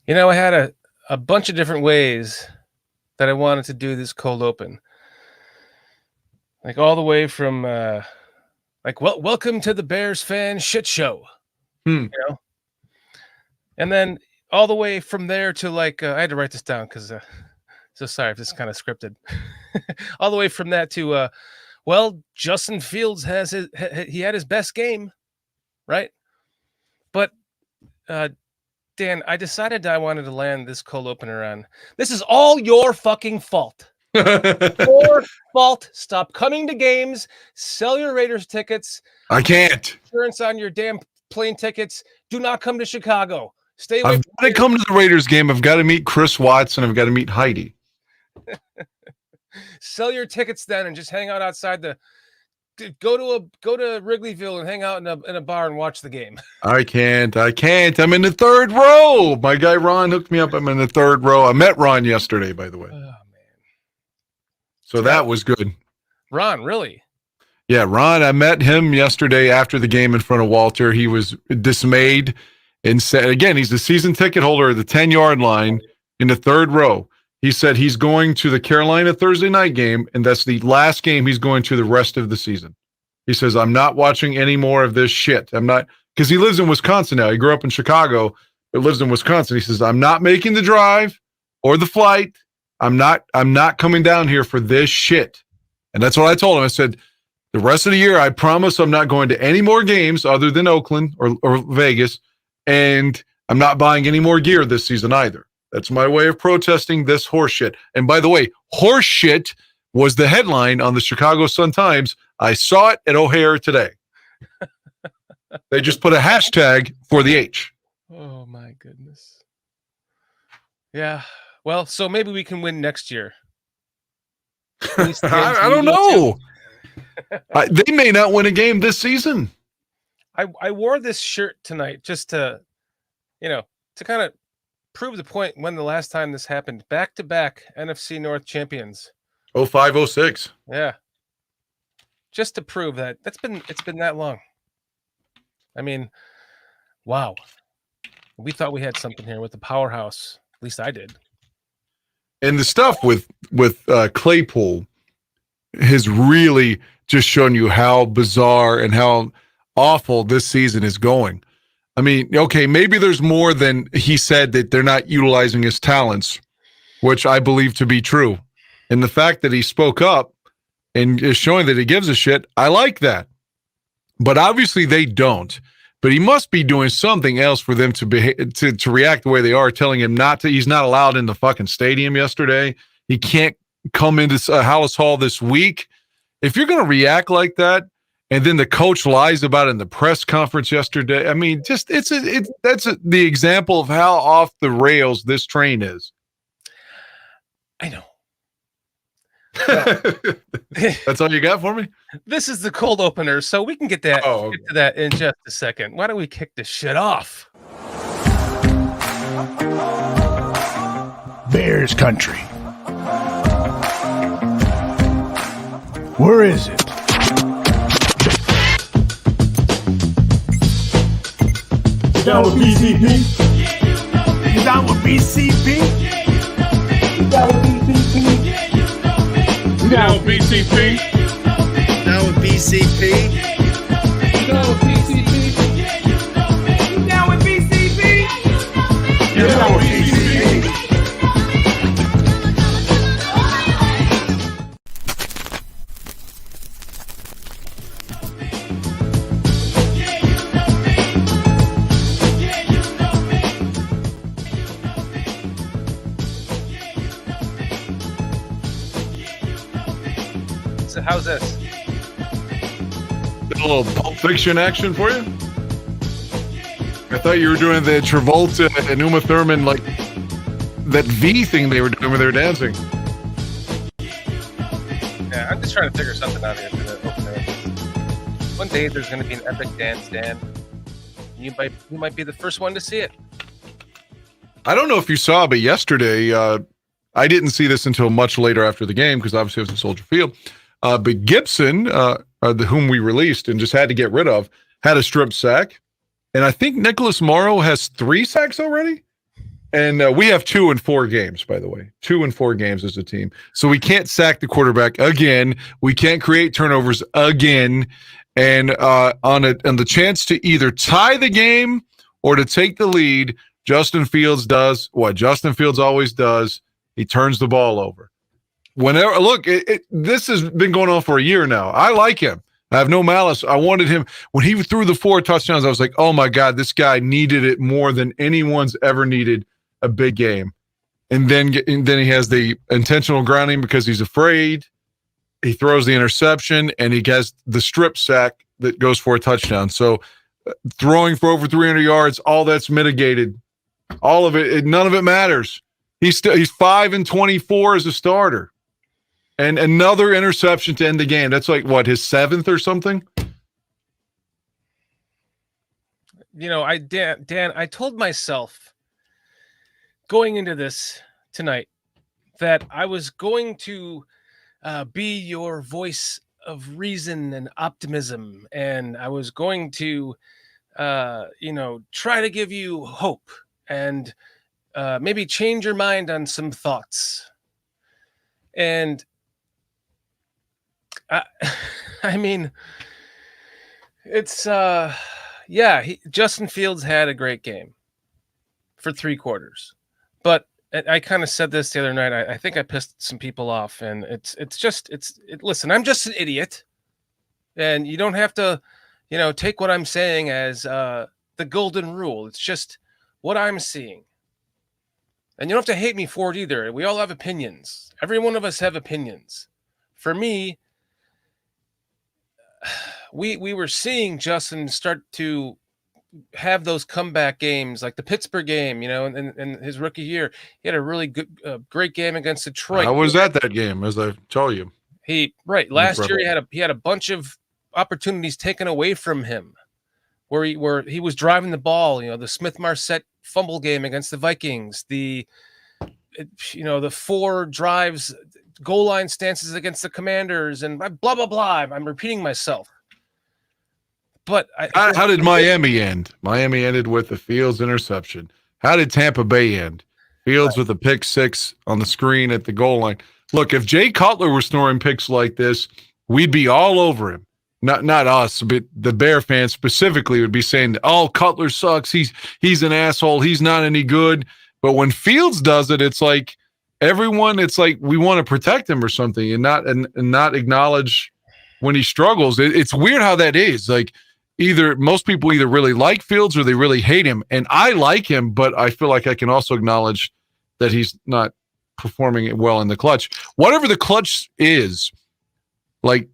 I had a bunch of different ways that I wanted to do this cold open. Like all the way from welcome to the Bears fan shit show. Hmm. And then all the way from there to I had to write this down because so sorry if this is kind of scripted. All the way from that to Justin Fields he had his best game, right? But Dan, I decided I wanted to land this cold opener on. This is all your fucking fault. Your fault. Stop coming to games. Sell your Raiders tickets. I can't. Insurance on your damn plane tickets. Do not come to Chicago. Stay away. I've got to come to the Raiders game. I've got to meet Chris Watson. I've got to meet Heidi. Sell your tickets then and just hang out outside the. Go to Wrigleyville and hang out in a bar and watch the game. I can't. I'm in the third row. My guy Ron hooked me up. I'm in the third row. I met Ron yesterday, by the way. Oh man. So that was good. Ron, really? Yeah, Ron, I met him yesterday after the game in front of Walter. He was dismayed and said, again, he's the season ticket holder at the 10-yard line in the third row. He said he's going to the Carolina Thursday night game, and that's the last game he's going to the rest of the season. He says, I'm not watching any more of this shit. I'm not, because he lives in Wisconsin now. He grew up in Chicago, but lives in Wisconsin. He says, I'm not making the drive or the flight. I'm not coming down here for this shit. And that's what I told him. I said, the rest of the year, I promise I'm not going to any more games other than Oakland or Vegas, and I'm not buying any more gear this season either. That's my way of protesting this horse shit. And by the way, horse shit was the headline on the Chicago Sun-Times. I saw it at O'Hare today. They just put a hashtag for the H. Oh, my goodness. Yeah. Well, so maybe we can win next year. I don't know. They may not win a game this season. I wore this shirt tonight just to kind of prove the point when the last time this happened. Back-to-back NFC North champions. 05-06. Yeah. Just to prove that it's been that long. I mean, wow. We thought we had something here with the powerhouse. At least I did. And the stuff with Claypool has really just shown you how bizarre and how awful this season is going. I mean, okay, maybe there's more than he said that they're not utilizing his talents, which I believe to be true. And the fact that he spoke up and is showing that he gives a shit, I like that. But obviously they don't. But he must be doing something else for them to react the way they are, telling him not to. He's not allowed in the fucking stadium yesterday. He can't come into Halas Hall this week. If you're going to react like that, and then the coach lies about it in the press conference yesterday, I mean, just that's the example of how off the rails this train is. I know. That's all you got for me? This is the cold opener, so we can get to that in just a second. Why don't we kick this shit off? Bears country. Where is it? You down with BCP? Yeah, you know me. You down with BCP? Yeah, you know me. You down with BCP? Yeah, you know me. You down with BCP? Yeah, you know me. Down with BCP? Yeah, you know me. You down with BCP? Yeah, you know me. You down with BCP? Yeah, you know me. You down with BCP? So how's this? A little Pulp Fiction action for you? I thought you were doing the Travolta and Uma Thurman, like that V thing they were doing when they were dancing. Yeah, I'm just trying to figure something out here for the opener. One day there's going to be an epic dance, Dan. You might be the first one to see it. I don't know if you saw, but yesterday, I didn't see this until much later after the game because obviously it was in Soldier Field. But Gibson, whom we released and just had to get rid of, had a strip sack. And I think Nicholas Morrow has 3 sacks already. And we have 2 in 4 games, by the way. 2 in 4 games as a team. So we can't sack the quarterback again. We can't create turnovers again. And on the chance to either tie the game or to take the lead, Justin Fields does what Justin Fields always does. He turns the ball over. Whenever this has been going on for a year now. I like him. I have no malice. I wanted him when he threw the 4 touchdowns. I was like, oh my God, this guy needed it more than anyone's ever needed a big game. And then he has the intentional grounding because he's afraid. He throws the interception and he has the strip sack that goes for a touchdown. So throwing for over 300 yards, all that's mitigated. All of it, none of it matters. He's 5-24 as a starter. And another interception to end the game. That's like, what, his 7th or something? You know, Dan, I told myself going into this tonight that I was going to be your voice of reason and optimism. And I was going to, try to give you hope and maybe change your mind on some thoughts. And I mean, it's Justin Fields had a great game for 3 quarters, but I kind of said this the other night. I think I pissed some people off, and listen, I'm just an idiot, and you don't have to, take what I'm saying as the golden rule. It's just what I'm seeing, and you don't have to hate me for it either. We all have opinions. Every one of us have opinions. For me, we were seeing Justin start to have those comeback games like the Pittsburgh game, in his rookie year. He had a really good, great game against Detroit. I was at that game, as I told you. Last year he had a bunch of opportunities taken away from him where he was driving the ball, the Smith-Marset fumble game against the Vikings, the 4 drives, goal line stances against the Commanders, and blah, blah, blah. I'm repeating myself. But how did Miami end? Miami ended with the Fields interception. How did Tampa Bay end? Fields with a pick 6 on the screen at the goal line. Look, if Jay Cutler were snoring picks like this, we'd be all over him. Not us, but the Bear fans specifically would be saying, "Oh, Cutler sucks. He's an asshole. He's not any good." But when Fields does it, it's like everyone. It's like we want to protect him or something, and not acknowledge when he struggles. It's weird how that is. Like most people either really like Fields or they really hate him, and I like him, but I feel like I can also acknowledge that he's not performing well in the clutch. Whatever the clutch is, like.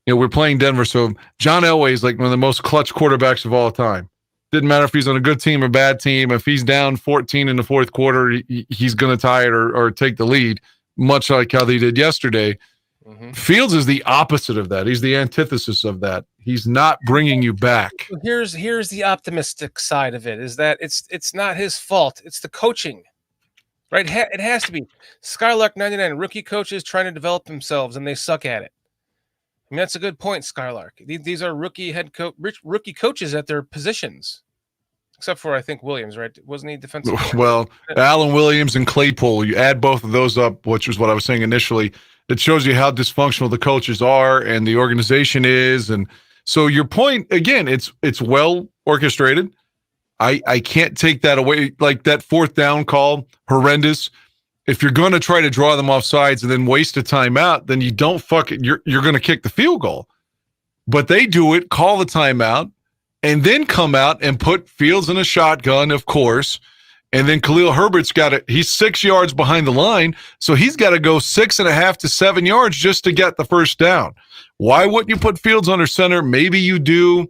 We're playing Denver, so John Elway is like one of the most clutch quarterbacks of all time. Didn't matter if he's on a good team or bad team. If he's down 14 in the 4th quarter, he's going to tie it or take the lead, much like how they did yesterday. Mm-hmm. Fields is the opposite of that. He's the antithesis of that. He's not bringing you back. Here's the optimistic side of it, is that it's not his fault. It's the coaching, right? It has to be. Skylark 99, rookie coaches trying to develop themselves, and they suck at it. I mean, that's a good point, Skylark. These are rookie rookie coaches at their positions, except for, I think, Williams, right? Wasn't he defensive? Well, Allen Williams and Claypool, you add both of those up, which was what I was saying initially. It shows you how dysfunctional the coaches are and the organization is. And so your point, again, it's well orchestrated. I can't take that away. Like that 4th down call, horrendous. If you're going to try to draw them off sides and then waste a timeout, then you don't you're going to kick the field goal. But they do it, call the timeout, and then come out and put Fields in a shotgun, of course. And then Khalil Herbert's he's 6 yards behind the line, so he's got to go 6.5 to 7 yards just to get the first down. Why wouldn't you put Fields under center? Maybe you do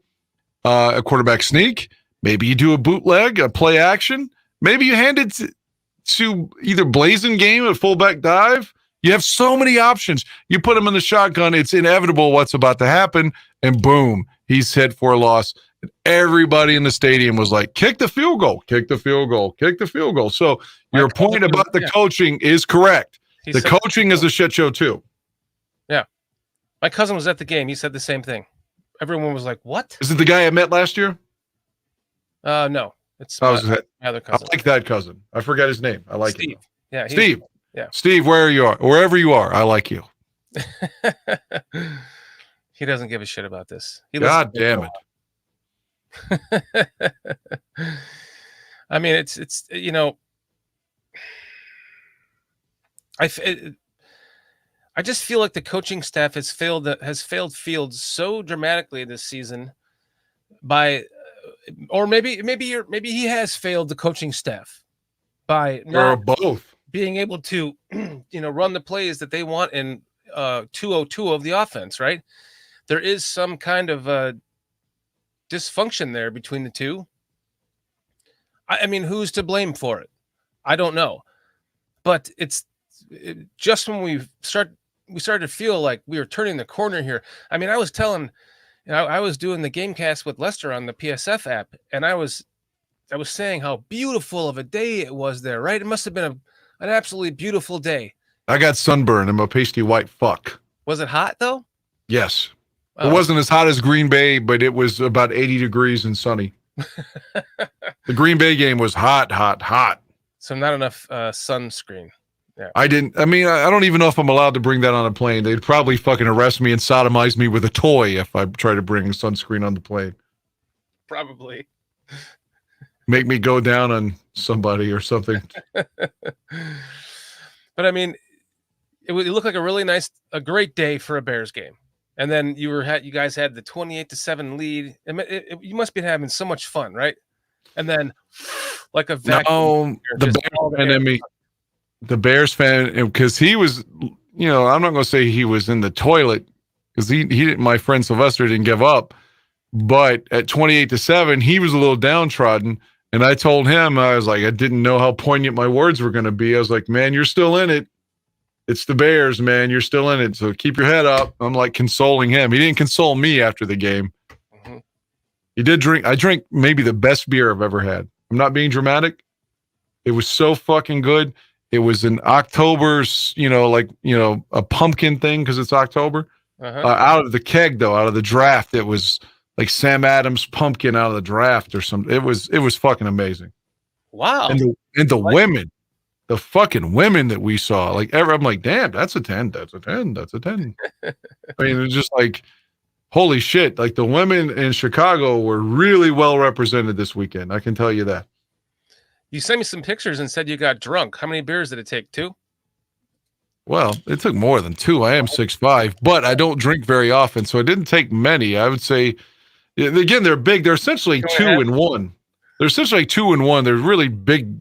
a quarterback sneak. Maybe you do a bootleg, a play action. Maybe you hand it to either Blazing Game, a fullback dive. You have so many options. You put him in the shotgun, it's inevitable what's about to happen, and boom, he's hit for a loss. Everybody in the stadium was like, kick the field goal, kick the field goal, kick the field goal. So your point about the coaching is correct. The coaching is a shit show too. Yeah. My cousin was at the game. He said the same thing. Everyone was like, what? Is it the guy I met last year? No. It's I my, was. my other I cousin. like that cousin. I forget his name. I like Steve. him. Yeah, Steve. yeah. Steve, wherever you are, I like you. He doesn't give a shit about this. He God damn it. I mean, it's you know, I just feel like the coaching staff has failed Fields so dramatically this season by, or maybe he has failed the coaching staff by Or not both. being able to run the plays that they want in 202 of the offense, right? There is some kind of dysfunction there between the two. I mean, who's to blame for it? I don't know. But just when we started to feel like we were turning the corner here. I mean, I was doing the Gamecast with Lester on the PSF app, and I was saying how beautiful of a day it was there, right? It must have been an absolutely beautiful day. I got sunburned. I'm a pasty white fuck. Was it hot though? Yes. Oh. It wasn't as hot as Green Bay, but it was about 80 degrees and sunny. The Green Bay game was hot, hot, hot. So not enough sunscreen. Yeah. I don't even know if I'm allowed to bring that on a plane. They'd probably fucking arrest me and sodomize me with a toy if I try to bring sunscreen on the plane. Probably. Make me go down on somebody or something. But I mean, it looked like a great day for a Bears game. And then you guys had the 28-7 lead. You must be having so much fun, right? And then, like a vacuum. No, the Bears fan, because he was, I'm not going to say he was in the toilet, because he didn't. My friend Sylvester didn't give up, but at 28-7, he was a little downtrodden. And I told him, I was like, I didn't know how poignant my words were going to be. I was like, man, you're still in it. It's the Bears, man. You're still in it. So keep your head up. I'm like consoling him. He didn't console me after the game. Mm-hmm. He did drink. I drank maybe the best beer I've ever had. I'm not being dramatic. It was so fucking good. It was in October's, a pumpkin thing because it's October. Uh-huh. Out of the keg, though, out of the draft, it was like Sam Adams pumpkin out of the draft or something. It was fucking amazing. Wow. And the women. The fucking women that we saw, I'm like, damn, that's a 10. That's a 10. That's a 10. I mean, it's just like, holy shit. Like the women in Chicago were really well represented this weekend. I can tell you that. You sent me some pictures and said you got drunk. How many beers did it take? 2? Well, it took more than 2. I am 6'5", but I don't drink very often, so it didn't take many. I would say, again, they're big. They're essentially 2 in 1. They're essentially 2 in 1. They're really big,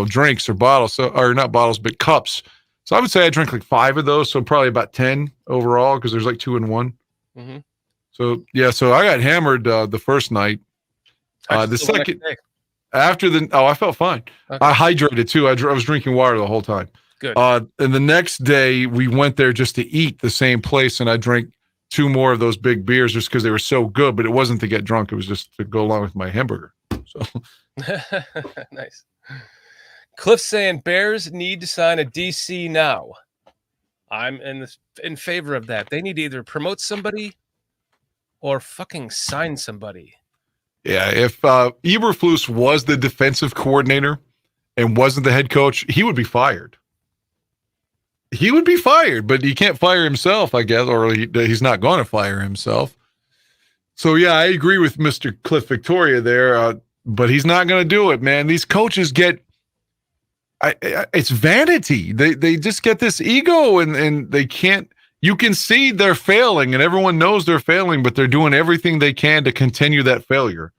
drinks or bottles, or not bottles, but cups. So I would say I drank like 5 of those, so probably about 10 overall because there's like 2 in 1. Mm-hmm. So yeah, so I got hammered the first night. The second, I felt fine. Okay. I hydrated too. I was drinking water the whole time. Good. And the next day we went there just to eat the same place, and I drank 2 more of those big beers just because they were so good. But it wasn't to get drunk; it was just to go along with my hamburger. So nice. Cliff's saying Bears need to sign a DC now. I'm in favor of that. They need to either promote somebody or fucking sign somebody. Yeah, if Eberflus was the defensive coordinator and wasn't the head coach, he would be fired. He would be fired, but he can't fire himself, I guess, or he's not going to fire himself. So, yeah, I agree with Mr. Cliff Victoria there, but he's not going to do it, man. These coaches get it's vanity. They just get this ego and they can't. You can see they're failing and everyone knows they're failing, but they're doing everything they can to continue that failure.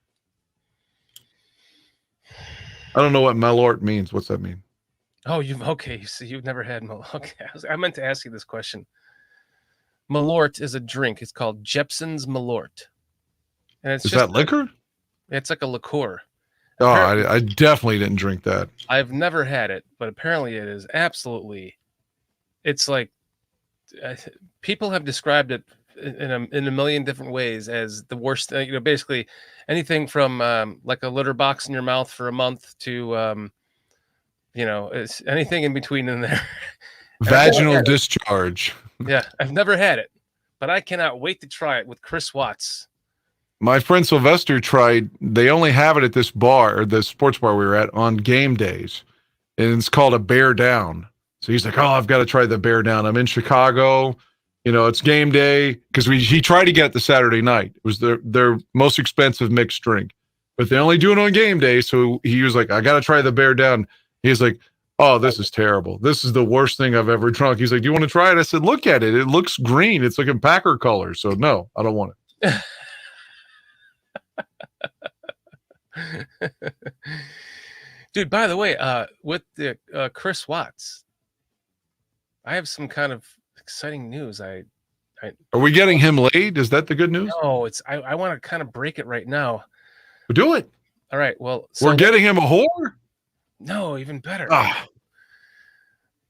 I don't know what malort means. What's that mean? Oh, okay. So you've never had malort. Okay, I meant to ask you this question. Malort is a drink. It's called Jepson's Malort, and it's is that liquor? It's like a liqueur. Oh, I definitely didn't drink that. I've never had it, but apparently it is absolutely. It's like people have described it in a million different ways as the worst thing. Basically anything from like a litter box in your mouth for a month to it's anything in between in there. Vaginal discharge. Yeah, I've never had it, but I cannot wait to try it with Chris Watts. my friend Sylvester tried. They only have it at this bar, or the sports bar we were at, on game days, and it's called a Bear Down. So he's like, "Oh, I've got to try the Bear Down. I'm in Chicago. It's game day." Because he tried to get it the Saturday night. It was their most expensive mixed drink, but they only do it on game day. So he was like, "I got to try the Bear Down." He's like, "Oh, this is terrible. This is the worst thing I've ever drunk." He's like, "Do you want to try it?" I said, "Look at it. It looks green. It's like in Packer colors." So no, I don't want it. Dude, by the way, with the Chris Watts, I have some kind of exciting news. Are we getting him laid? Is that the good news? No, I want to kind of break it right now. Do it. All right. Well, we're getting him a whore? No, even better.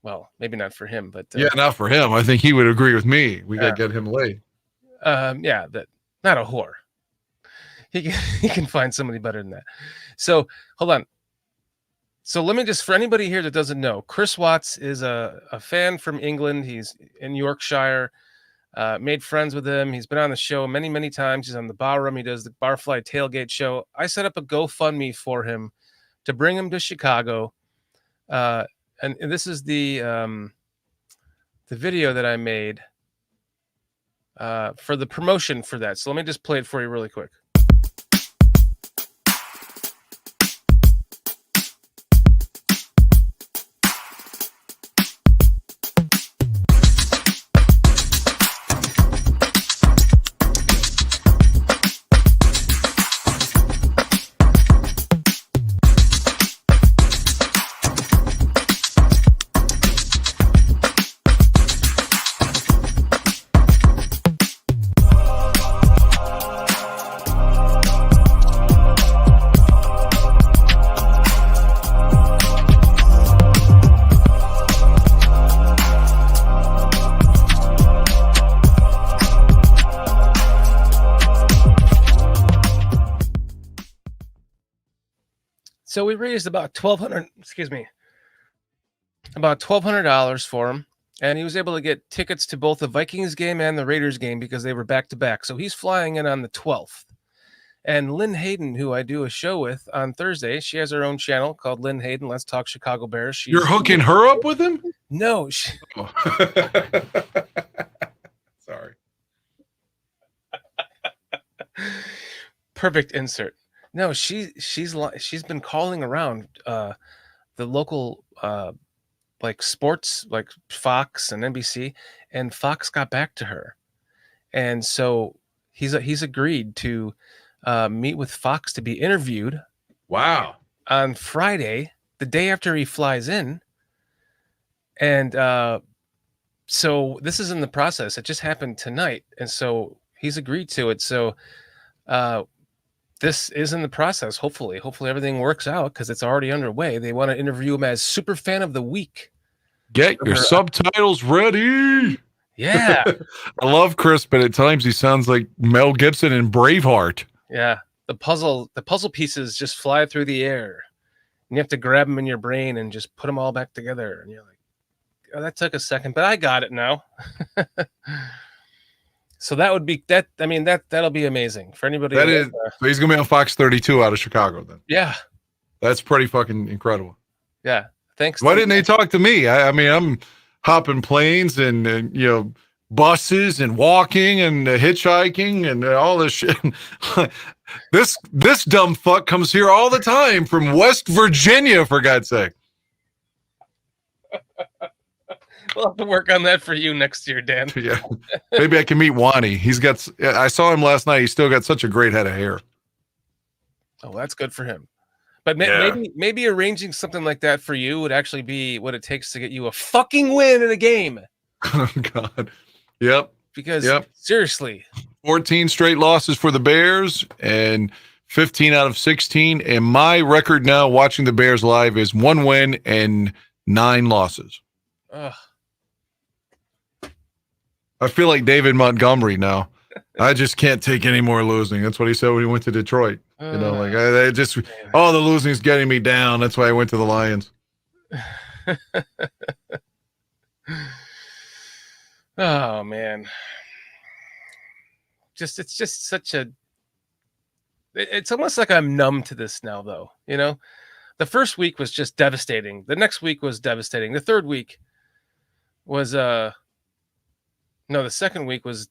Well, maybe not for him, but yeah, not for him. I think he would agree with me. We got to get him laid. Yeah, not a whore. He can find somebody better than that. So hold on. So let me just, for anybody here that doesn't know, Chris Watts is a fan from England. He's in Yorkshire. Made friends with him. He's been on the show many, many times. He's on the Bar Room. He does the Barfly Tailgate show. I set up a GoFundMe for him to bring him to Chicago. And this is the video that I made for the promotion for that. So let me just play it for you really quick. So we raised about $1,200 for him, and he was able to get tickets to both the Vikings game and the Raiders game because they were back to back. So he's flying in on the 12th. And Lynn Hayden, who I do a show with on Thursday, she has her own channel called Lynn Hayden. Let's Talk Chicago Bears. You're hooking her up with him? No. Sorry. Perfect insert. No, she's been calling around the local like sports, like Fox and NBC, and Fox got back to her, and so he's agreed to meet with Fox to be interviewed. Wow! On Friday, the day after he flies in, and so this is in the process. It just happened tonight, and so he's agreed to it. So. This is in the process. Hopefully everything works out because it's already underway. They want to interview him as Super Fan of the Week. Get your subtitles ready. Yeah. I love Chris, but at times he sounds like Mel Gibson in Braveheart. Yeah. The puzzle pieces just fly through the air. And you have to grab them in your brain and just put them all back together. And you're like, oh, that took a second, but I got it now. So that would be that. I mean, that'll be amazing for anybody. That is. So he's gonna be on Fox 32 out of Chicago then. Yeah, that's pretty fucking incredible. Yeah, thanks. Why didn't they talk to me? I mean, I'm hopping planes and buses and walking and hitchhiking and all this shit. this dumb fuck comes here all the time from West Virginia, for God's sake. We'll have to work on that for you next year, Dan. Yeah, maybe I can meet Wani. I saw him last night. He's still got such a great head of hair. Oh, that's good for him. But maybe arranging something like that for you would actually be what it takes to get you a fucking win in a game. Oh God. Yep. Because seriously, 14 straight losses for the Bears and 15 out of 16. And my record now watching the Bears live is 1 win and 9 losses. Ugh. I feel like David Montgomery now. I just can't take any more losing. That's what he said when he went to Detroit. The losing's getting me down. That's why I went to the Lions. Oh man. It's just such a It's almost like I'm numb to this now, though. You know, the first week was just devastating. The next week was devastating. The third week was no, the second week was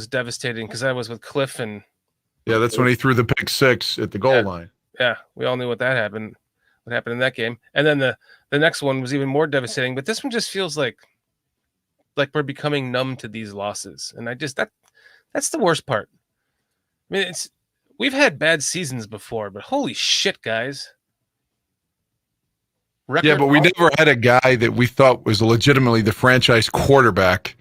devastating because I was with Cliff and Yeah, that's when he threw the pick six at the goal line. yeah, we all knew what happened in that game. And then the next one was even more devastating. But this one just feels like we're becoming numb to these losses, and I just that's the worst part. I mean, we've had bad seasons before, but holy shit, guys. Yeah, but we never had a guy that we thought was legitimately the franchise quarterback.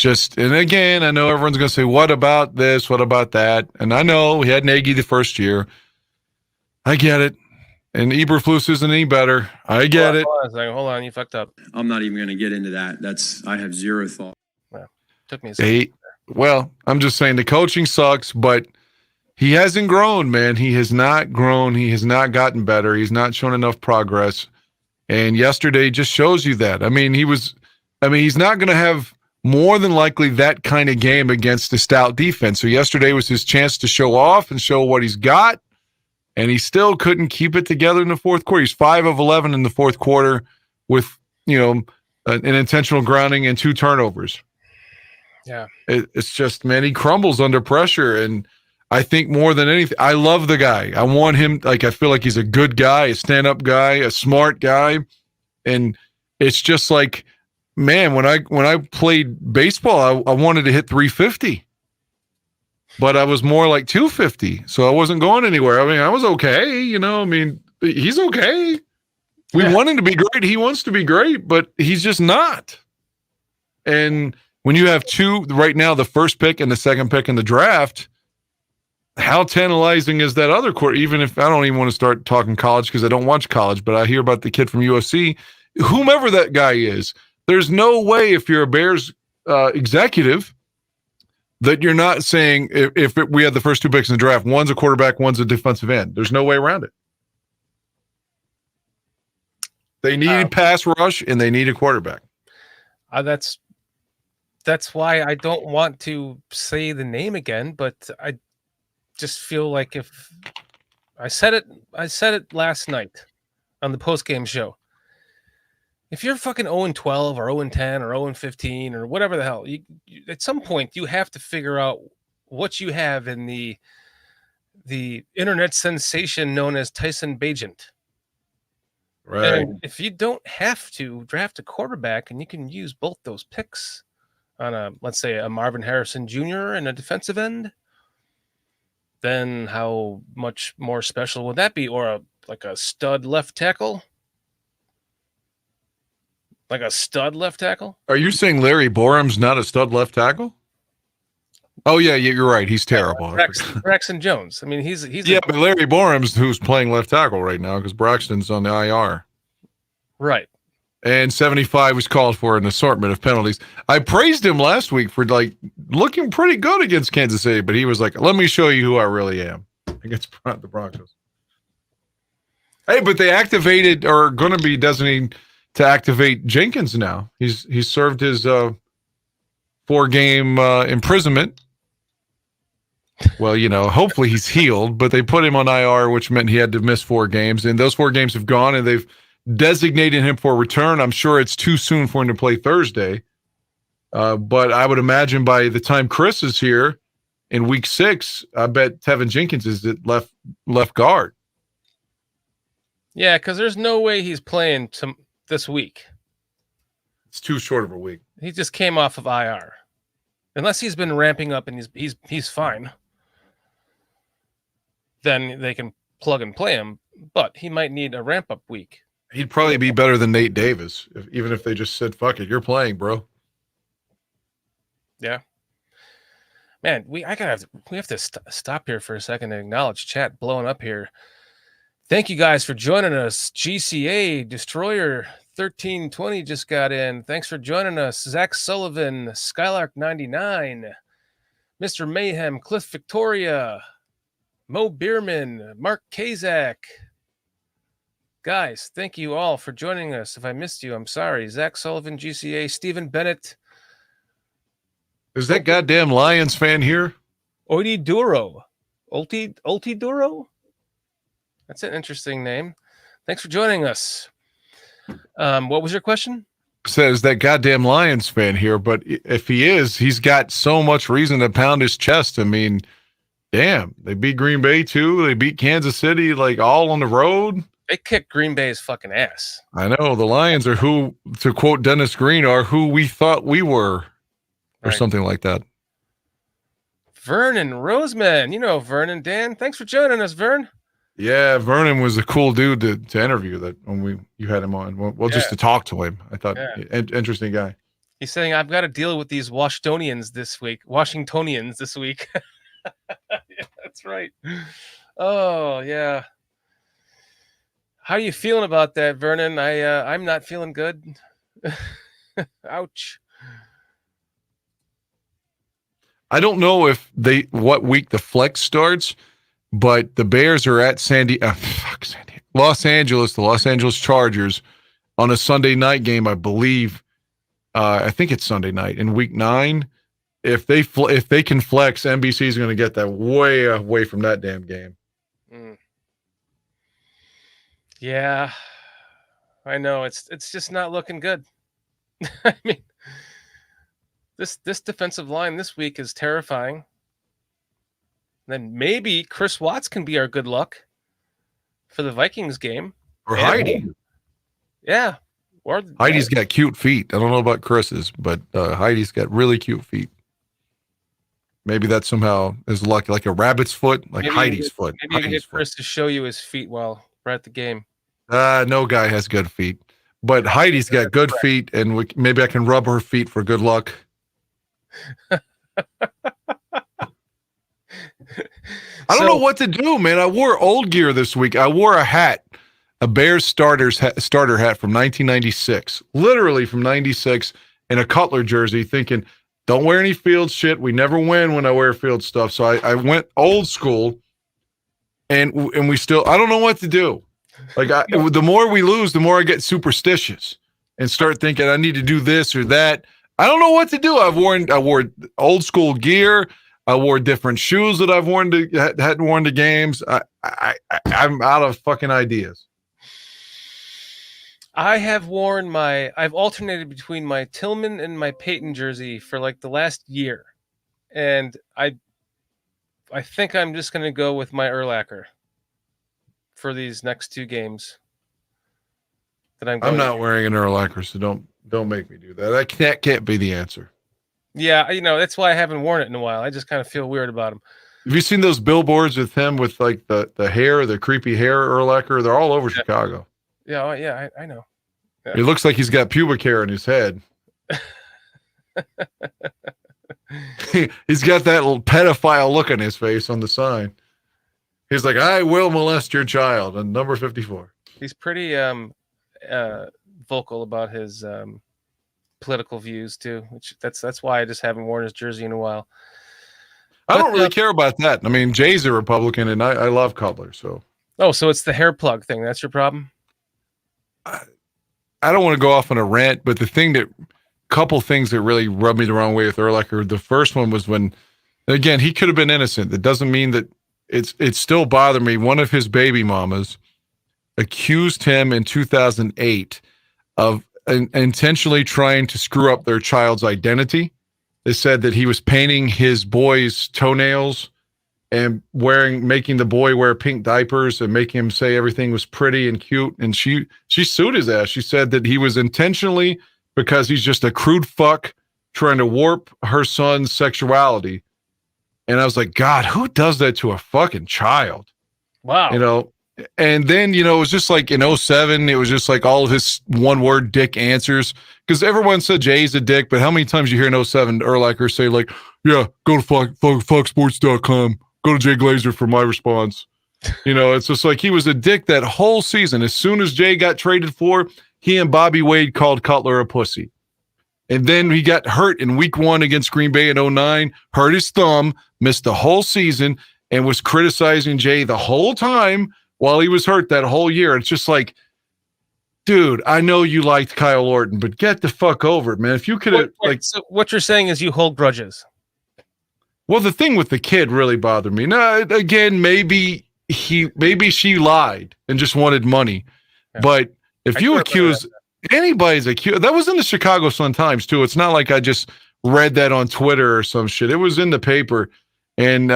And again, I know everyone's going to say, what about this? What about that? And I know we had Nagy the first year. I get it. And Eberflus isn't any better. I get it. Hold on, you fucked up. I'm not even going to get into that. I have zero thought. Well, took me a second. Well, I'm just saying the coaching sucks, but he hasn't grown, man. He has not grown. He has not gotten better. He's not shown enough progress. And yesterday just shows you that. I mean, he's not going to have more than likely that kind of game against a stout defense. So yesterday was his chance to show off and show what he's got. And he still couldn't keep it together in the fourth quarter. He's 5 of 11 in the fourth quarter with, an intentional grounding and 2 turnovers. Yeah. It's just, man, he crumbles under pressure. And I think more than anything, I love the guy. I want him, I feel like he's a good guy, a stand-up guy, a smart guy. And it's just like, man, when I played baseball, I wanted to hit 350. But I was more like 250, so I wasn't going anywhere. I mean, I was okay, he's okay. We want him to be great. He wants to be great, but he's just not. And when you have 2 right now, the first pick and the second pick in the draft, how tantalizing is that other quarter? Even if I don't even want to start talking college because I don't watch college, but I hear about the kid from USC, whomever that guy is, there's no way if you're a Bears executive that you're not saying we had the first 2 picks in the draft, one's a quarterback, one's a defensive end. There's no way around it. They need pass rush and they need a quarterback. That's why I don't want to say the name again, but I just feel like if I said it last night on the post-game show. If you're fucking 0-12 or 0-10 or 0-15 or whatever the hell, you at some point you have to figure out what you have in the internet sensation known as Tyson Bagent. Right. And if you don't have to draft a quarterback and you can use both those picks on let's say a Marvin Harrison Jr. and a defensive end, then how much more special would that be? Or a stud left tackle? Like a stud left tackle? Are you saying Larry Borum's not a stud left tackle? Oh, yeah, you're right. He's terrible. Braxton Jones. I mean, he's but Larry Borum's who's playing left tackle right now because Braxton's on the IR. Right. And 75 was called for an assortment of penalties. I praised him last week for looking pretty good against Kansas City, but he was like, let me show you who I really am against the Broncos. Hey, but they activated or are going to be designating to activate Jenkins now. He's served his 4-game imprisonment. Well, hopefully he's healed, but they put him on IR, which meant he had to miss 4 games. And those 4 games have gone, and they've designated him for return. I'm sure it's too soon for him to play Thursday. But I would imagine by the time Chris is here in week 6, I bet Tevin Jenkins is at left guard. Yeah, because there's no way he's playing this week. It's too short of a week. He just came off of IR. Unless he's been ramping up and he's fine. Then they can plug and play him, but he might need a ramp up week. He'd probably be better than Nate Davis, even if they just said, fuck it, you're playing, bro. Yeah. Man, we have to stop here for a second and acknowledge chat blowing up here. Thank you guys for joining us. GCA Destroyer 1320 just got in. Thanks for joining us. Zach Sullivan, Skylark 99, Mr. Mayhem, Cliff Victoria, Mo Bierman, Mark Kazak. Guys, thank you all for joining us. If I missed you, I'm sorry. Zach Sullivan, GCA, Stephen Bennett. Is that goddamn Lions fan here? Oidi Duro. Ultiduro? That's an interesting name. Thanks for joining us. What was your question? Says that goddamn Lions fan here, but if he is, he's got so much reason to pound his chest. I mean, damn, they beat Green Bay too. They beat Kansas City, like all on the road. They kicked Green Bay's fucking ass. I know the Lions are who, to quote Dennis Green, are who we thought we were, or Right. something like that. Vernon Roseman, you know Vernon. Dan, thanks for joining us, Vern. Yeah, Vernon was a cool dude to interview that when you had him on. Well, just Yeah. to talk to him. I thought Yeah. interesting guy. He's saying I've got to deal with these Washingtonians this week. Yeah, that's right. Oh yeah. How are you feeling about that, Vernon? I'm not feeling good. Ouch. I don't know if what week the flex starts, but the Bears are at Los Angeles, the Los Angeles Chargers on a Sunday night game, I believe. I think it's Sunday night in week 9. If they can flex, NBC is going to get that way away from that damn game. Yeah, I know it's just not looking good. I mean, this defensive line this week is terrifying. Then maybe Chris Watts can be our good luck for the Vikings game. Or Yeah. Heidi. Yeah. Or Heidi's got cute feet. I don't know about Chris's, but Heidi's got really cute feet. Maybe that somehow is luck, like a rabbit's foot, like Maybe Heidi's foot. Maybe you can Heidi's get Chris to show you his feet while we're at the game. No guy has good feet, but Heidi's got good feet, and maybe I can rub her feet for good luck. I don't know what to do, man. I wore old gear this week. I wore a hat, a Bears starter hat from 1996, literally from 96, and a Cutler jersey, thinking, don't wear any field shit. We never win when I wear field stuff. So I went old school, and we still, I don't know what to do. Like the more we lose, the more I get superstitious and start thinking I need to do this or that. I don't know what to do. I wore old school gear. I wore different shoes that hadn't worn to games. I'm out of fucking ideas. I've alternated between my Tillman and my Peyton jersey for like the last year. And I think I'm just going to go with my Urlacher for these next 2 games. I'm not wearing an Urlacher, so don't make me do that. That can't be the answer. Yeah, that's why I haven't worn it in a while. I just kind of feel weird about him. Have you seen those billboards with him with like the hair, the creepy hair Urlacher? They're all over Chicago. Yeah, I know. Yeah. It looks like he's got pubic hair in his head. He's got that little pedophile look on his face on the sign. He's like, I will molest your child on number 54. He's pretty vocal about his political views too, which that's why I just haven't worn his jersey in a while. I don't really care about that. I mean, Jay's a Republican, and I love Cutler. So so it's the hair plug thing. That's your problem? I don't want to go off on a rant, but couple things that really rubbed me the wrong way with Urlacher. The first one was when, again, he could have been innocent. That doesn't mean that it still bothered me. One of his baby mamas accused him in 2008 of intentionally trying to screw up their child's identity. They said that he was painting his boy's toenails and making the boy wear pink diapers and making him say everything was pretty and cute. And she sued his ass. She said that he was intentionally, because he's just a crude fuck trying to warp her son's sexuality. And I was like, God, who does that to a fucking child? Wow. And then, it was just like in 2007, it was just like all of his one-word dick answers. Because everyone said Jay's a dick, but how many times you hear in 2007 Urlacher say like, yeah, go to foxsports.com, go to Jay Glazer for my response. It's just like he was a dick that whole season. As soon as Jay got traded for, he and Bobby Wade called Cutler a pussy. And then he got hurt in week 1 against Green Bay in 2009, hurt his thumb, missed the whole season, and was criticizing Jay the whole time while he was hurt that whole year. It's just like, dude, I know you liked Kyle Orton, but get the fuck over it, man. If you could have, so what you're saying is you hold grudges. Well, the thing with the kid really bothered me. Now, again, maybe she lied and just wanted money. Yeah. But if I you grew up under accuse anybody's accused, that was in the Chicago Sun-Times too. It's not like I just read that on Twitter or some shit. It was in the paper, and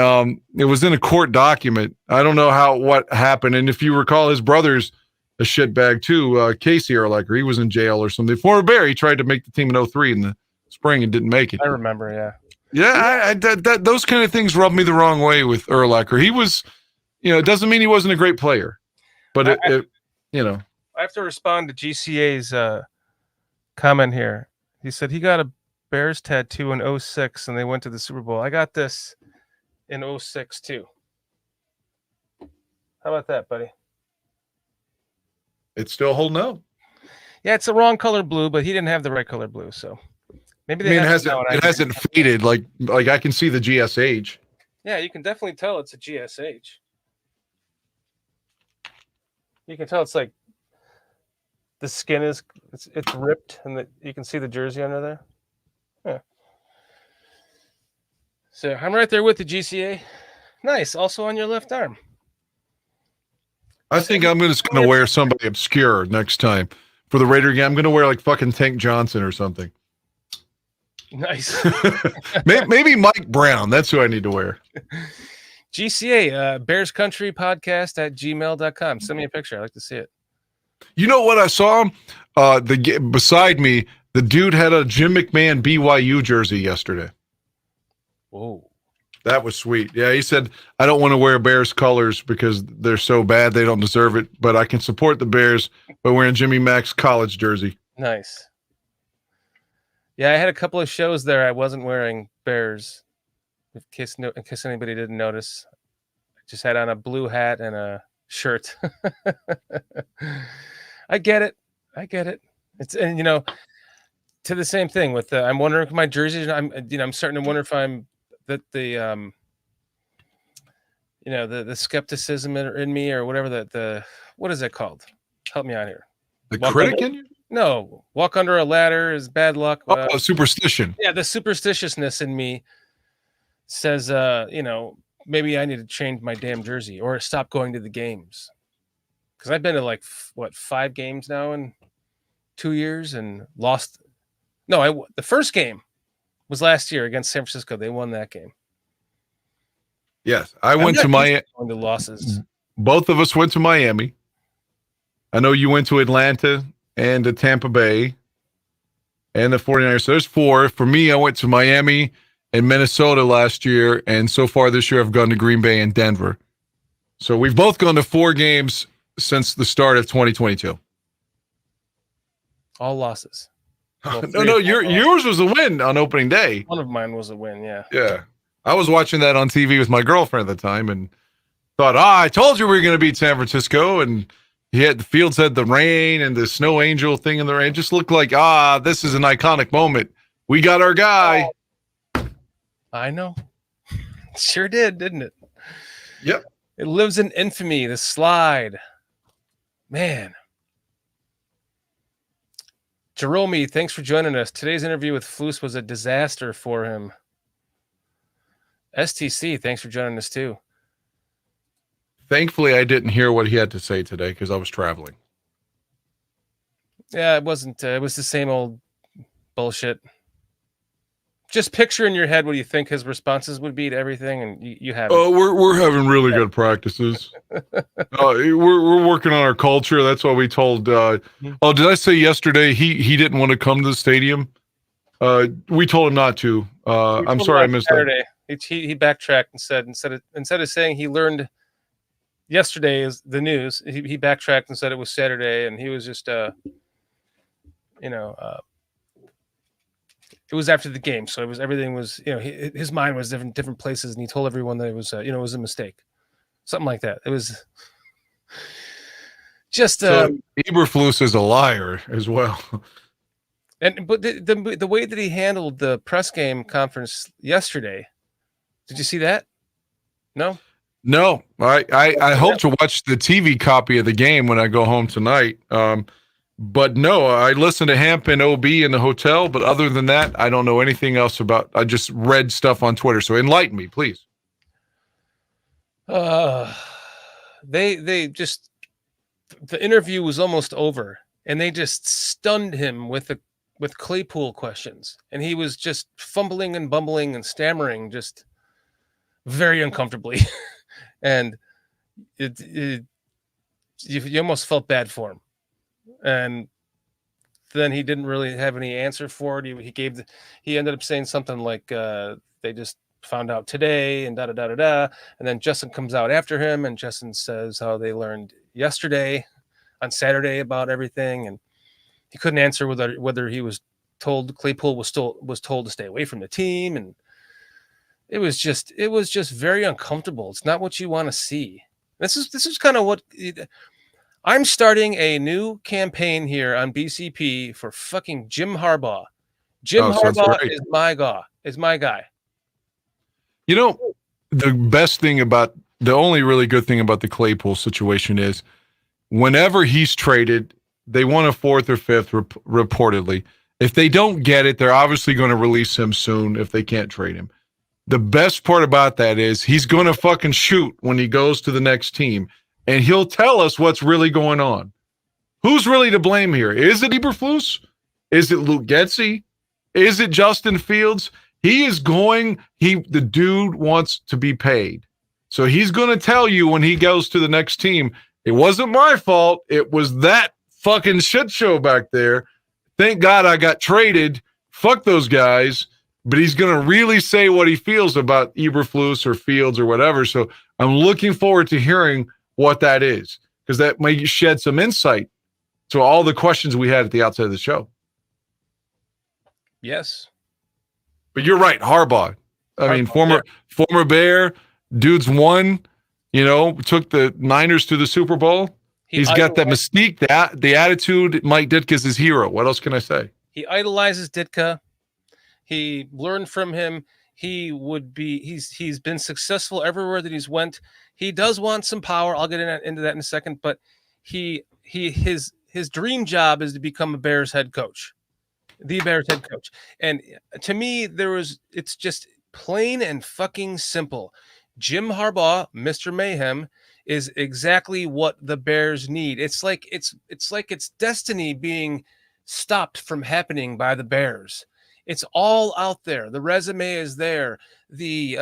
it was in a court document. I don't know what happened. And if you recall, his brother's a shitbag too. Casey Urlacher, he was in jail or something. Former Bear, he tried to make the team in 03 in the spring and didn't make it. I remember, yeah. Yeah, those kind of things rub me the wrong way with Urlacher. He was, it doesn't mean he wasn't a great player, but I have to respond to GCA's comment here. He said he got a Bears tattoo in 06 and they went to the Super Bowl. I got this in 06 too. How about that, buddy? It's still holding up. Yeah, it's the wrong color blue, but he didn't have the right color blue, so maybe it hasn't faded. Like I can see the GSH. Yeah, you can definitely tell it's a GSH. You can tell it's like the skin it's ripped, and you can see the jersey under there. Yeah. So I'm right there with the GCA. Nice. Also on your left arm. I think I'm just going to wear somebody obscure next time for the Raider game. I'm going to wear like fucking Tank Johnson or something. Nice. Maybe Mike Brown. That's who I need to wear. GCA, BearsCountryPodcast at gmail.com. Send me a picture. I'd like to see it. You know what I saw? Beside me, the dude had a Jim McMahon BYU jersey yesterday. Whoa. That was sweet. Yeah, he said, I don't want to wear Bears colors because they're so bad they don't deserve it, but I can support the Bears by wearing Jimmy Mack's college jersey. Nice. Yeah, I had a couple of shows there. I wasn't wearing Bears. In case anybody didn't notice, I just had on a blue hat and a shirt. I get it. It's to the same thing with I'm wondering if my jerseys. I'm starting to wonder if I'm the skepticism in me or whatever the what is that called? Help me out here. The critic in you? No, walk under a ladder is bad luck. Superstition. Yeah, the superstitiousness in me says, maybe I need to change my damn jersey or stop going to the games. Because I've been to 5 games now in 2 years and lost. No, the first game was last year against San Francisco. They won that game. Yes, I went to Miami. The losses. Both of us went to Miami. I know you went to Atlanta and to Tampa Bay and the 49ers. So there's 4. For me, I went to Miami and Minnesota last year, and so far this year I've gone to Green Bay and Denver. So we've both gone to 4 games since the start of 2022. All losses. Well, no, yours was a win on opening day. One of mine was a win, yeah. Yeah. I was watching that on TV with my girlfriend at the time and thought, I told you we were going to beat San Francisco. And the fields had the rain and the snow angel thing in the rain. It just looked like, this is an iconic moment. We got our guy. I know. Sure did, didn't it? Yep. It lives in infamy, the slide. Man. Jerome, thanks for joining us. Today's interview with Flus was a disaster for him. STC, thanks for joining us too. Thankfully, I didn't hear what he had to say today because I was traveling. Yeah, it wasn't. It was the same old bullshit. Just picture in your head what you think his responses would be to everything, and you have it. Oh, we're having really good practices. We're working on our culture. That's why we told. Did I say yesterday he didn't want to come to the stadium? We told him not to. I'm sorry, I missed Saturday. That. He backtracked and said instead of saying he learned yesterday is the news, he backtracked and said it was Saturday, and he was just it was after the game, so everything was his mind was different places, and he told everyone that it was it was a mistake, something like that. It was just Eberflus is a liar as well. But the way that he handled the press game conference yesterday, did you see that? No. I hope to watch the TV copy of the game when I go home tonight. But no, I listened to Hamp and OB in the hotel. But other than that, I don't know anything else about. I just read stuff on Twitter. So enlighten me, please. They just, the interview was almost over, and they just stunned him with Claypool questions, and he was just fumbling and bumbling and stammering, just very uncomfortably, and you almost felt bad for him. And then he didn't really have any answer for it. He ended up saying something like they just found out today and da da da da da. And then Justin comes out after him, and Justin says how they learned yesterday on Saturday about everything, and he couldn't answer whether he was told Claypool was told to stay away from the team, and it was just very uncomfortable. It's not what you want to see. This is kind of what I'm starting a new campaign here on BCP for fucking Jim Harbaugh. Jim Harbaugh is my guy. You know, the only really good thing about the Claypool situation is whenever he's traded, they want a fourth or fifth reportedly. If they don't get it, they're obviously going to release him soon if they can't trade him. The best part about that is he's going to fucking shoot when he goes to the next team, and he'll tell us what's really going on. Who's really to blame here? Is it Eberflus? Is it Luke Getsy? Is it Justin Fields? The dude wants to be paid. So he's going to tell you when he goes to the next team, it wasn't my fault. It was that fucking shit show back there. Thank God I got traded. Fuck those guys. But he's going to really say what he feels about Eberflus or Fields or whatever. So I'm looking forward to hearing what that is, because that may shed some insight to all the questions we had at the outset of the show. Yes. But you're right, Harbaugh. I mean, former Bear, dude's won, took the Niners to the Super Bowl. He's got that mystique, the attitude. Mike Ditka's his hero. What else can I say? He idolizes Ditka. He learned from him. He's been successful everywhere that he's went. He does want some power. I'll get into that in a second, but his dream job is to become a Bears head coach. The Bears head coach. And to me, it's just plain and fucking simple. Jim Harbaugh, Mr. Mayhem, is exactly what the Bears need. It's like it's destiny being stopped from happening by the Bears. It's all out there. The resume is there. The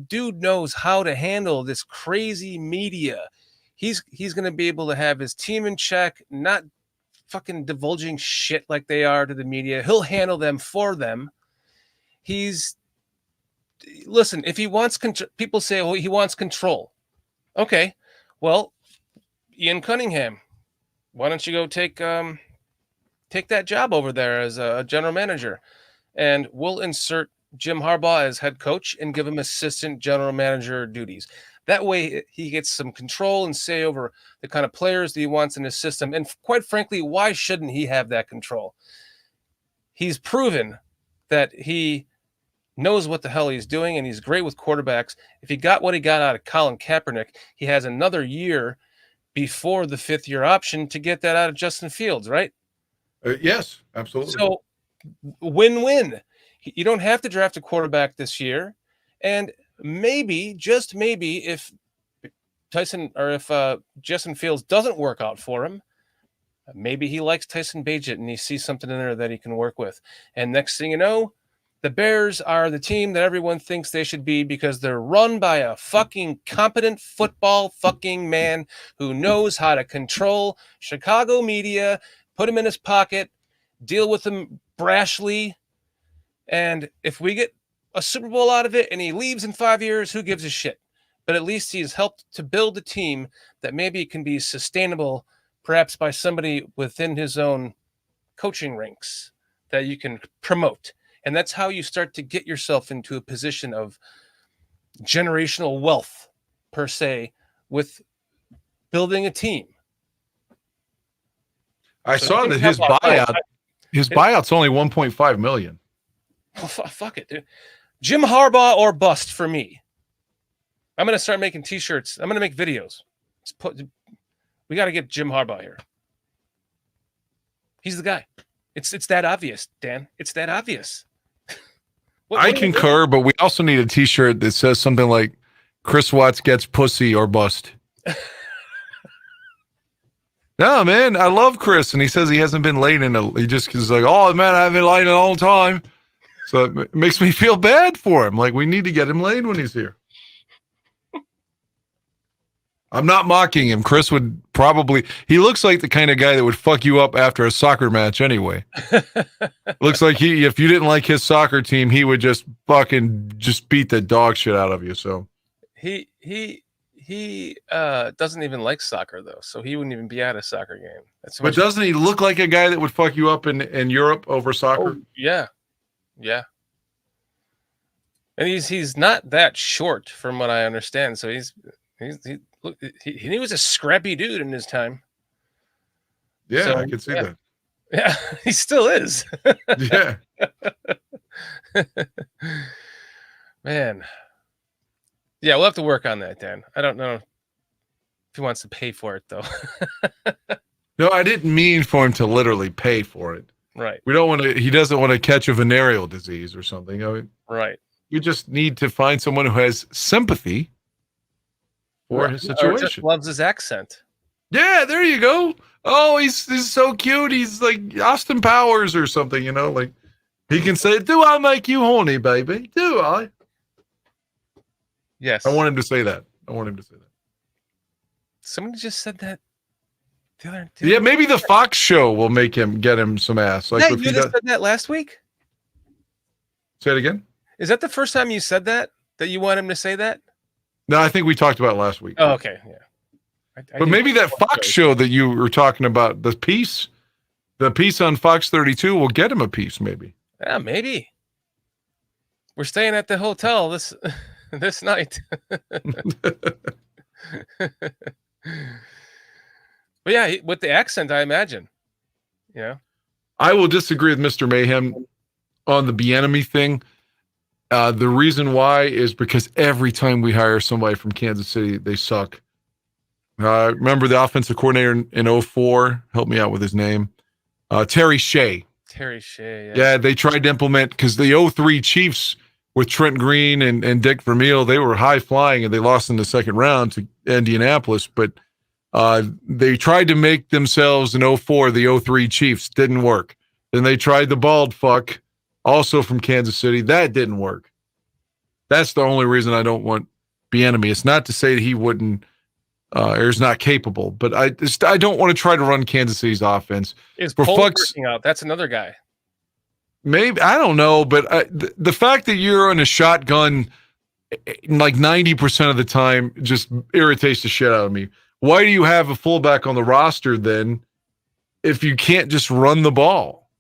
dude knows how to handle this crazy media. He's going to be able to have his team in check, not fucking divulging shit like they are to the media. He'll handle them for them. Listen, if he wants control, people say, well, he wants control. Okay, well, Ian Cunningham, why don't you go take that job over there as a general manager, and we'll insert Jim Harbaugh as head coach and give him assistant general manager duties. That way he gets some control and say over the kind of players that he wants in his system. And quite frankly, why shouldn't he have that control? He's proven that he knows what the hell he's doing, and he's great with quarterbacks. If he got what he got out of Colin Kaepernick, he has another year before the fifth-year option to get that out of Justin Fields, right? Yes, absolutely. So win-win. You don't have to draft a quarterback this year, and maybe, just maybe, if Justin Fields doesn't work out for him, maybe he likes Tyson Bagent and he sees something in there that he can work with. And next thing you know, the Bears are the team that everyone thinks they should be because they're run by a fucking competent football fucking man who knows how to control Chicago media, put him in his pocket, deal with him brashly. And if we get a Super Bowl out of it and he leaves in 5 years, who gives a shit? But at least he's helped to build a team that maybe can be sustainable, perhaps by somebody within his own coaching ranks that you can promote. And that's how you start to get yourself into a position of generational wealth, per se, with building a team. I saw that his buyout's only $1.5 million. Oh, fuck it, dude. Jim Harbaugh or bust for me. I'm going to start making T-shirts. I'm going to make videos. We got to get Jim Harbaugh here. He's the guy. It's that obvious, Dan. It's that obvious. I concur, but we also need a T-shirt that says something like Chris Watts gets pussy or bust. No, man, I love Chris, and he says he hasn't been late he just is like, oh, man, I haven't been late in a long time. So it makes me feel bad for him. Like, we need to get him laid when he's here. I'm not mocking him. Chris would probably, he looks like the kind of guy that would fuck you up after a soccer match anyway. Looks like if you didn't like his soccer team, he would just beat the dog shit out of you. So he doesn't even like soccer though, so he wouldn't even be at a soccer game. But doesn't he look like a guy that would fuck you up in Europe over soccer? Oh, yeah. And he's not that short from what I understand. So he was a scrappy dude in his time. Yeah, so, I can see that. Yeah, he still is. Yeah. Man. Yeah, we'll have to work on that, Dan. I don't know if he wants to pay for it, though. No, I didn't mean for him to literally pay for it. Right. He doesn't want to catch a venereal disease or something. I mean, right. You just need to find someone who has sympathy for his situation. Or just loves his accent. Yeah, there you go. Oh, he's so cute. He's like Austin Powers or something, like he can say, "Do I make you horny, baby? Do I?" Yes. I want him to say that. Somebody just said that. Yeah, maybe the Fox show will get him some ass. Like, you just said that last week? Say it again. Is that the first time you said that you want him to say that? No, I think we talked about it last week. Oh, okay. Yeah. But maybe that Fox show that you were talking about, the piece on Fox 32 will get him a piece, maybe. Yeah, maybe. We're staying at the hotel this night. But yeah, with the accent, I imagine. Yeah. I will disagree with Mr. Mayhem on the Bieniemy thing. The reason why is because every time we hire somebody from Kansas City, they suck. Remember the offensive coordinator in 2004? Help me out with his name. Terry Shea. Yeah, they tried to implement, because the 2003 Chiefs with Trent Green and Dick Vermeil, they were high flying and they lost in the second round to Indianapolis. But they tried to make themselves in 2004 the 2003 Chiefs. Didn't work. Then they tried the bald fuck, also from Kansas City. That didn't work. That's the only reason I don't want Bieniemy. It's not to say that he wouldn't or is not capable, but I don't want to try to run Kansas City's offense. Is Cole working out? That's another guy. Maybe, I don't know, but the fact that you're on a shotgun like 90% of the time just irritates the shit out of me. Why do you have a fullback on the roster then if you can't just run the ball?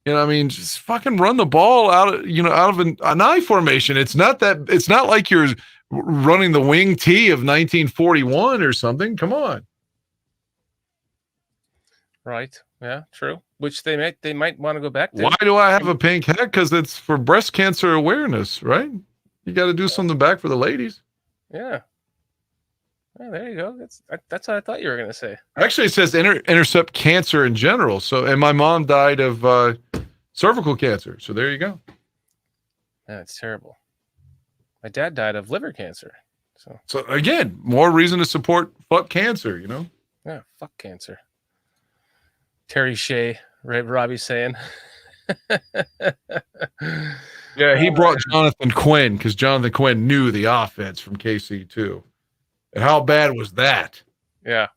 Just fucking run the ball out of an I formation. It's not like you're running the wing T of 1941 or something. Come on. Right. Yeah, true. Which they might want to go back to. Why do I have a pink hat? Because it's for breast cancer awareness, right? You got to do something back for the ladies. Yeah. Oh, there you go. That's what I thought you were going to say. Actually, it says intercept cancer in general. So, and my mom died of cervical cancer. So there you go. Yeah, it's terrible. My dad died of liver cancer. So again, more reason to support fuck cancer, Yeah, fuck cancer. Terry Shea, right? Robbie's saying. Yeah, he brought Jonathan Quinn because Jonathan Quinn knew the offense from KC too. And how bad was that? Yeah.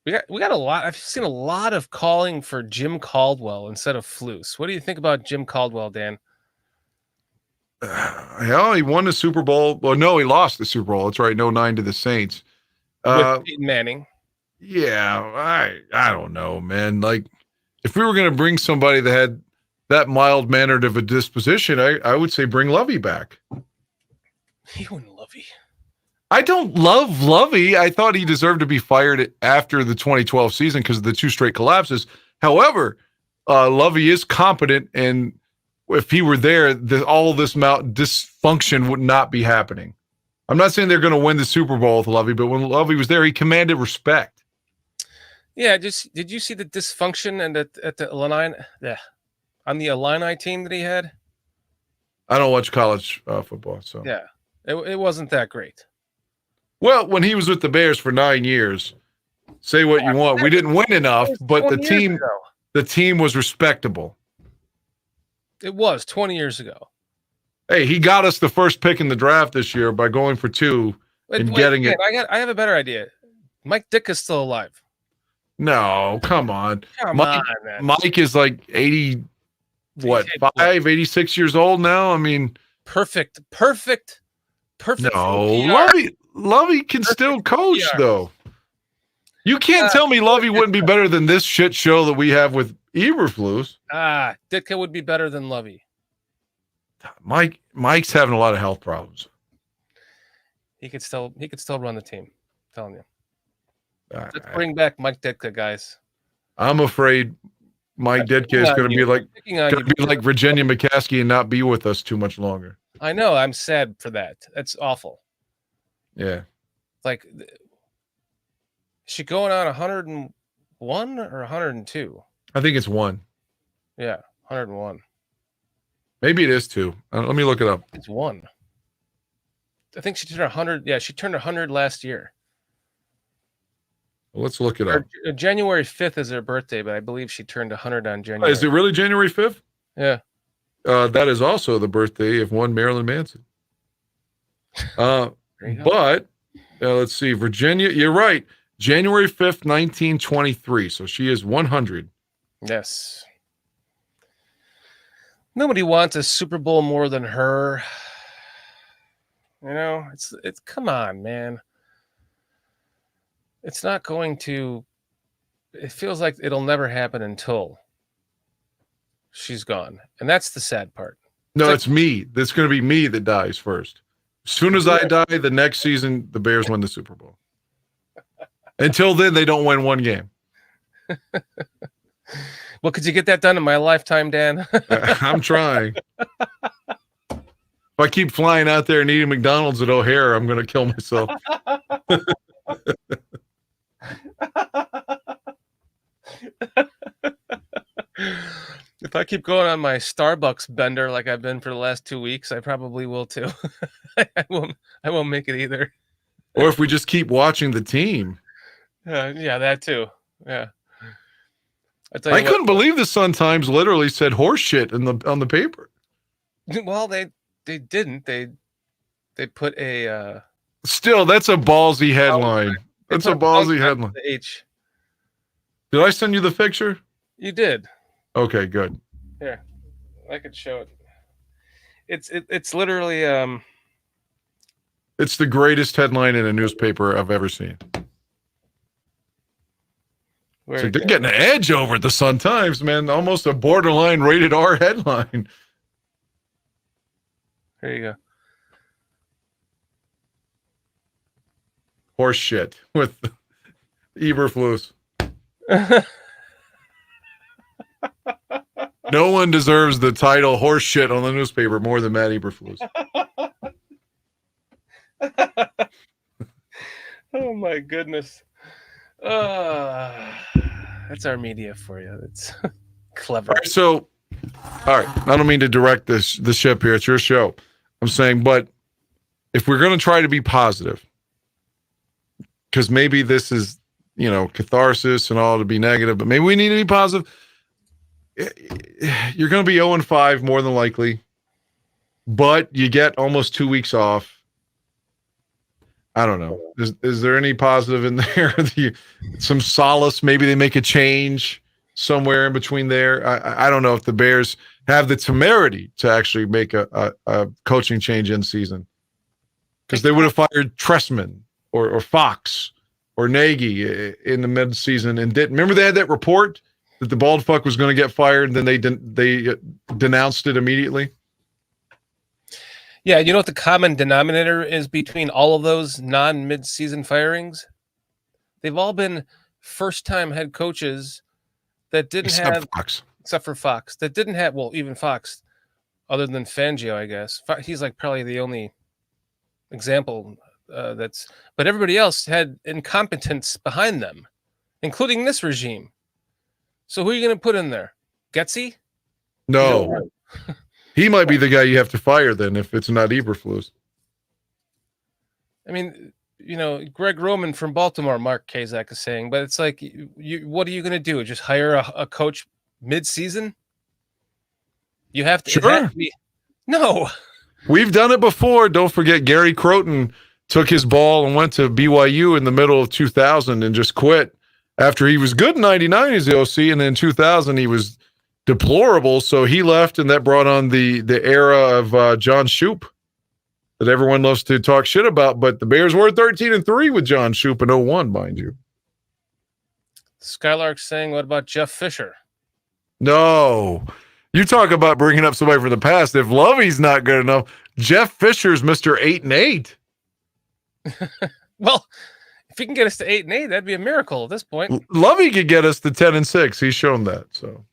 We got a lot. I've seen a lot of calling for Jim Caldwell instead of Flus. What do you think about Jim Caldwell, Dan? Hell, he won the Super Bowl. Well, no, he lost the Super Bowl. That's right. 09 to the Saints. With Peyton Manning. Yeah, I don't know, man. Like, if we were going to bring somebody that had that mild-mannered of a disposition, I would say bring Lovey back. You and Lovey. I don't love Lovey. I thought he deserved to be fired after the 2012 season because of the 2 straight collapses. However, Lovey is competent, and if he were there, all this dysfunction would not be happening. I'm not saying they're going to win the Super Bowl with Lovey, but when Lovey was there, he commanded respect. Yeah, just did you see the dysfunction and at the Illini, on the Illini team that he had? I don't watch college football, so. Yeah, it wasn't that great. Well, when he was with the Bears for 9 years, say what you want, we didn't win enough, but 20 years ago. the team was respectable. It was 20 years ago. Hey, he got us the first pick in the draft this year by going for 2 and getting it. I have a better idea. Mike Ditka's still alive. No, come on. Come on, man. Mike is like 80, 86 years old now? I mean, Perfect. no, Lovey can still coach, PR. though. You can't tell me Lovey wouldn't be better than this shit show that we have with Eberflus. Ditka would be better than Lovey. Mike's having a lot of health problems. He could still run the team. I'm telling you. Let's bring back Mike Ditka, guys. I'm afraid Mike Ditka is going to be like Virginia McCaskey and not be with us too much longer. I know. I'm sad for that. That's awful. Yeah. Like, is she going on 101 or 102? I think it's 1. Yeah, 101. Maybe it is 2. Let me look it up. It's 1. I think she turned 100. Yeah, she turned 100 last year. Let's look it up. January 5th is her birthday, but I believe she turned 100 on January. Is it really January 5th? Yeah. That is also the birthday of one Marilyn Manson. But let's see. Virginia, you're right. January 5th, 1923. So she is 100. Yes. Nobody wants a Super Bowl more than her. You know, it's come on, man. It's not going to. It feels like it'll never happen until she's gone, and that's the sad part. No, it's me. It's going to be me that dies first. As soon as I die, the next season the Bears win the Super Bowl. Until then, they don't win one game. Well, could you get that done in my lifetime, Dan? I'm trying. If I keep flying out there and eating McDonald's at O'Hare, I'm going to kill myself. If I keep going on my Starbucks bender like I've been for the last 2 weeks, I probably will too. I won't make it either. Or if we just keep watching the team. Yeah, that too. Yeah. I couldn't believe the Sun-Times literally said horse shit on the paper. Well, they didn't. They put a Still, that's a ballsy headline. That's a ballsy headline. H. Did I send you the picture? You did. Okay, good. Here, I could show it. It's literally It's the greatest headline in a newspaper I've ever seen. So they're getting an edge over at the Sun-Times, man. Almost a borderline rated R headline. Here you go. Horse shit with Eberflus. No one deserves the title horse shit on the newspaper more than Matt Eberflus. Oh my goodness. That's our media for you. That's clever. All right. I don't mean to direct the ship here. It's your show. I'm saying, but if we're going to try to be positive, because maybe this is, catharsis and all to be negative, but maybe we need to be positive. You're going to be 0-5 more than likely, but you get almost 2 weeks off. I don't know. Is there any positive in there? Some solace? Maybe they make a change somewhere in between there. I don't know if the Bears have the temerity to actually make a coaching change in season, because they would have fired Tressman or Fox or Nagy in the mid-season and didn't. Remember they had that report that the bald fuck was going to get fired, and then they denounced it immediately. Yeah, you know what the common denominator is between all of those non-mid-season firings? They've all been first-time head coaches that didn't have Fox. Except for Fox, that didn't have, well, even Fox, other than Fangio, I guess. He's like probably the only example but everybody else had incompetence behind them. including this regime. So who are you going to put in there? Getsy? No. He might be the guy you have to fire then if it's not Eberflus. I mean, Greg Roman from Baltimore, Mark Kazak is saying, but it's like, what are you going to do? Just hire a coach mid-season? You have to. Sure. No. We've done it before. Don't forget Gary Croton took his ball and went to BYU in the middle of 2000 and just quit after he was good in 99 as the OC, and then 2000 he was deplorable, so he left, and that brought on the era of John Shoup that everyone loves to talk shit about. But the Bears were 13-3 with John Shoup in 01, mind you. Skylark's saying, what about Jeff Fisher? No. You talk about bringing up somebody from the past. If Lovey's not good enough, Jeff Fisher's Mr. 8-8. Well, if he can get us to 8-8, that'd be a miracle at this point. Lovey could get us to 10-6. He's shown that. So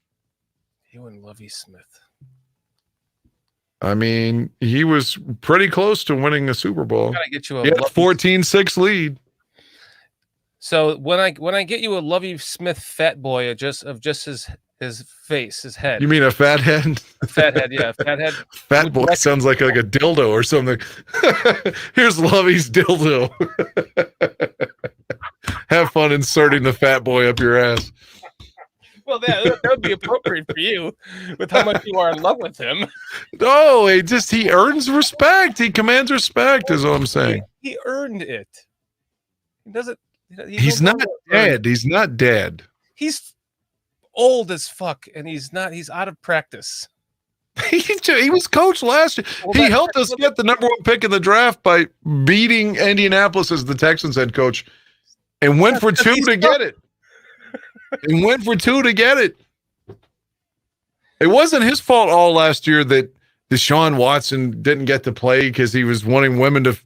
you and Lovey Smith. I mean, he was pretty close to winning a Super Bowl. Gotta get you a 14-6 lead. So when I get you a Lovey Smith fat boy of just his face, his head. You mean a fat head? Fat head, yeah, fat head. Fat boy sounds like a dildo or something. Here's Lovey's dildo. Have fun inserting the fat boy up your ass. Well, that would be appropriate for you with how much you are in love with him. No, he earns respect. He commands respect, is what I'm saying. He earned it. He doesn't. He's not dead. He's not dead. He's old as fuck, and he's out of practice. He was coach last year. Well, he helped us get the number 1 pick in the draft by beating Indianapolis as the Texans head coach, and went for 2 to get it. And went for 2 to get it. It wasn't his fault all last year that Deshaun Watson didn't get to play because he was wanting women to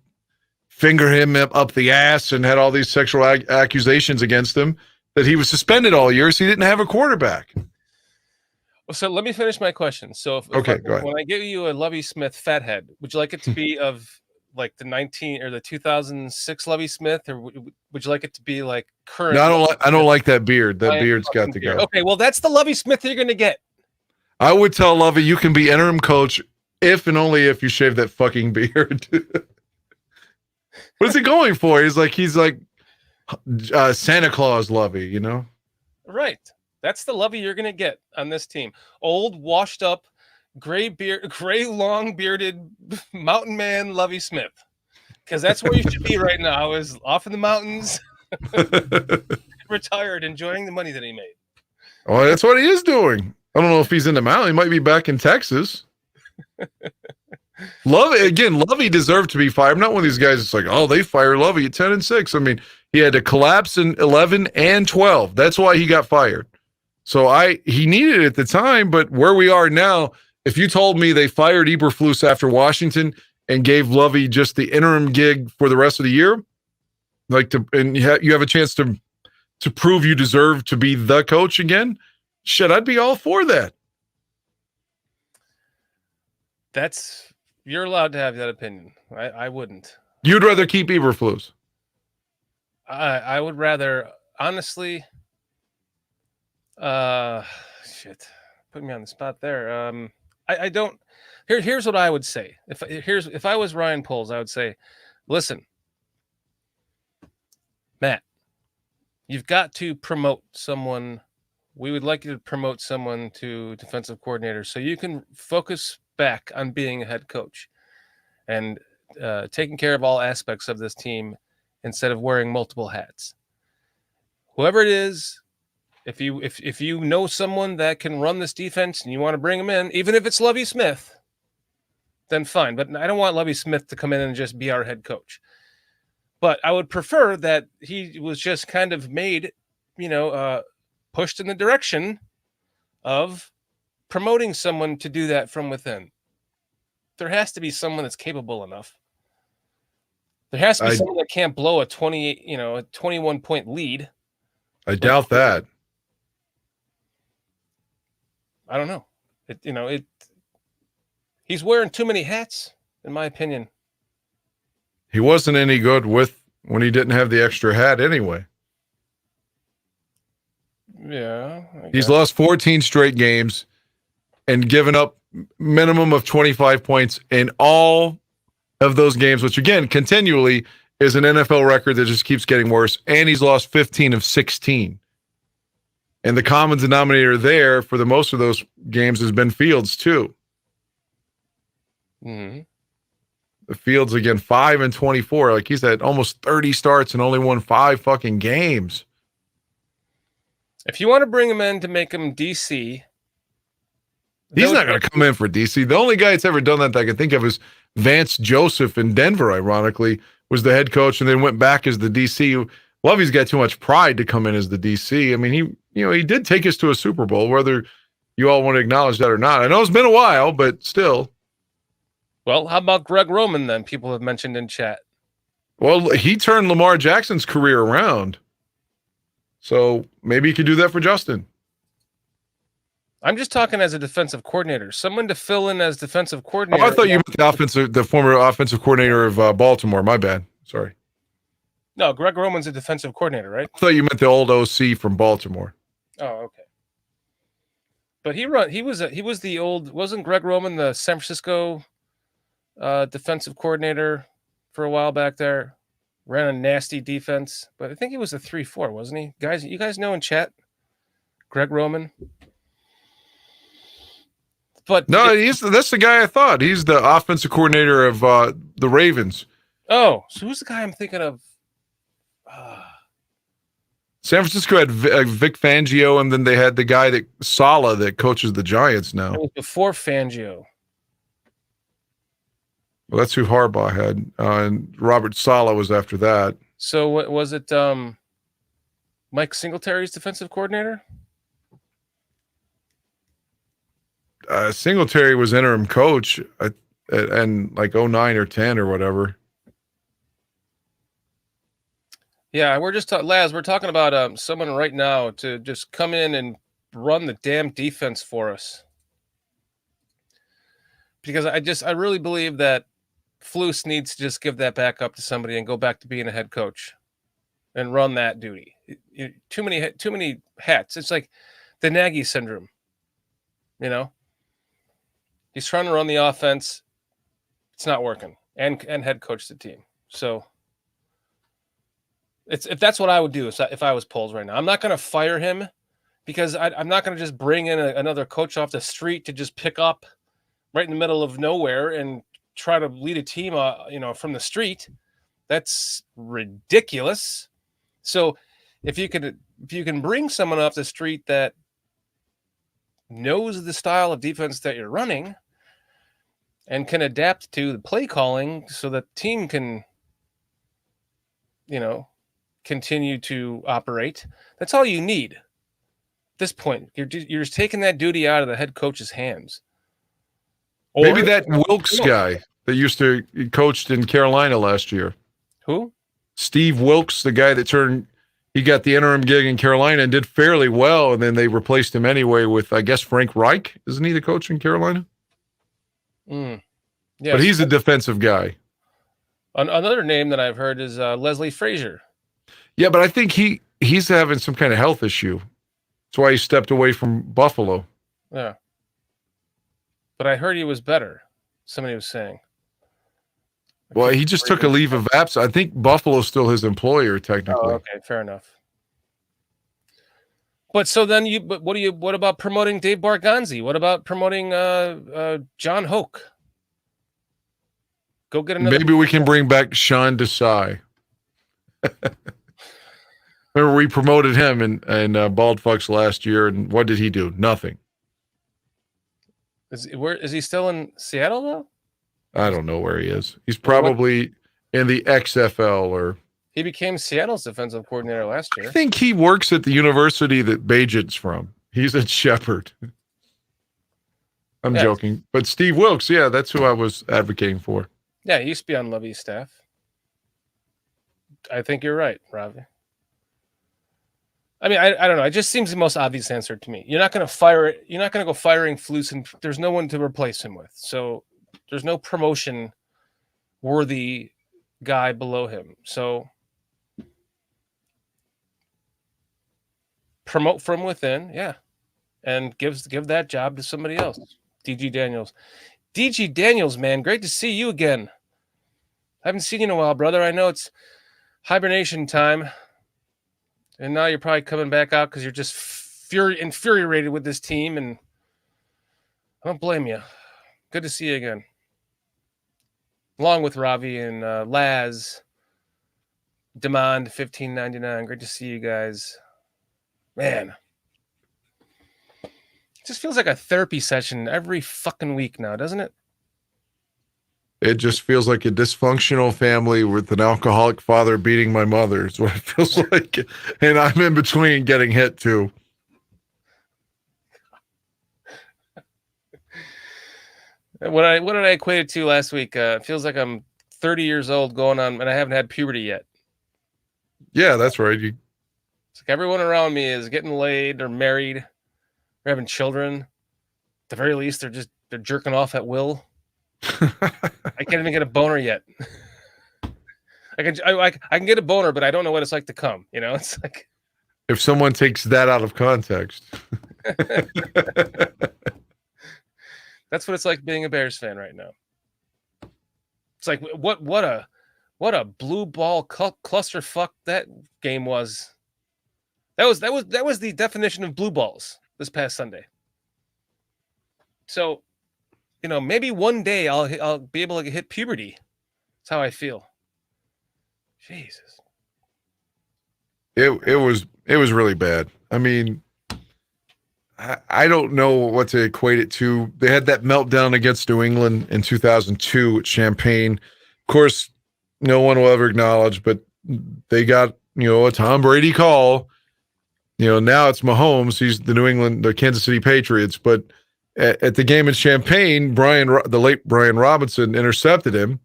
finger him up the ass and had all these sexual accusations against him, that he was suspended all year, so he didn't have a quarterback. So let me finish my question. So go ahead. When I give you a Lovey Smith fathead, would you like it to be of like the 2006 Lovey Smith, or would you like it to be like current? No, I don't like that beard. That beard's got to go. Okay, well that's the Lovey Smith you're going to get. I would tell Lovey you can be interim coach if and only if you shave that fucking beard. What is he going for? He's like Santa Claus Lovey, you know? Right. That's the Lovey you're going to get on this team. Old, washed up, gray long bearded mountain man Lovey Smith. Because that's where you should be right now, is off in the mountains, retired, enjoying the money that he made. Oh, that's what he is doing. I don't know if he's in the mountain. He might be back in Texas. Lovey deserved to be fired. I'm not one of these guys that's like, oh, they fire Lovey at 10-6. I mean, he had to collapse in 11 and 12. That's why he got fired. So he needed it at the time, but where we are now, if you told me they fired Eberflus after Washington and gave Lovey just the interim gig for the rest of the year, and you have a chance to prove you deserve to be the coach again, shit, I'd be all for that. You're allowed to have that opinion. I wouldn't. You'd rather keep Eberflus? I would rather, honestly. Shit, put me on the spot there. I don't. Here's what I would say. If I was Ryan Poles, I would say, listen, Matt, you've got to promote someone. We would like you to promote someone to defensive coordinator so you can focus back on being a head coach and taking care of all aspects of this team instead of wearing multiple hats. Whoever it is, if you know someone that can run this defense and you want to bring him in, even if it's Lovey Smith, then fine. But I don't want Lovey Smith to come in and just be our head coach. But I would prefer that he was just kind of made, pushed in the direction of promoting someone to do that from within. There has to be someone that's capable enough. There has to be someone that can't blow a 21-point lead. I doubt that. I don't know. He's wearing too many hats, in my opinion. He wasn't any good when he didn't have the extra hat anyway. Yeah. He's lost 14 straight games and given up minimum of 25 points in all of those games, which again, continually is an NFL record that just keeps getting worse. And he's lost 15 of 16. And the common denominator there for the most of those games has been Fields too. Mm-hmm. The Fields again, 5 and 24. Like he's had almost 30 starts and only won 5 fucking games. If you want to bring him in to make him DC, He's not going to come in for DC. The only guy that's ever done that I can think of is Vance Joseph in Denver, ironically, was the head coach and then went back as the DC. Lovey's got too much pride to come in as the DC. I mean, he did take us to a Super Bowl, whether you all want to acknowledge that or not. I know it's been a while, but still. Well, how about Greg Roman then? People have mentioned in chat. Well, he turned Lamar Jackson's career around. So maybe he could do that for Justin. I'm just talking as a defensive coordinator. Someone to fill in as defensive coordinator. Oh, I thought you meant the former offensive coordinator of Baltimore. My bad. Sorry. No, Greg Roman's a defensive coordinator, right? I thought you meant the old OC from Baltimore. Oh, okay. But he was the old, wasn't Greg Roman the San Francisco defensive coordinator for a while back there? Ran a nasty defense, but I think he was a 3-4, wasn't he? Guys, you guys know in chat, Greg Roman. But no, that's the guy I thought. He's the offensive coordinator of the Ravens. Oh, so who's the guy I'm thinking of? San Francisco had Vic Fangio, and then they had the guy Saleh that coaches the Giants now. It was before Fangio. Well, that's who Harbaugh had, and Robert Saleh was after that. So what was it? Mike Singletary's defensive coordinator? Singletary was interim coach and like 09 or 10 or whatever. Yeah, we're just Laz. We're talking about someone right now to just come in and run the damn defense for us. Because I really believe that Flus needs to just give that back up to somebody and go back to being a head coach and run that duty. Too many hats. It's like the Nagy syndrome. He's trying to run the offense. It's not working, and head coach the team. So if that's what I would do if I was Poles right now. I'm not going to fire him because I'm not going to just bring in another coach off the street to just pick up right in the middle of nowhere and try to lead a team, from the street. That's ridiculous. So if you can bring someone off the street that knows the style of defense that you're running and can adapt to the play calling so that the team can, continue to operate. That's all you need. At this point, you're just taking that duty out of the head coach's hands. Maybe that Wilkes guy that coached in Carolina last year. Who? Steve Wilkes, the guy that he got the interim gig in Carolina and did fairly well, and then they replaced him anyway with, I guess, Frank Reich. Isn't he the coach in Carolina? Yeah, but he's a defensive guy. Another name that I've heard is Leslie Frazier. Yeah, but I think he's having some kind of health issue. That's why he stepped away from Buffalo. Yeah. But I heard he was better. Somebody was saying. Well, he just took a leave of absence. I think Buffalo's still his employer, technically. Oh, okay, fair enough. But so then what about promoting Dave Barganzi? What about promoting John Hoke? Go get another. Maybe we can bring back Sean Desai. Remember, we promoted him in Bald Fucks last year, and what did he do? Nothing. Is he still in Seattle though? I don't know where he is. He's probably in the XFL or. He became Seattle's defensive coordinator last year. I think he works at the university that Bajent's from. He's at Shepherd. I'm joking, but Steve Wilkes, that's who I was advocating for. Yeah, he used to be on Lovey's staff. I think you're right, Ravi. I mean, I don't know. It just seems the most obvious answer to me. You're not going to fire it. You're not going to go firing Flus, and there's no one to replace him with. So there's no promotion worthy guy below him. So promote from within, yeah, and give that job to somebody else. DG Daniels. DG Daniels, man, great to see you again. I haven't seen you in a while, brother. I know it's hibernation time, and now you're probably coming back out because you're just infuriated with this team, and I don't blame you. Good to see you again. Along with Ravi and Laz, Demand 1599. Great to see you guys. Man, it just feels like a therapy session every fucking week now, doesn't it? It just feels like a dysfunctional family with an alcoholic father beating my mother is what it feels like. And I'm in between getting hit too. What did I equate it to last week? It feels like I'm 30 years old going on, and I haven't had puberty yet. Yeah, that's right. It's like everyone around me is getting laid or married or having children. At the very least, they're jerking off at will. I can't even get a boner yet. I can get a boner, but I don't know what it's like to come. You know, it's like If someone takes that out of context. that's what it's like being a Bears fan right now. It's like what a blue ball clusterfuck that game was. That was the definition of blue balls this past Sunday. So, you know, maybe one day I'll be able to hit puberty. That's how I feel. Jesus. It was really bad. I mean, I don't know what to equate it to. They had that meltdown against New England in 2002 at Champaign. Of course, no one will ever acknowledge, but they got, a Tom Brady call. Now it's Mahomes. He's the Kansas City Patriots. But at the game in Champaign, the late Brian Robinson intercepted him,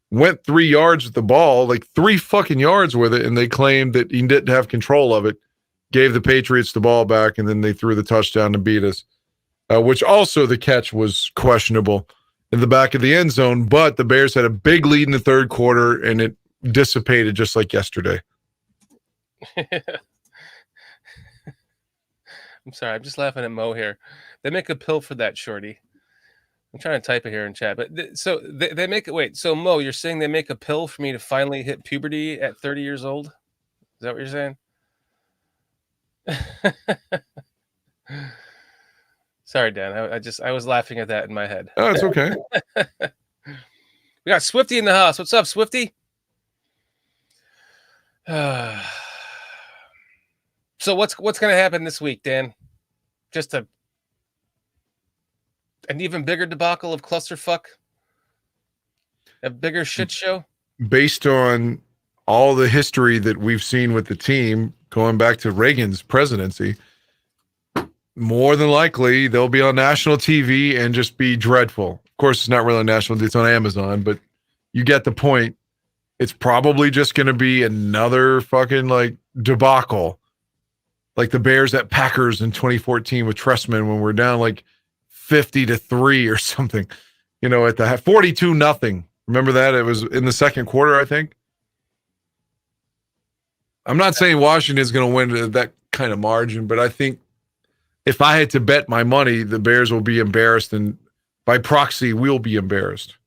went 3 yards with the ball, like 3 fucking yards with it, and they claimed that he didn't have control of it, gave the Patriots the ball back, and then they threw the touchdown to beat us, which also the catch was questionable in the back of the end zone. But the Bears had a big lead in the third quarter, and it dissipated just like yesterday. I'm sorry. I'm just laughing at Mo here. They make a pill for that, Shorty. I'm trying to type it here in chat. But so they make it. Wait, so Mo, you're saying they make a pill for me to finally hit puberty at 30 years old? Is that what you're saying? Sorry, Dan. I was laughing at that in my head. Oh, it's okay. We got Swifty in the house. What's up, Swifty? So what's going to happen this week, Dan? Just an even bigger debacle of clusterfuck? A bigger shit show? Based on all the history that we've seen with the team going back to Reagan's presidency, more than likely they'll be on national TV and just be dreadful. Of course, it's not really on national, it's on Amazon, but you get the point. It's probably just going to be another fucking debacle. Like the Bears at Packers in 2014 with Trestman when we're down 50-3 or something, at the 42-0. Remember that? It was in the second quarter, I think. I'm not saying Washington is going to win that kind of margin, but I think if I had to bet my money, the Bears will be embarrassed, and by proxy, we'll be embarrassed.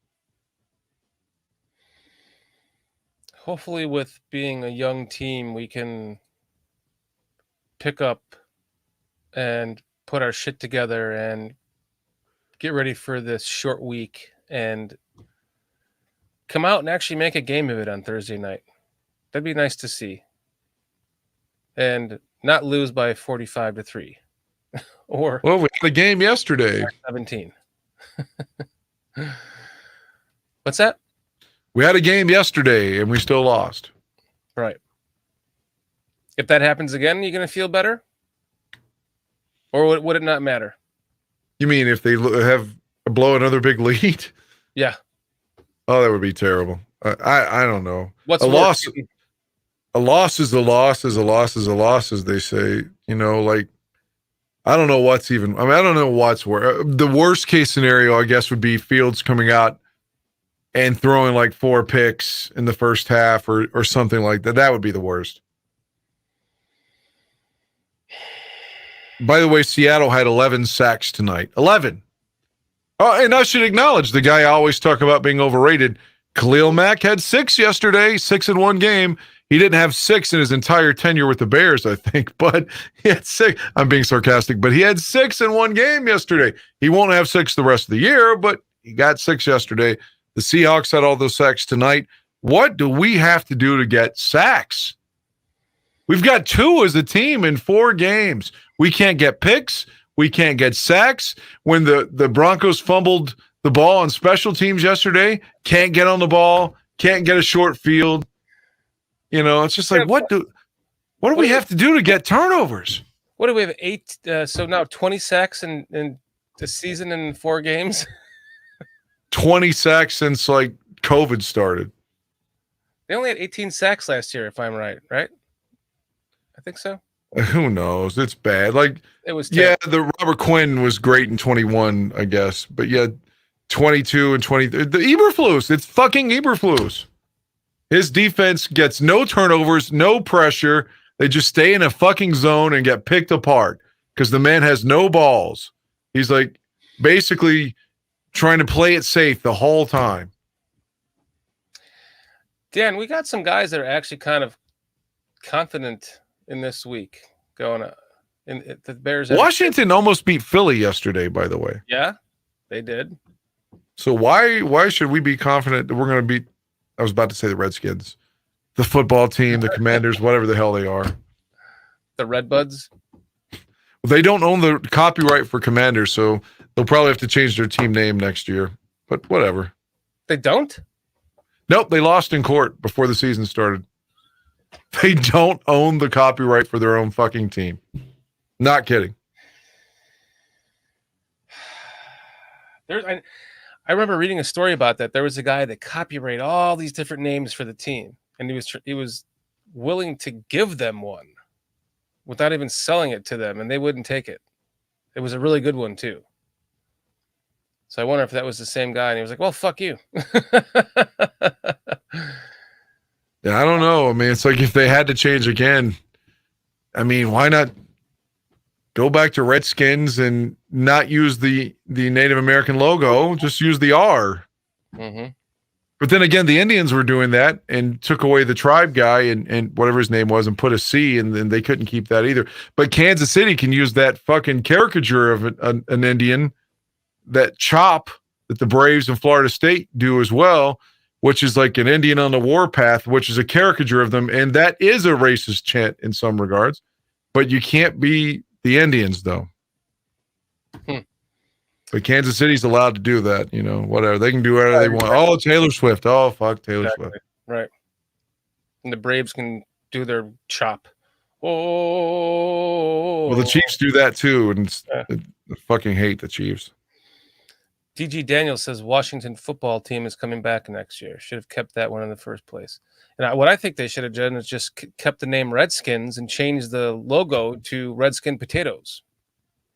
Hopefully, with being a young team, we can pick up and put our shit together and get ready for this short week and come out and actually make a game of it on Thursday night. That'd be nice to see. And not lose by 45-3 or we had a game yesterday. 17. What's that? We had a game yesterday and we still lost. Right. If that happens again, you going to feel better? Or would it not matter? You mean if they blow another big lead? Yeah. Oh, that would be terrible. I don't know. What's a worse? loss? A loss is a loss is a loss is a loss, as they say. I don't know what's even. I don't know what's worse. The worst case scenario, I guess, would be Fields coming out and throwing 4 picks in the first half or something like that. That would be the worst. By the way, Seattle had 11 sacks tonight. 11. Oh, and I should acknowledge the guy I always talk about being overrated. Khalil Mack had 6 yesterday, 6 in one game. He didn't have 6 in his entire tenure with the Bears, I think, but he had 6. I'm being sarcastic, but he had 6 in one game yesterday. He won't have 6 the rest of the year, but he got 6 yesterday. The Seahawks had all those sacks tonight. What do we have to do to get sacks? We've got 2 as a team in 4 games. We can't get picks. We can't get sacks. When the Broncos fumbled the ball on special teams yesterday, can't get on the ball, can't get a short field. You know, it's just like, what do we have to do to get turnovers? What do we have? 8. So now 20 sacks in the season in 4 games. 20 sacks since like COVID started. They only had 18 sacks last year, if I'm right? I think so. Who knows? It's bad. Like, It was yeah, the Robert Quinn was great in 21, I guess, but yeah, 22 and 20. The Eberflus, it's fucking Eberflus. His defense gets no turnovers, no pressure. They just stay in a fucking zone and get picked apart because the man has no balls. He's like basically trying to play it safe the whole time. Dan, we got some guys that are actually kind of confident in this week going in the Bears. Washington almost beat Philly yesterday, by the way. Yeah, they did. So why should we be confident that we're going to beat, I was about to say the Redskins, the football team, the Commanders, whatever the hell they are. The Redbuds. They don't own the copyright for Commanders, so they'll probably have to change their team name next year. But whatever. They don't? Nope, they lost in court before the season started. They don't own the copyright for their own fucking team. Not kidding. I remember reading a story about that. There was a guy that copyrighted all these different names for the team, and he was willing to give them one without even selling it to them, and they wouldn't take it. It was a really good one too. So I wonder if that was the same guy, and he was like, "Well, fuck you." Yeah, I don't know. I mean, it's like if they had to change again, I mean, why not go back to Redskins and not use the Native American logo, just use the R. Mm-hmm. But then again, the Indians were doing that and took away the tribe guy and whatever his name was and put a C, and then they couldn't keep that either. But Kansas City can use that fucking caricature of an Indian, that chop that the Braves and Florida State do as well, which is like an Indian on the warpath, which is a caricature of them. And that is a racist chant in some regards. But you can't be the Indians, though. But Kansas City's allowed to do that, you know, whatever. They can do whatever they want. Oh, Taylor Swift. Oh, fuck Taylor Swift. Right. And the Braves can do their chop. Oh. Well, the Chiefs do that too, and I fucking hate the Chiefs. DG Daniels says Washington football team is coming back next year. Should have kept that one in the first place. And what I think they should have done is just kept the name Redskins and changed the logo to Redskin Potatoes.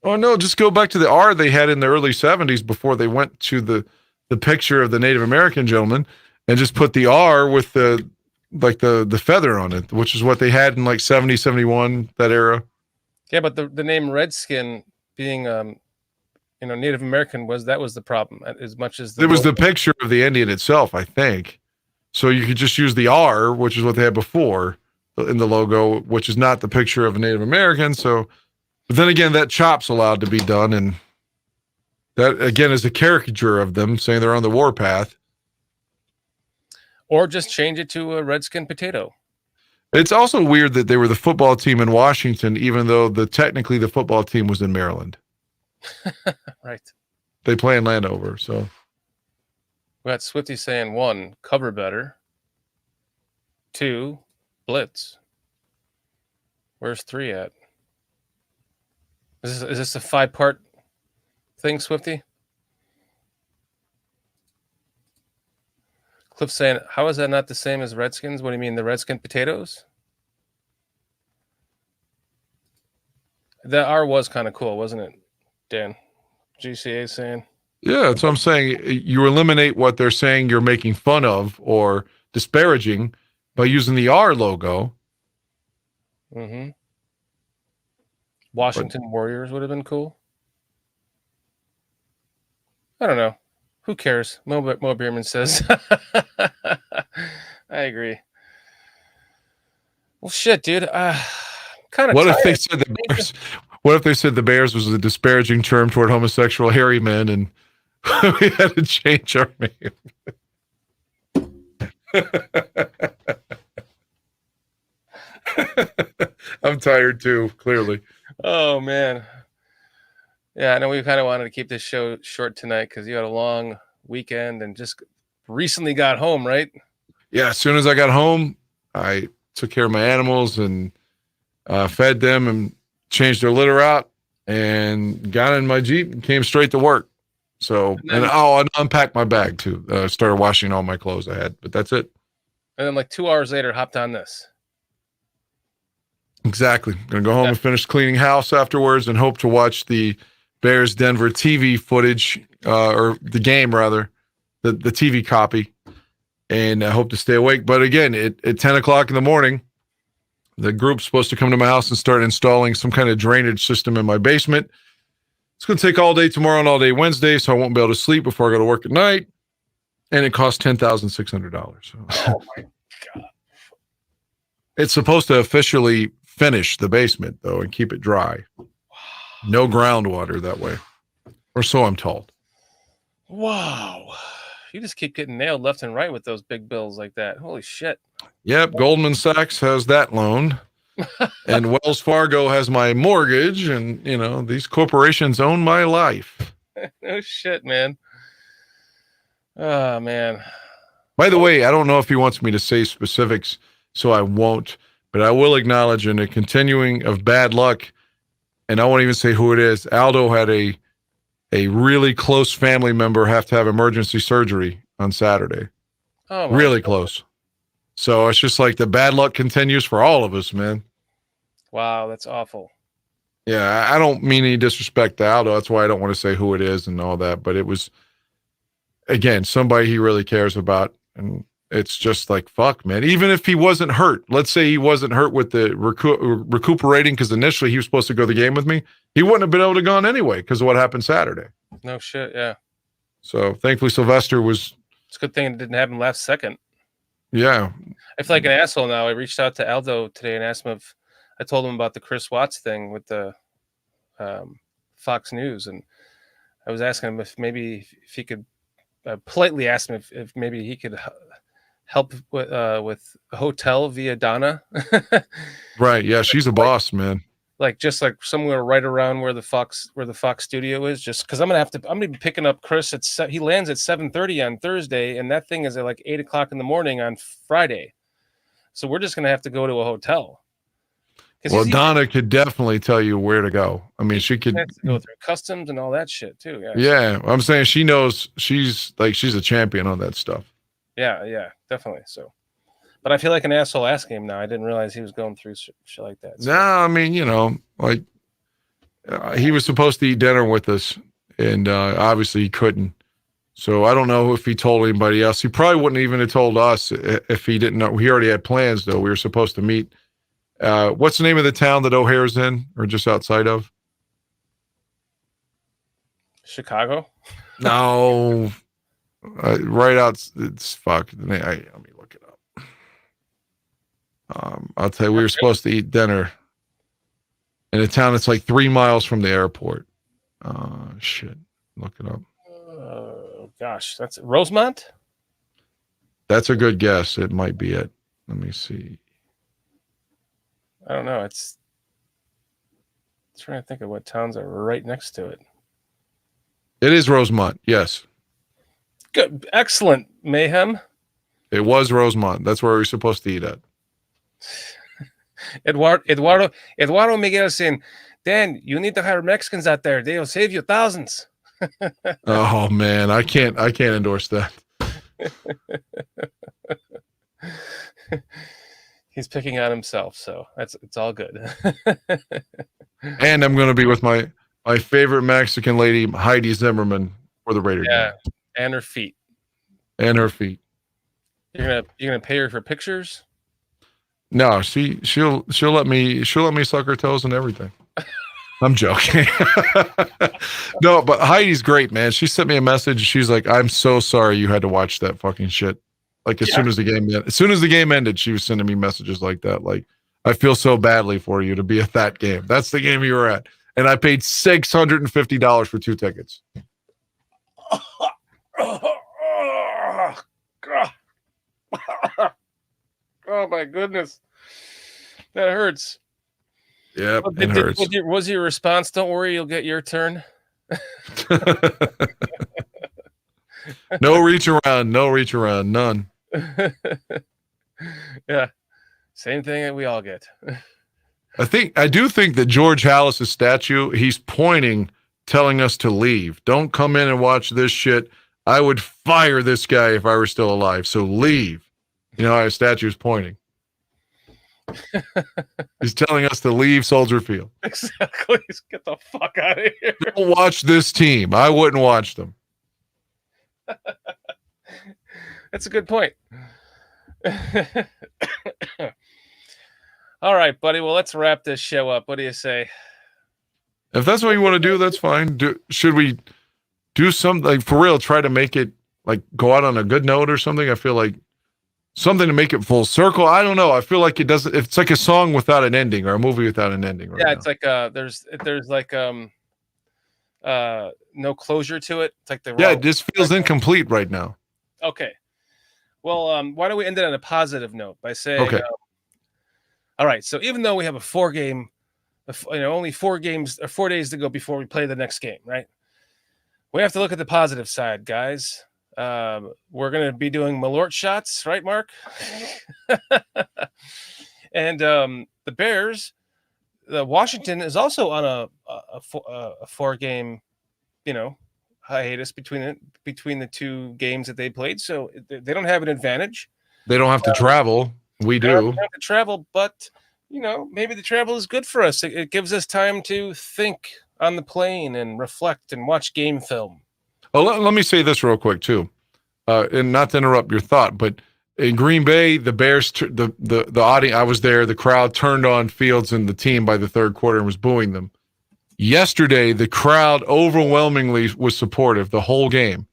Oh, no, just go back to the R they had in the early 70s before they went to the picture of the Native American gentleman and just put the R with the feather on it, which is what they had in like 70, 71, that era. Yeah, but the name Redskin being Native American was the problem as much as it was the picture of the Indian itself, I think. So you could just use the R, which is what they had before in the logo, which is not the picture of a Native American. So, but then again, that chop's allowed to be done, and that again is a caricature of them saying they're on the warpath. Or just change it to a Redskin Potato. It's also weird that they were the football team in Washington, even though technically the football team was in Maryland. Right. They play in Landover, so. We got Swifty saying 1, cover better. 2, blitz. Where's 3 at? Is this a 5-part thing, Swifty? Cliff saying, how is that not the same as Redskins? What do you mean, the Redskin Potatoes? That R was kind of cool, wasn't it, Dan? GCA saying. Yeah, that's what I'm saying. You eliminate what they're saying you're making fun of or disparaging by using the R logo. Mm-hmm. Washington Warriors would have been cool. I don't know. Who cares? Mo Beerman says. I agree. Well, shit, dude. Kind of. What if they said the Bears? What if they said the Bears was a disparaging term toward homosexual hairy men, and we had to change our name? I'm tired too, clearly. Oh man. Yeah, I know we kind of wanted to keep this show short tonight because you had a long weekend and just recently got home, right? Yeah, as soon as I got home, I took care of my animals and fed them and changed their litter out and got in my Jeep and came straight to work. So, I unpacked my bag too. Started washing all my clothes I had, but that's it. And then like 2 hours later, hopped on this. Exactly. Gonna go home and finish cleaning house afterwards and hope to watch the Bears Denver TV footage, or the game rather, the TV copy. And I hope to stay awake. But again, at 10 o'clock in the morning, the group's supposed to come to my house and start installing some kind of drainage system in my basement. It's going to take all day tomorrow and all day Wednesday, so I won't be able to sleep before I go to work at night. And it costs $10,600. So. Oh my God. It's supposed to officially finish the basement, though, and keep it dry. No groundwater that way. Or so I'm told. Wow. You just keep getting nailed left and right with those big bills like that. Holy shit. Yep, Goldman Sachs has that loan. And Wells Fargo has my mortgage. And, these corporations own my life. No shit, man. Oh, man. By the way, I don't know if he wants me to say specifics, so I won't. But I will acknowledge in a continuing of bad luck, and I won't even say who it is, Aldo had a really close family member have to have emergency surgery on Saturday. Oh, really close. So it's just like the bad luck continues for all of us, man. Wow, that's awful. Yeah, I don't mean any disrespect to Aldo. That's why I don't want to say who it is and all that. But it was, again, somebody he really cares about. And it's just like, fuck, man. Even if he wasn't hurt, let's say he wasn't hurt with the recuperating, because initially he was supposed to go the game with me. He wouldn't have been able to go on anyway because of what happened Saturday. No shit, yeah. So thankfully Sylvester was. It's a good thing it didn't happen last second. Yeah. I feel like an asshole now. I reached out to Aldo today and asked him if I told him about the Chris Watts thing with the Fox News, and I was asking him if maybe if he could politely ask him if maybe he could help with a hotel via Donna. Right. Yeah, she's a boss, man. Just like somewhere right around where the Fox studio is, just because I'm gonna be picking up Chris he lands at 7:30 on Thursday, and that thing is at like 8 o'clock in the morning on Friday. So we're just gonna have to go to a hotel. Well, Donna could definitely tell you where to go. I mean, she could go through customs and all that shit too. Yeah. Yeah, I'm saying she knows. She's a champion on that stuff. Yeah, definitely. So, but I feel like an asshole asking him now. I didn't realize he was going through shit like that. So. No, I mean, he was supposed to eat dinner with us, and obviously he couldn't. So I don't know if he told anybody else. He probably wouldn't even have told us if he didn't know. He already had plans, though. We were supposed to meet. What's the name of the town that O'Hare's in, or just outside of? Chicago? No. Right out. It's fuck. Let me look it up. I'll tell you, we were supposed to eat dinner in a town that's like 3 miles from the airport. Shit. Look it up. Gosh, that's Rosemont? That's a good guess. It might be it. Let me see. I don't know. I'm trying to think of what towns are right next to it. It is Rosemont. Yes. Good. Excellent, Mayhem. It was Rosemont. That's where we were supposed to eat at. Eduardo Miguel saying, Dan, you need to hire Mexicans out there. They'll save you thousands. Oh man, I can't endorse that. He's picking on himself, so it's all good. And I'm going to be with my favorite Mexican lady, Heidi Zimmerman, for the Raider game. And her feet. And her feet. You're gonna pay her for pictures? No, she'll let me suck her toes and everything. I'm joking. No, but Heidi's great, man. She sent me a message. She's like, "I'm so sorry you had to watch that fucking shit." Like as soon as the game ended, she was sending me messages like that. Like, I feel so badly for you to be at that game. That's the game you were at, and I paid $650 for 2 tickets. Oh my goodness, that hurts. Yep, it hurts. Was your response? Don't worry, you'll get your turn. No reach around, none. Yeah, same thing that we all get. I do think that George Halas' statue, he's pointing, telling us to leave. Don't come in and watch this shit. I would fire this guy if I were still alive. So leave. You know how his statue's pointing. He's telling us to leave Soldier Field. Exactly. Get the fuck out of here. Don't watch this team. I wouldn't watch them. That's a good point. All right, buddy. Well, let's wrap this show up. What do you say? If that's what you want to do, that's fine. Should we do something like for real? Try to make it like go out on a good note or something. I feel like something to make it full circle. I don't know. I feel like it doesn't. It's like a song without an ending or a movie without an ending. Right yeah, now. it's like there's like no closure to it. It's like it just feels incomplete right now. Okay. Well, why don't we end it on a positive note by saying, okay. All right. So even though we have only 4 games or 4 days to go before we play the next game, right? We have to look at the positive side, guys. We're going to be doing Malort shots, right, Mark? And the Bears, Washington is also on a 4-game, hiatus between the 2 games that they played. So they don't have an advantage. They don't have to travel. We do. They don't have to travel, but maybe the travel is good for us. It gives us time to think on the plane and reflect and watch game film. Oh, let me say this real quick too, and not to interrupt your thought, but in Green Bay, the Bears, the audience, I was there. The crowd turned on Fields and the team by the 3rd quarter and was booing them. Yesterday, the crowd overwhelmingly was supportive the whole game.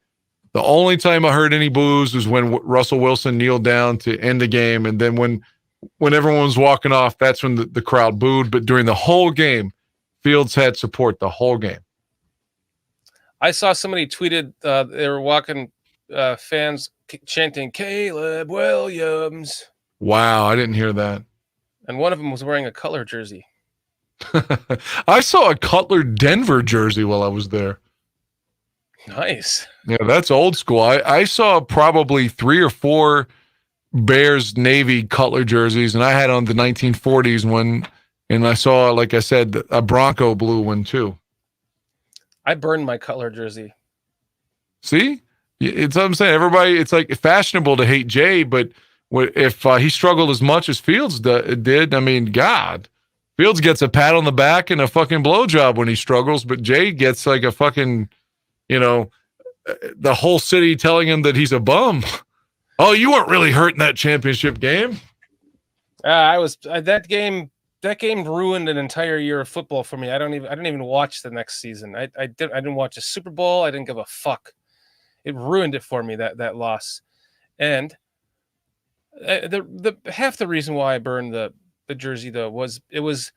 The only time I heard any boos was when Russell Wilson kneeled down to end the game, and then when everyone was walking off, that's when the crowd booed. But during the whole game, Fields had support the whole game. I saw somebody tweeted they were walking fans chanting Caleb Williams. Wow, I didn't hear that. And one of them was wearing a color jersey. I saw a Cutler Denver jersey while I was there. Nice. Yeah, that's old school. I saw probably 3 or 4 Bears Navy Cutler jerseys, and I had on the 1940s one, and I saw, like I said, a Bronco blue one too. I burned my Cutler jersey. See? It's what I'm saying. Everybody, it's like fashionable to hate Jay, but if he struggled as much as Fields did, I mean, God, Fields gets a pat on the back and a fucking blowjob when he struggles, but Jay gets like a fucking, the whole city telling him that he's a bum. Oh, you weren't really hurt in that championship game. That game ruined an entire year of football for me. I didn't even watch the next season. I didn't watch a Super Bowl. I didn't give a fuck. It ruined it for me, that loss. And the half the reason why I burned the jersey though was it was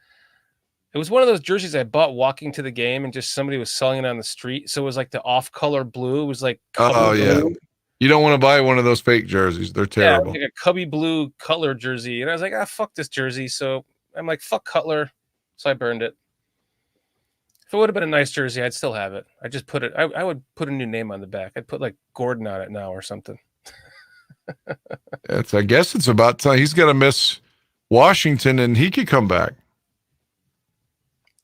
one of those jerseys I bought walking to the game, and just somebody was selling it on the street. So it was like the off-color blue. It was like blue. You don't want to buy one of those fake jerseys. They're terrible. Yeah, like a cubby blue Cutler jersey. And I was like, fuck this jersey. So I'm like, fuck Cutler. So I burned it. If it would have been a nice jersey, I'd still have it. I just put it. I would put a new name on the back. I'd put like Gordon on it now or something. I guess it's about time. He's got to miss Washington, and he could come back.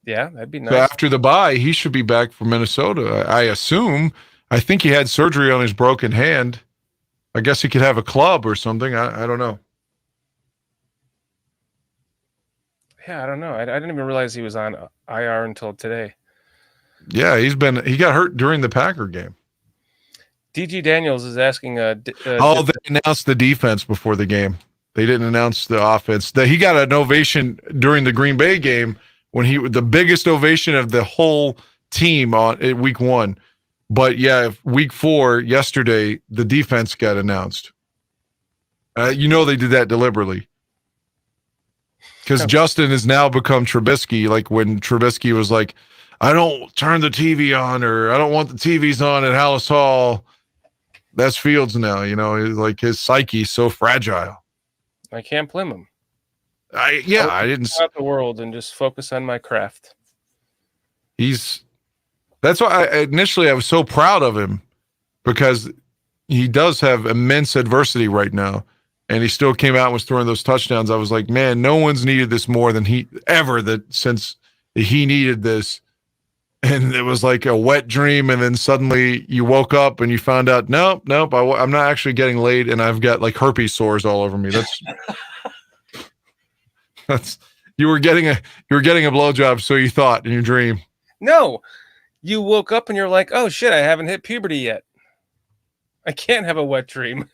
Yeah, that'd be nice. So after the bye, he should be back for Minnesota. I assume. I think he had surgery on his broken hand. I guess he could have a club or something. I don't know. Yeah, I don't know. I didn't even realize he was on IR until today. Yeah, he got hurt during the Packer game. DG Daniels is asking. They announced the defense before the game. They didn't announce the offense. He got an ovation during the Green Bay game when the biggest ovation of the whole team in week 1. But yeah, week 4 yesterday, the defense got announced. They did that deliberately. Because Justin has now become Trubisky, like when Trubisky was like, I don't turn the TV on, or I don't want the TVs on at Halas Hall. That's Fields now, like his psyche's so fragile. I can't blame him. I didn't out the world and just focus on my craft. That's why I was so proud of him, because he does have immense adversity right now. And he still came out and was throwing those touchdowns. I was like, man, no one's needed this more than since he needed this. And it was like a wet dream. And then suddenly you woke up and you found out, nope, I'm not actually getting laid. And I've got like herpes sores all over me. You were getting a blowjob. So you thought in your dream. No, you woke up and you're like, oh shit, I haven't hit puberty yet. I can't have a wet dream.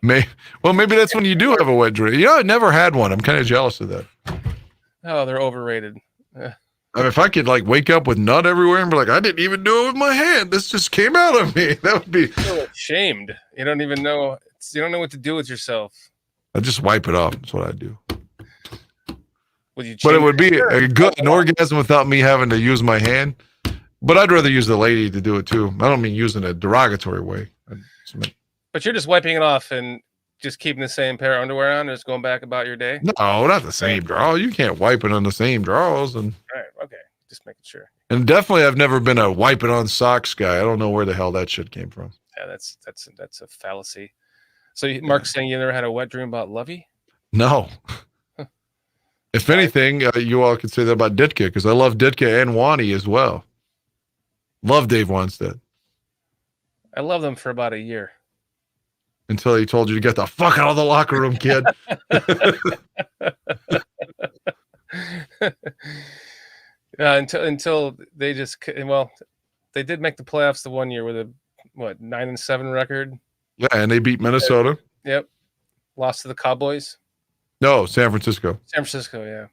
Maybe that's when you do have a wet dream. I never had one. I'm kind of jealous of that. Oh, they're overrated. I mean, if I could like wake up with nut everywhere and be like, I didn't even do it with my hand. This just came out of me. That would be ashamed. You don't even know. You don't know what to do with yourself. I just wipe it off. That's what I do. But it would be an orgasm without me having to use my hand. But I'd rather use the lady to do it too. I don't mean using a derogatory way. But you're just wiping it off and just keeping the same pair of underwear on, or just going back about your day? No, not the same draw. You can't wipe it on the same draws. And all right, okay, just making sure. And definitely, I've never been a wipe it on socks guy. I don't know where the hell that shit came from. Yeah, that's a fallacy. So Mark's saying you never had a wet dream about Lovey? No. If anything, you all could say that about Ditka, because I love Ditka and Wani as well. Love Dave Wanstead. I loved them for about a year. Until he told you to get the fuck out of the locker room, kid. Until they just, they did make the playoffs the one year with a 9-7 record. Yeah, and they beat Minnesota. Yep, lost to the Cowboys. No, San Francisco. San Francisco, yeah,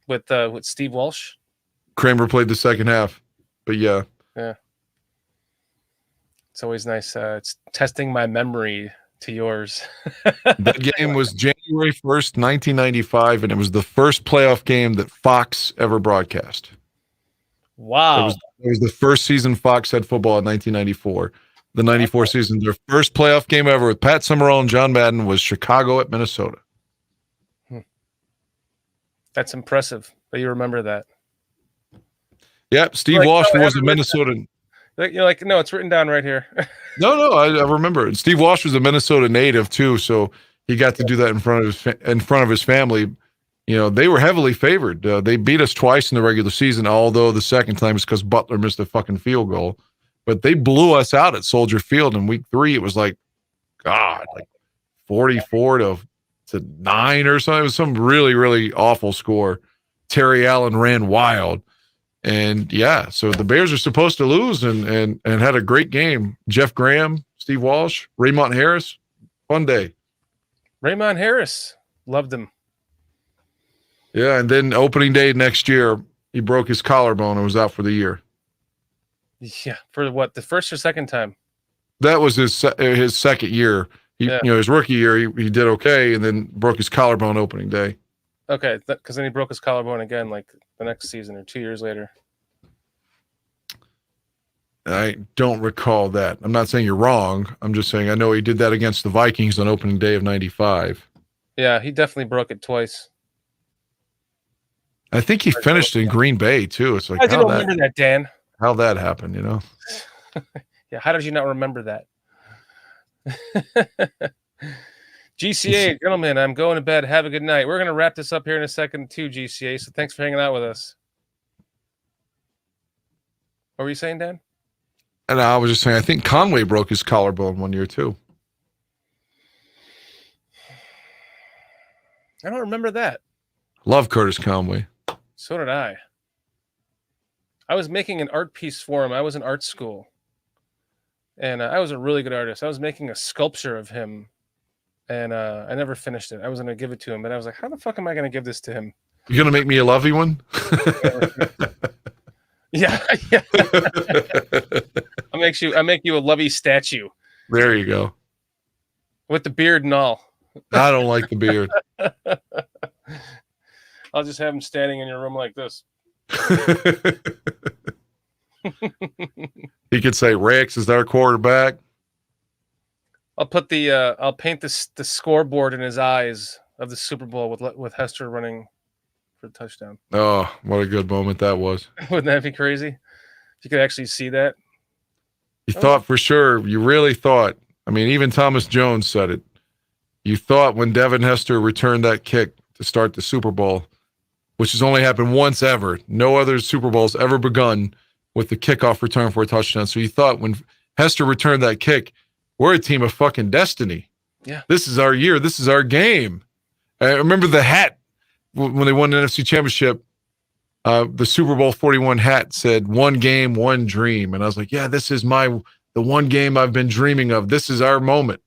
with Steve Walsh. Kramer played the second half, but yeah. It's always nice. It's testing my memory to yours. That game was January 1st, 1995, and it was the first playoff game that Fox ever broadcast. Wow. It was the first season Fox had football in 1994. The 94 season, their first playoff game ever with Pat Summerall and John Madden was Chicago at Minnesota. That's impressive that you remember that. Yep, Steve Walsh was a Minnesotan. You're like, no, it's written down right here. No, I remember it. Steve Walsh was a Minnesota native too, so he got to do that in front of his family. They were heavily favored. They beat us twice in the regular season, although the second time is because Butler missed a fucking field goal. But they blew us out at Soldier Field in week 3. It was like 44 to 9 or something. It was some really, really awful score. Terry Allen ran wild. And yeah, so the Bears are supposed to lose and had a great game. Jeff Graham, Steve Walsh, Raymond Harris, fun day. Raymond Harris, loved him. Yeah, and then opening day next year, he broke his collarbone and was out for the year. Yeah, for what, the first or second time? That was his second year. His rookie year, he did okay, and then broke his collarbone opening day. Okay, because then he broke his collarbone again, like the next season or 2 years later. I don't recall that. I'm not saying you're wrong. I'm just saying I know he did that against the Vikings on opening day of 95. Yeah, he definitely broke it twice. I think he finished in Green Bay, too. It's like, I don't remember that, Dan. How that happened, Yeah, how did you not remember that? GCA, gentlemen, I'm going to bed. Have a good night. We're going to wrap this up here in a second too, GCA, so thanks for hanging out with us. What were you saying, Dan? And I was just saying, I think Conway broke his collarbone one year, too. I don't remember that. Love Curtis Conway. So did I. I was making an art piece for him. I was in art school. And I was a really good artist. I was making a sculpture of him. And I never finished it. I was going to give it to him. But I was like, how the fuck am I going to give this to him? You gonna make me a lovey one? Yeah, yeah. I make you a lovey statue There you go. with the beard and all. I don't like the beard. I'll just have him standing in your room like this. He could say Rex is our quarterback. I'll put I'll paint the scoreboard in his eyes of the Super Bowl with Hester running for the touchdown. Oh, what a good moment that was. Wouldn't that be crazy? If you could actually see that. You thought for sure, you really thought. I mean, even Thomas Jones said it. You thought when Devin Hester returned that kick to start the Super Bowl, which has only happened once ever. No other Super Bowl's ever begun with the kickoff return for a touchdown. So you thought when Hester returned that kick, we're a team of fucking destiny. Yeah. This is our year. This is our game. I remember the hat when they won the NFC Championship. The Super Bowl 41 hat said, "One game, one dream." And I was like, yeah, this is the one game I've been dreaming of. This is our moment.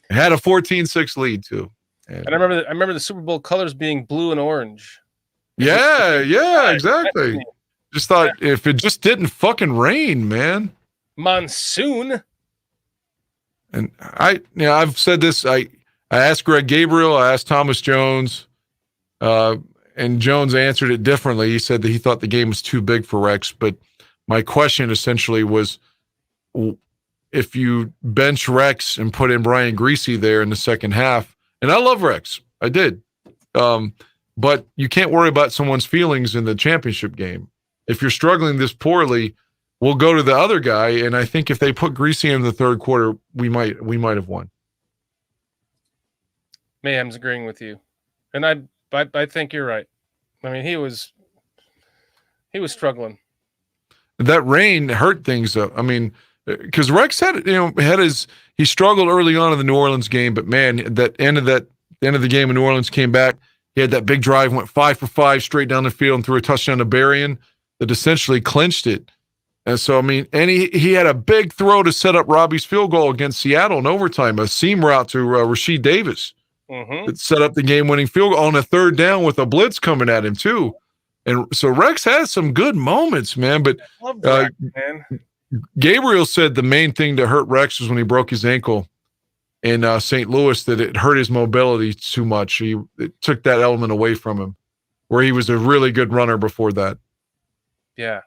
It had a 14-6 lead too. And I remember the Super Bowl colors being blue and orange. Yeah, exactly. Just thought if it just didn't fucking rain, man. Monsoon. And I've said this. I asked Greg Gabriel, I asked Thomas Jones, and Jones answered it differently. He said that he thought the game was too big for Rex. But my question essentially was, if you bench Rex and put in Brian Greasy there in the second half, and I love Rex, I did, but you can't worry about someone's feelings in the championship game. If you're struggling this poorly, we'll go to the other guy, and I think if they put Greasy in the third quarter, we might have won. Mayhem's agreeing with you, and I think you're right. I mean, he was struggling. That rain hurt things, though. I mean, because Rex he struggled early on in the New Orleans game, but man, the end of the game in New Orleans came back. He had that big drive, went 5 for 5 straight down the field and threw a touchdown to Berrien that essentially clinched it. And so, I mean, and he had a big throw to set up Robbie's field goal against Seattle in overtime, a seam route to Rasheed Davis that set up the game-winning field goal on a third down with a blitz coming at him too. And so Rex has some good moments, man. But Love Rex, man. Gabriel said the main thing that hurt Rex was when he broke his ankle in St. Louis, that it hurt his mobility too much. It took that element away from him, where he was a really good runner before that. Yeah.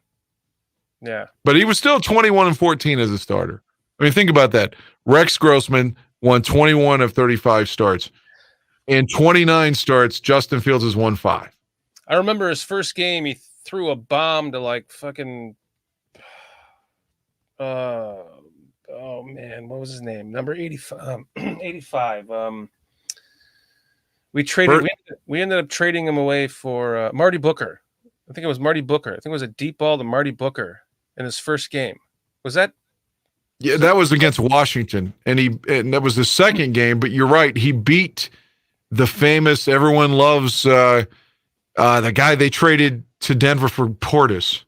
But he was still 21-14 as a starter. I mean, think about that. Rex Grossman won 21 of 35 starts. In 29 starts, Justin Fields has won 5. I remember his first game, he threw a bomb to like fucking oh man, what was his name? Number 85. 85. We ended up trading him away for Marty Booker. I think it was Marty Booker. I think it was a deep ball to Marty Booker in his first game. Was that? Yeah, that was against Washington, and that was the second game. But you're right, he beat the famous, everyone loves the guy they traded to Denver for Portis.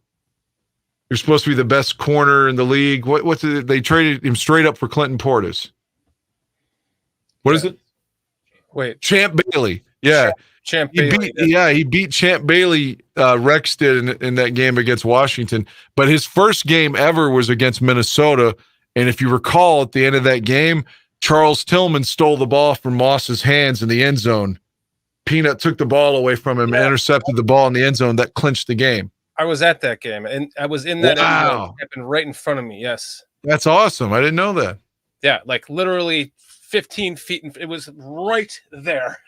You're supposed to be the best corner in the league. What's it? They traded him straight up for Clinton Portis. What is it? Wait, Champ Bailey. Yeah. Champ Bailey. He beat Champ Bailey. Rex did in that game against Washington. But his first game ever was against Minnesota. And if you recall, at the end of that game, Charles Tillman stole the ball from Moss's hands in the end zone. Peanut took the ball away from him and intercepted the ball in the end zone. That clinched the game. I was at that game, and I was in that end zone. It happened right in front of me. Yes. That's awesome. I didn't know that. Yeah, like literally 15 feet. It was right there.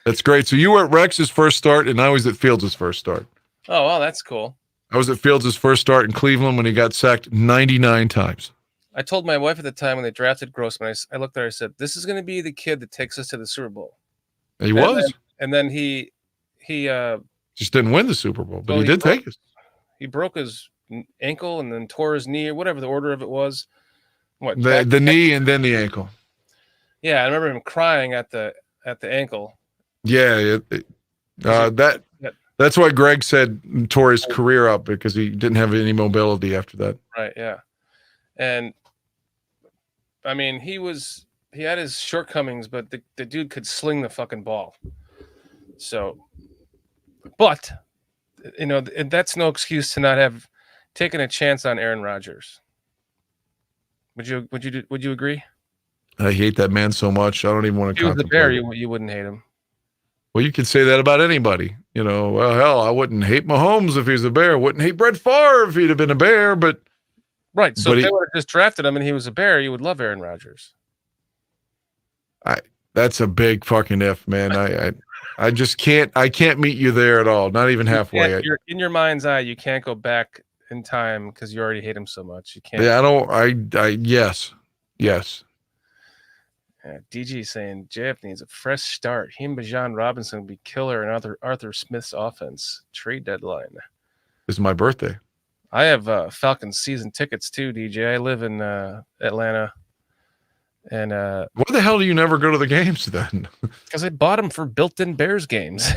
That's great. So you were at Rex's first start, and I was at Fields' first start. Oh, wow, that's cool. I was at Fields' first start in Cleveland when he got sacked 99 times. I told my wife at the time when they drafted Grossman, I looked at her, I said, this is going to be the kid that takes us to the Super Bowl. He was. And then he just didn't win the Super Bowl, but he did take us. He broke his ankle and then tore his knee, or whatever the order of it was. What, the knee and then the ankle. Yeah, I remember him crying at the ankle. Yeah, that's why Greg said tore his career up, because he didn't have any mobility after that. Right, yeah. And I mean, he had his shortcomings, but the dude could sling the fucking ball. So But and that's no excuse to not have taken a chance on Aaron Rodgers. Would you agree? I hate that man so much. I don't even want If to he was the Bear, contemplate it. you wouldn't hate him. Well, you could say that about anybody. Well, hell, I wouldn't hate Mahomes if he was a Bear. Wouldn't hate Brett Favre if he'd have been a Bear, but Right. So But if they he- would have just drafted him and he was a Bear, you would love Aaron Rodgers. that's a big fucking if, man. I just can't meet you there at all. Not even halfway. You're in your mind's eye, you can't go back in time because you already hate him so much. You can't. Yeah, yes. DG saying JF needs a fresh start. He and Bijan Robinson would be killer in Arthur Smith's offense. Trade deadline. This is my birthday. I have Falcons season tickets too, DJ. I live in Atlanta. And Why the hell do you never go to the games then? because I bought them for built-in Bears games.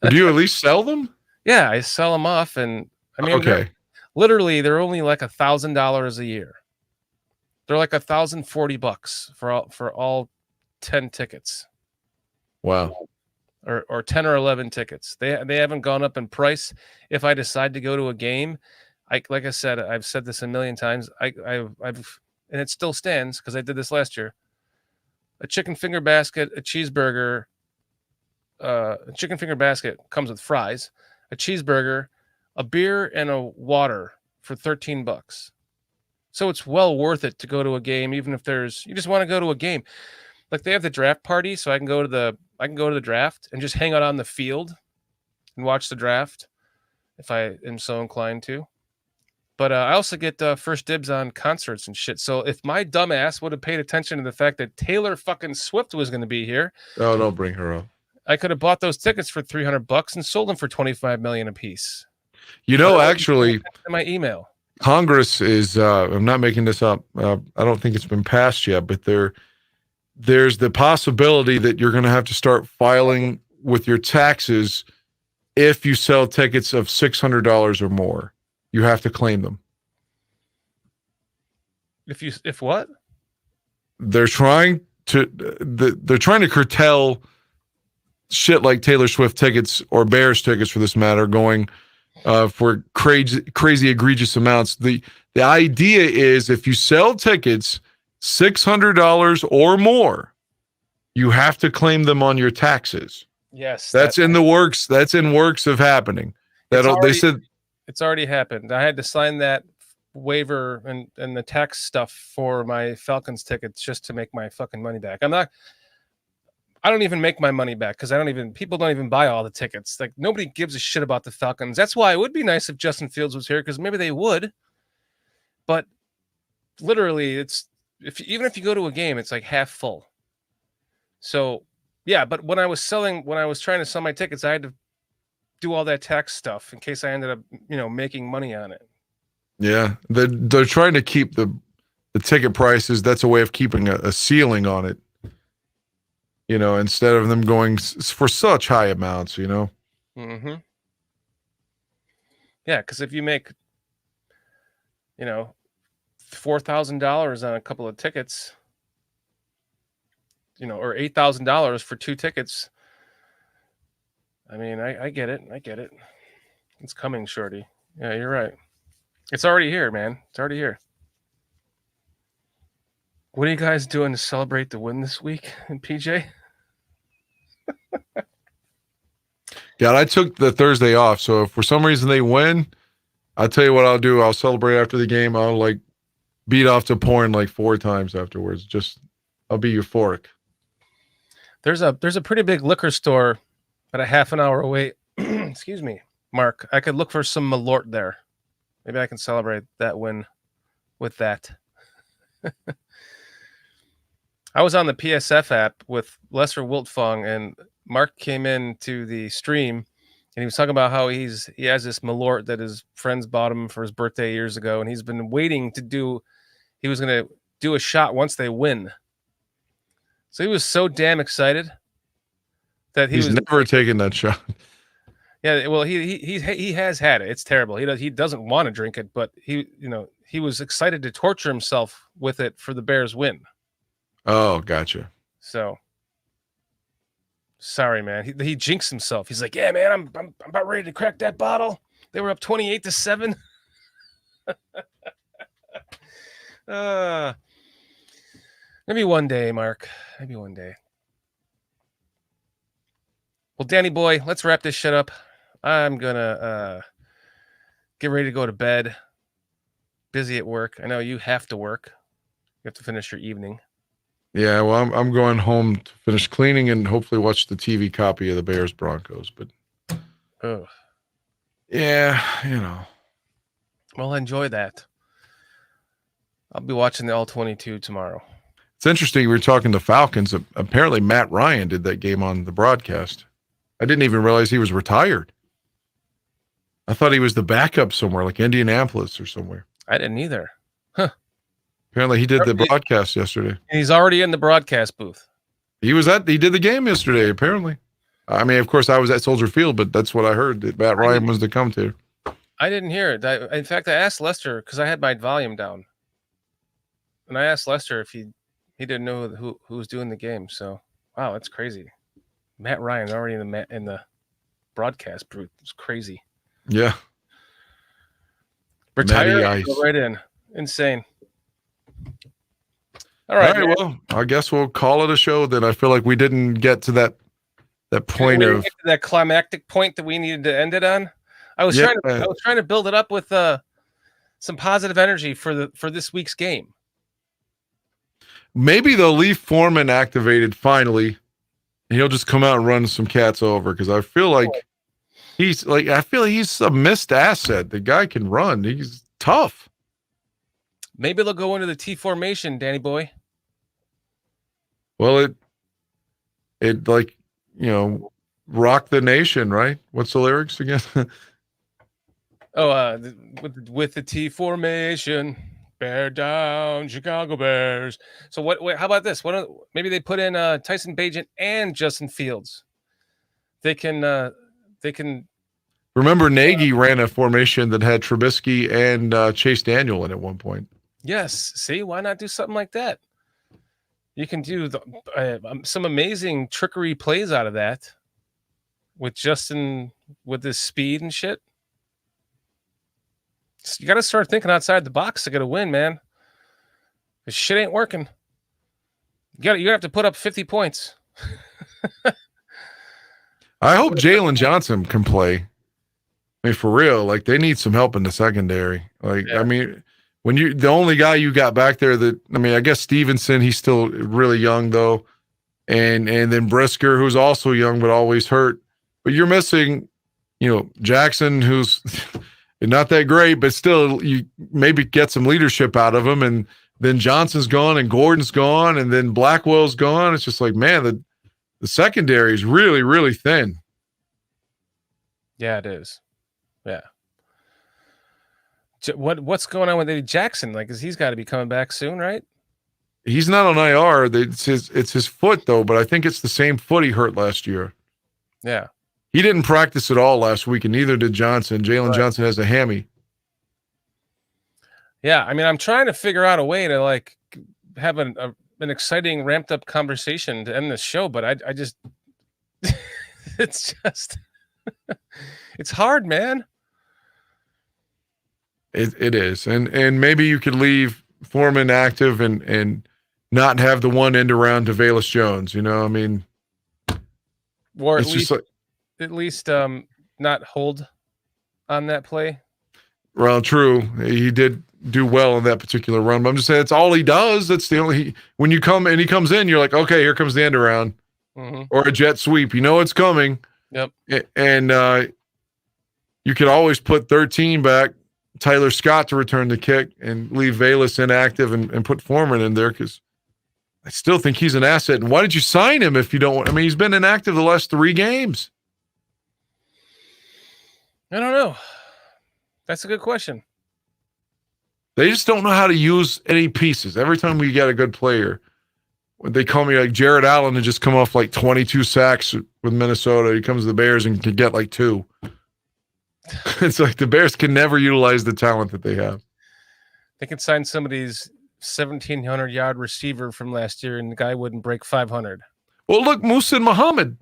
Do you at least sell them? Yeah, I sell them off, and I mean, Okay. they're only like $1,000 a year. They're like $1,040 for all 10 tickets, Wow. or 10 or 11 tickets. They haven't gone up in price. If I decide to go to a game, like I said, I've said this a million times. I've and it still stands because I did this last year. A chicken finger basket, a cheeseburger. A chicken finger basket comes with fries, a cheeseburger, a beer, and a water for $13. So it's well worth it to go to a game, even if you just want to go to a game. Like they have the draft party, so I can go to the draft and just hang out on the field and watch the draft if I am so inclined to. But I also get first dibs on concerts and shit. So if my dumbass would have paid attention to the fact that Taylor fucking Swift was going to be here, Oh, don't bring her up. I could have bought those tickets for $300 and sold them for $25 million a piece. Actually, In my email. Congress is, I'm not making this up. I don't think it's been passed yet, but there's the possibility that you're going to have to start filing with your taxes if you sell tickets of $600 or more. You have to claim them. If what? They're trying to curtail shit like Taylor Swift tickets or Bears tickets, for this matter, going for crazy egregious amounts. The idea is if you sell tickets $600 or more, you have to claim them on your taxes. Yes, That's in the works. That's in works of happening. They said it's already happened. I had to sign that waiver and the tax stuff for my Falcons tickets just to make my fucking money back. I don't even make my money back because people don't even buy all the tickets. Like nobody gives a shit about the Falcons. That's why it would be nice if Justin Fields was here because maybe they would. But literally, even if you go to a game, it's like half full. So yeah, but when I was trying to sell my tickets, I had to do all that tax stuff in case I ended up, making money on it. yeah, they're trying to keep the ticket prices. That's a way of keeping a ceiling on it. Instead of them going for such high amounts, Mm-hmm. Yeah, because if you make, $4,000 on a couple of tickets, or $8,000 for 2 tickets. I mean, I get it. It's coming, shorty. Yeah, you're right. It's already here, man. It's already here. What are you guys doing to celebrate the win this week, PJ? Yeah, I took the Thursday off, so if for some reason they win, I'll tell you what I'll do. I'll celebrate after the game. I'll beat off to porn 4 times afterwards. I'll be euphoric. There's a pretty big liquor store about a half an hour away. Excuse me, Mark. I could look for some Malort there. Maybe I can celebrate that win with that. I was on the PSF app with Lesser Wiltfong, and Mark came in to the stream, and he was talking about how he has this Malort that his friends bought him for his birthday years ago, and he's been waiting he was going to do a shot once they win. So he was so damn excited that He's never taken that shot. Yeah, well, he has had it. It's terrible. He doesn't want to drink it, but he was excited to torture himself with it for the Bears win. Oh, gotcha. So Sorry, man. He jinxed himself. He's like, yeah, man, I'm about ready to crack that bottle. They were up 28-7. Maybe one day, Mark. Maybe one day. Well, Danny boy, let's wrap this shit up. I'm gonna get ready to go to bed. Busy at work. I know you have to work. You have to finish your evening. Yeah, well, I'm going home to finish cleaning and hopefully watch the TV copy of the Bears Broncos. But yeah, Well, enjoy that. I'll be watching the All-22 tomorrow. It's interesting. We were talking to Falcons. Apparently, Matt Ryan did that game on the broadcast. I didn't even realize he was retired. I thought he was the backup somewhere, like Indianapolis or somewhere. I didn't either. Apparently, he did the broadcast yesterday. He's already in the broadcast booth. He did the game yesterday, apparently. I mean, of course, I was at Soldier Field, but that's what I heard that Matt Ryan was to come to. I didn't hear it. In fact, I asked Lester because I had my volume down. And I asked Lester if he didn't know who was doing the game. So, wow, that's crazy. Matt Ryan already in the broadcast booth. It's crazy. Yeah. Retired, go right in. Insane. All right, well, I guess we'll call it a show then. I feel like we didn't get to that point of that climactic point that we needed to end it on. I was trying to build it up with some positive energy for this week's game. Maybe they'll leave Foreman activated finally, and he'll just come out and run some cats over because I feel like he's a missed asset. The guy can run. He's tough. Maybe they'll go into the T formation, Danny boy. Well, it like, rock the nation, right? What's the lyrics again? With the T formation, bear down, Chicago Bears. So what? How about this? Maybe they put in Tyson Bagent and Justin Fields. They can. Remember, Nagy ran a formation that had Trubisky and Chase Daniel in at one point. Yes. See, why not do something like that? You can do some amazing trickery plays out of that with Justin with his speed and shit. You got to start thinking outside the box to get a win, man. This shit ain't working. You have to put up 50 points. I hope Jalen Johnson can play. I mean, for real, like they need some help in the secondary. I mean, when the only guy you got back there I guess Stevenson, he's still really young though. And then Brisker, who's also young, but always hurt. But you're missing, Jackson, who's not that great, but still you maybe get some leadership out of him. And then Johnson's gone and Gordon's gone and then Blackwell's gone. It's just like, man, the secondary is really, really thin. Yeah, it is. Yeah. What's going on with Eddie Jackson? Like, he's got to be coming back soon, right? He's not on IR. It's his foot though, but I think it's the same foot he hurt last year. Yeah. He didn't practice at all last week, and neither did Johnson. Jalen Johnson has a hammy. Yeah, I mean, I'm trying to figure out a way to like have an exciting, ramped up conversation to end this show, but I just, it's just, it's hard, man. It is, and maybe you could leave Foreman active and not have the one end around to Velus Jones. I mean, or at least not hold on that play. Well, true, he did do well in that particular run, but I'm just saying it's all he does. That's the only when you come and he comes in, you're like, okay, here comes the end around or a jet sweep. It's coming. Yep, and you could always put 13 back. Tyler Scott to return the kick and leave Velus inactive and put Foreman in there because I still think he's an asset. And why did you sign him if you don't want? I mean, he's been inactive the last 3 games. I don't know. That's a good question. They just don't know how to use any pieces. Every time we get a good player, they call me like Jared Allen and just come off like 22 sacks with Minnesota. He comes to the Bears and can get like 2. It's like the Bears can never utilize the talent that they have. They could sign somebody's 1,700-yard receiver from last year, and the guy wouldn't break 500. Well, look, Muhsin Muhammad.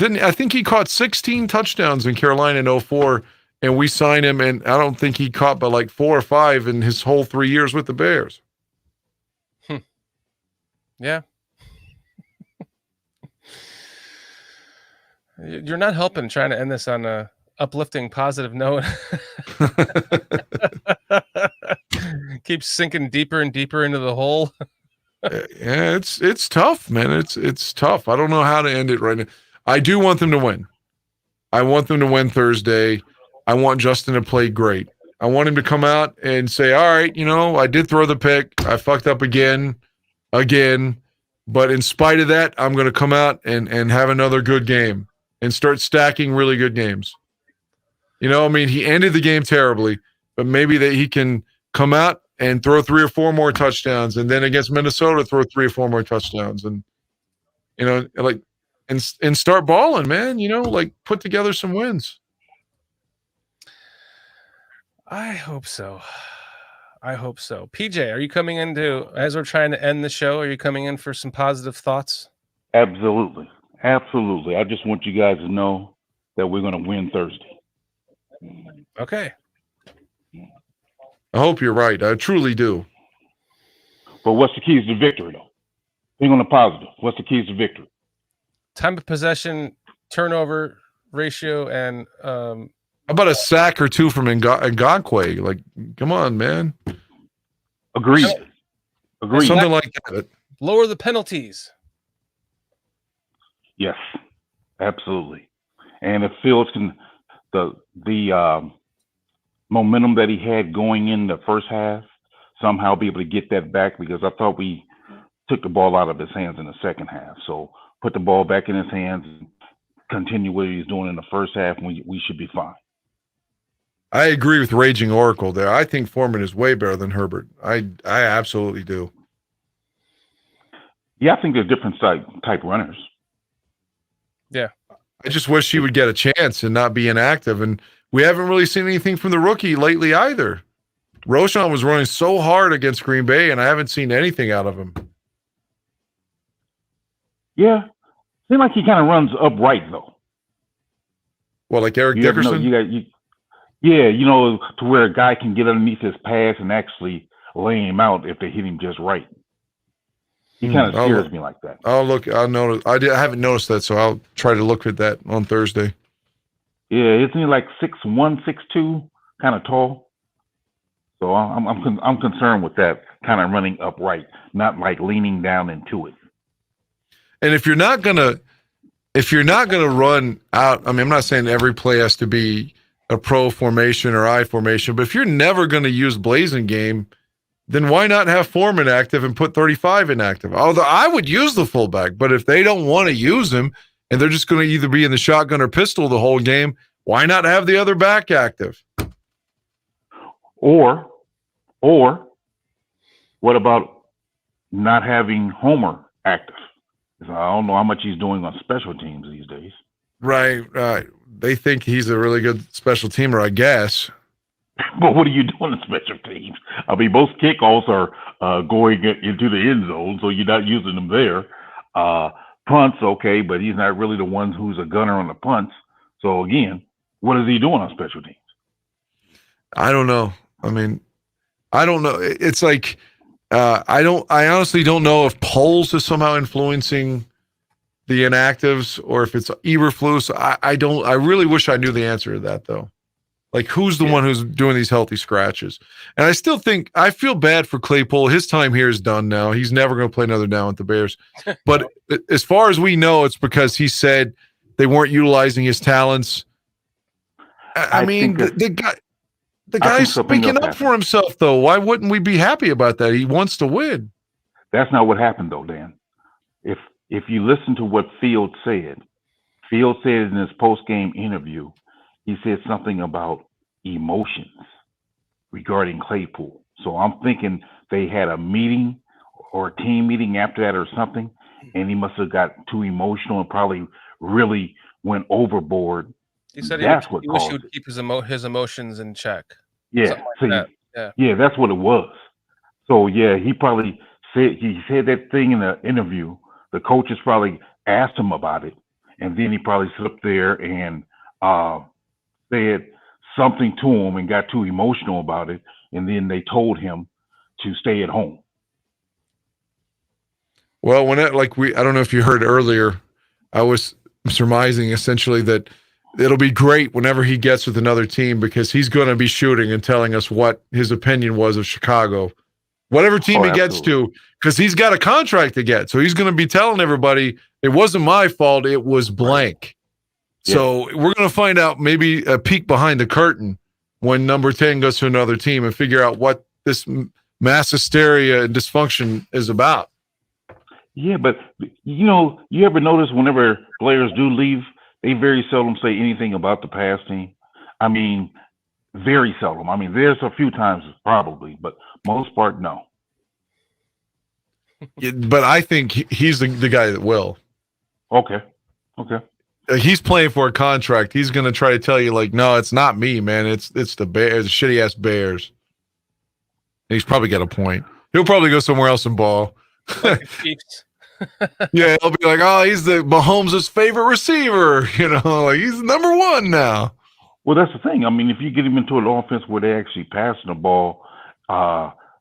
I think he caught 16 touchdowns in Carolina in 04, and we signed him, and I don't think he caught but like 4 or 5 in his whole 3 years with the Bears. Yeah. You're not helping trying to end this on a uplifting, positive note. Keeps sinking deeper and deeper into the hole. Yeah, it's tough, man. It's tough. I don't know how to end it right now. I do want them to win. I want them to win Thursday. I want Justin to play great. I want him to come out and say, all right, I did throw the pick. I fucked up again. But in spite of that, I'm going to come out and have another good game and start stacking really good games. He ended the game terribly, but maybe that he can come out and throw 3 or 4 more touchdowns, and then against Minnesota, throw 3 or 4 more touchdowns, and and start balling, man. Put together some wins. I hope so. PJ, are you coming into, as we're trying to end the show, are you coming in for some positive thoughts? Absolutely. I just want you guys to know that we're going to win Thursday. Okay. I hope you're right. I truly do. But what's the keys to victory, though? Being on the positive, what's the keys to victory? Time of possession, turnover ratio, and how about a sack or 2 from Ngakoue? Like, come on, man. Agreed. Something like that. Lower the penalties. Yes, absolutely. And if Fields can, the momentum that he had going in the first half, somehow be able to get that back, because I thought we took the ball out of his hands in the second half. So put the ball back in his hands and continue what he's doing in the first half, and we should be fine. I agree with Raging Oracle there. I think Foreman is way better than Herbert. I absolutely do. Yeah, I think they're different type runners. Yeah. I just wish he would get a chance and not be inactive. And we haven't really seen anything from the rookie lately either. Roschon was running so hard against Green Bay, and I haven't seen anything out of him. Yeah. Seems like he kind of runs upright, though. Well, like Eric Dickerson? To where a guy can get underneath his pass and actually lay him out if they hit him just right. He kind of scares me like that. I'll notice. I haven't noticed that, so I'll try to look at that on Thursday. Yeah, isn't he like 6'1", 6'2", kind of tall? So I'm concerned with that kind of running upright, not like leaning down into it. And if you're not gonna run out, I mean, I'm not saying every play has to be a pro formation or I formation, but if you're never going to use blazing game, then why not have Foreman active and put 35 inactive? Although I would use the fullback, but if they don't want to use him and they're just going to either be in the shotgun or pistol the whole game, why not have the other back active? Or what about not having Homer active? I don't know how much he's doing on special teams these days. Right. They think he's a really good special teamer, I guess. But what are you doing in special teams? I mean, most kickoffs are going into the end zone, so you're not using them there. Punts, okay, but he's not really the one who's a gunner on the punts. So again, what is he doing on special teams? I don't know. I mean, I don't know. It's like I honestly don't know if Poles is somehow influencing the inactives or if it's Eberflus. I really wish I knew the answer to that, though. Like, who's the one who's doing these healthy scratches? And I still think I feel bad for Claypool. His time here is done now. He's never going to play another down with the Bears. But as far as we know, it's because he said they weren't utilizing his talents. I mean, the guy's speaking up for himself, though. Why wouldn't we be happy about that? He wants to win. That's not what happened, though, Dan. If you listen to what Fields said in his post-game interview, he said something about emotions regarding Claypool. So I'm thinking they had a meeting or a team meeting after that or something, and he must have got too emotional and probably really went overboard. He said he wish he would keep his emotions in check. Yeah, like yeah, that's what it was. So yeah, he said that thing in the interview. The coaches probably asked him about it, and then he probably slipped there and said something to him and got too emotional about it, and then they told him to stay at home. Well, I don't know if you heard earlier, I was surmising essentially that it'll be great whenever he gets with another team because he's going to be shooting and telling us what his opinion was of Chicago, whatever team he gets to, because he's got a contract to get. So he's going to be telling everybody, it wasn't my fault, it was blank. Yeah. So we're going to find out maybe a peek behind the curtain when number 10 goes to another team and figure out what this mass hysteria and dysfunction is about. Yeah, but you ever notice whenever players do leave, they very seldom say anything about the past team. I mean, very seldom. I mean, there's a few times probably, but most part, no. But I think he's the guy that will. Okay. He's playing for a contract. He's going to try to tell you, like, no, it's not me, man. It's the Bears, the shitty ass Bears. And he's probably got a point. He'll probably go somewhere else and ball. Like the Chiefs. Yeah, he'll be like, oh, he's the Mahomes' favorite receiver. Like he's number one now. Well, that's the thing. I mean, if you get him into an offense where they're actually passing the ball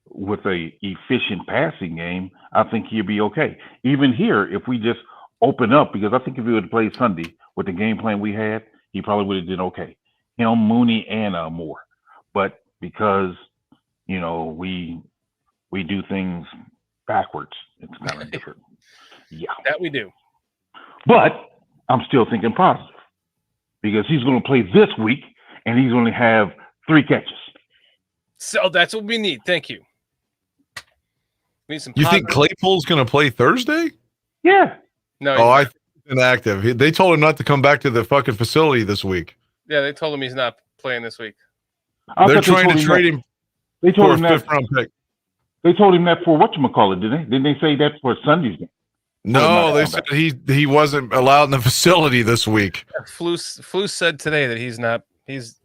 with a efficient passing game, I think he'll be okay. Even here, if we just open up, because I think if he would have played Sunday with the game plan we had, he probably would have done okay. Him, Mooney, and Moore. But because, we do things backwards, it's kind of different. Yeah. That we do. But I'm still thinking positive because he's going to play this week and he's going to have 3 catches. So that's what we need. Thank you. We need some You think Claypool's going to play Thursday? Yeah. No. I think he's inactive. They told him not to come back to the fucking facility this week. Yeah, they told him he's not playing this week. They're trying to trade him for a 5th-round pick. They told him that for whatchamacallit, didn't they? Didn't they say that for Sunday's game? No, they said he wasn't allowed in the facility this week. Flus said today that he's not.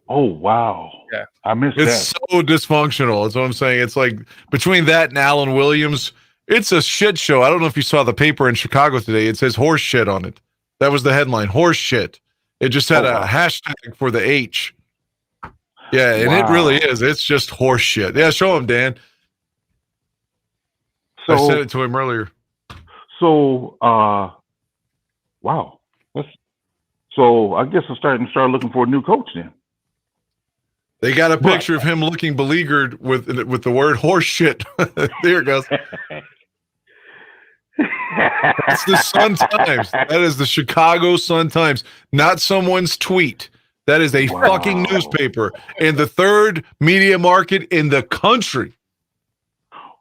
Oh, wow. Yeah. I missed that. It's so dysfunctional. That's what I'm saying. It's like between that and Alan Williams, it's a shit show. I don't know if you saw the paper in Chicago today. It says horse shit on it. That was the headline, horse shit. It just had a hashtag for the H. Yeah, and it really is. It's just horse shit. Yeah, show him, Dan. I sent it to him earlier. So, wow. So I guess I'm starting to start looking for a new coach then. They got a picture of him looking beleaguered with the word horse shit. There it goes. It's the Sun-Times. That is the Chicago Sun-Times, not someone's tweet. That is a fucking newspaper in the 3rd media market in the country.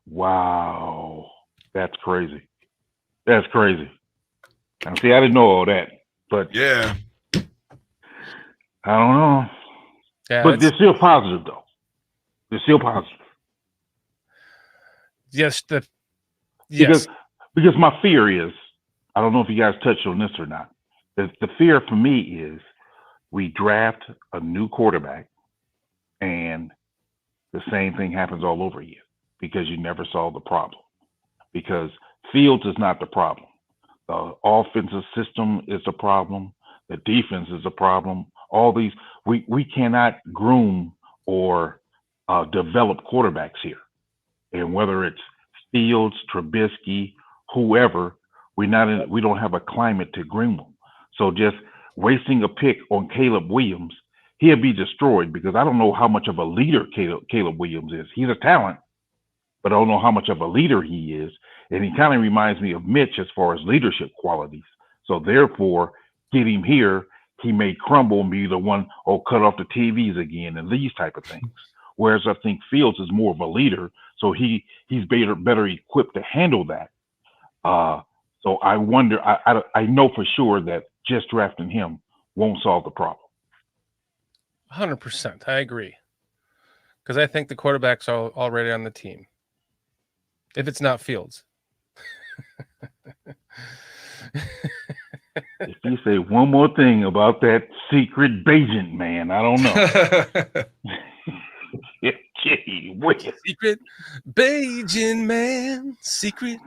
Wow. That's crazy. That's crazy. And see, I didn't know all that, but yeah, I don't know. Yeah, but they're still positive, though. They're still positive. Yes. Because my fear is, I don't know if you guys touched on this or not. The fear for me is we draft a new quarterback and the same thing happens all over again because you never solve the problem. Because Fields is not the problem. The offensive system is the problem. The defense is a problem. All these, we cannot groom or develop quarterbacks here. And whether it's Fields, Trubisky, whoever, we don't have a climate to groom them. So just wasting a pick on Caleb Williams, he'll be destroyed because I don't know how much of a leader Caleb Williams is. He's a talent, but I don't know how much of a leader he is. And he kind of reminds me of Mitch as far as leadership qualities. So therefore, get him here, he may crumble and be the one, cut off the TVs again and these type of things. Whereas I think Fields is more of a leader, so he's better equipped to handle that. So I wonder, I know for sure that just drafting him won't solve the problem. 100%. I agree. Because I think the quarterback's already on the team. If it's not Fields. If you say one more thing about that secret Bajan man, I don't know. Secret Bajan man. Secret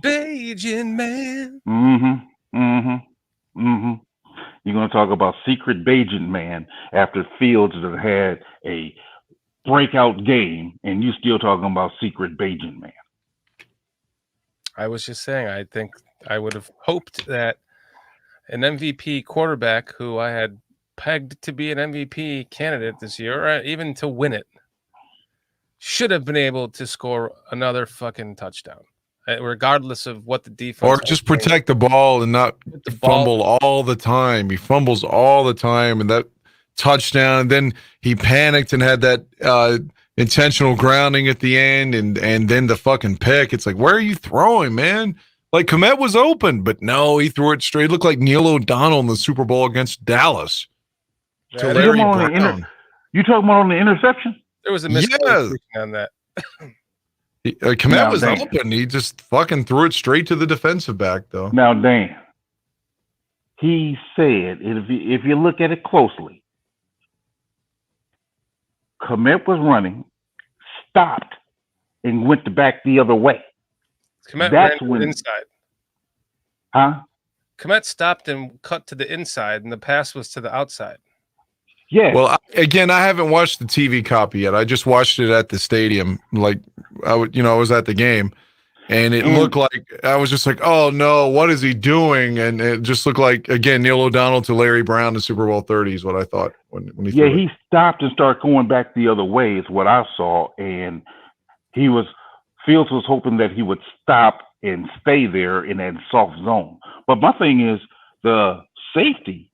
Bajan man. hmm You're going to talk about secret Bajan man after Fields has had a breakout game, and you still talking about secret Bajan man. I was just saying, I think I would have hoped that an MVP quarterback who I had pegged to be an MVP candidate this year, or even to win it, should have been able to score another fucking touchdown, regardless of what the defense Or was just doing. protect the ball and not The ball- fumble all the time. He fumbles all the time, and that touchdown. And then he panicked and had that intentional grounding at the end, and then the fucking pick. It's like, where are you throwing, man? Like, Kmet was open, but no, he threw it straight. It looked like Neil O'Donnell in the Super Bowl against Dallas. To Yeah, Larry You talking about Brown. You talking about on the interception? there was a Yeah. miscommunication on that. Kmet Now, was Dan. open. He just fucking threw it straight to the defensive back, though. Now, Dan, he said, if you look at it closely, Kmet was running, stopped, and went back the other way. Kmet That's ran to when- the inside. Huh? Kmet stopped and cut to the inside, and the pass was to the outside. Yeah. Well, again, I haven't watched the TV copy yet. I just watched it at the stadium. Like, I was at the game, and it looked like I was just like, oh no, what is he doing? And it just looked like, again, Neil O'Donnell to Larry Brown in Super Bowl 30 is what I thought when he yeah, threw it. he stopped and started going back the other way is what I saw. And Fields was hoping that he would stop and stay there in that soft zone. But my thing is, the safety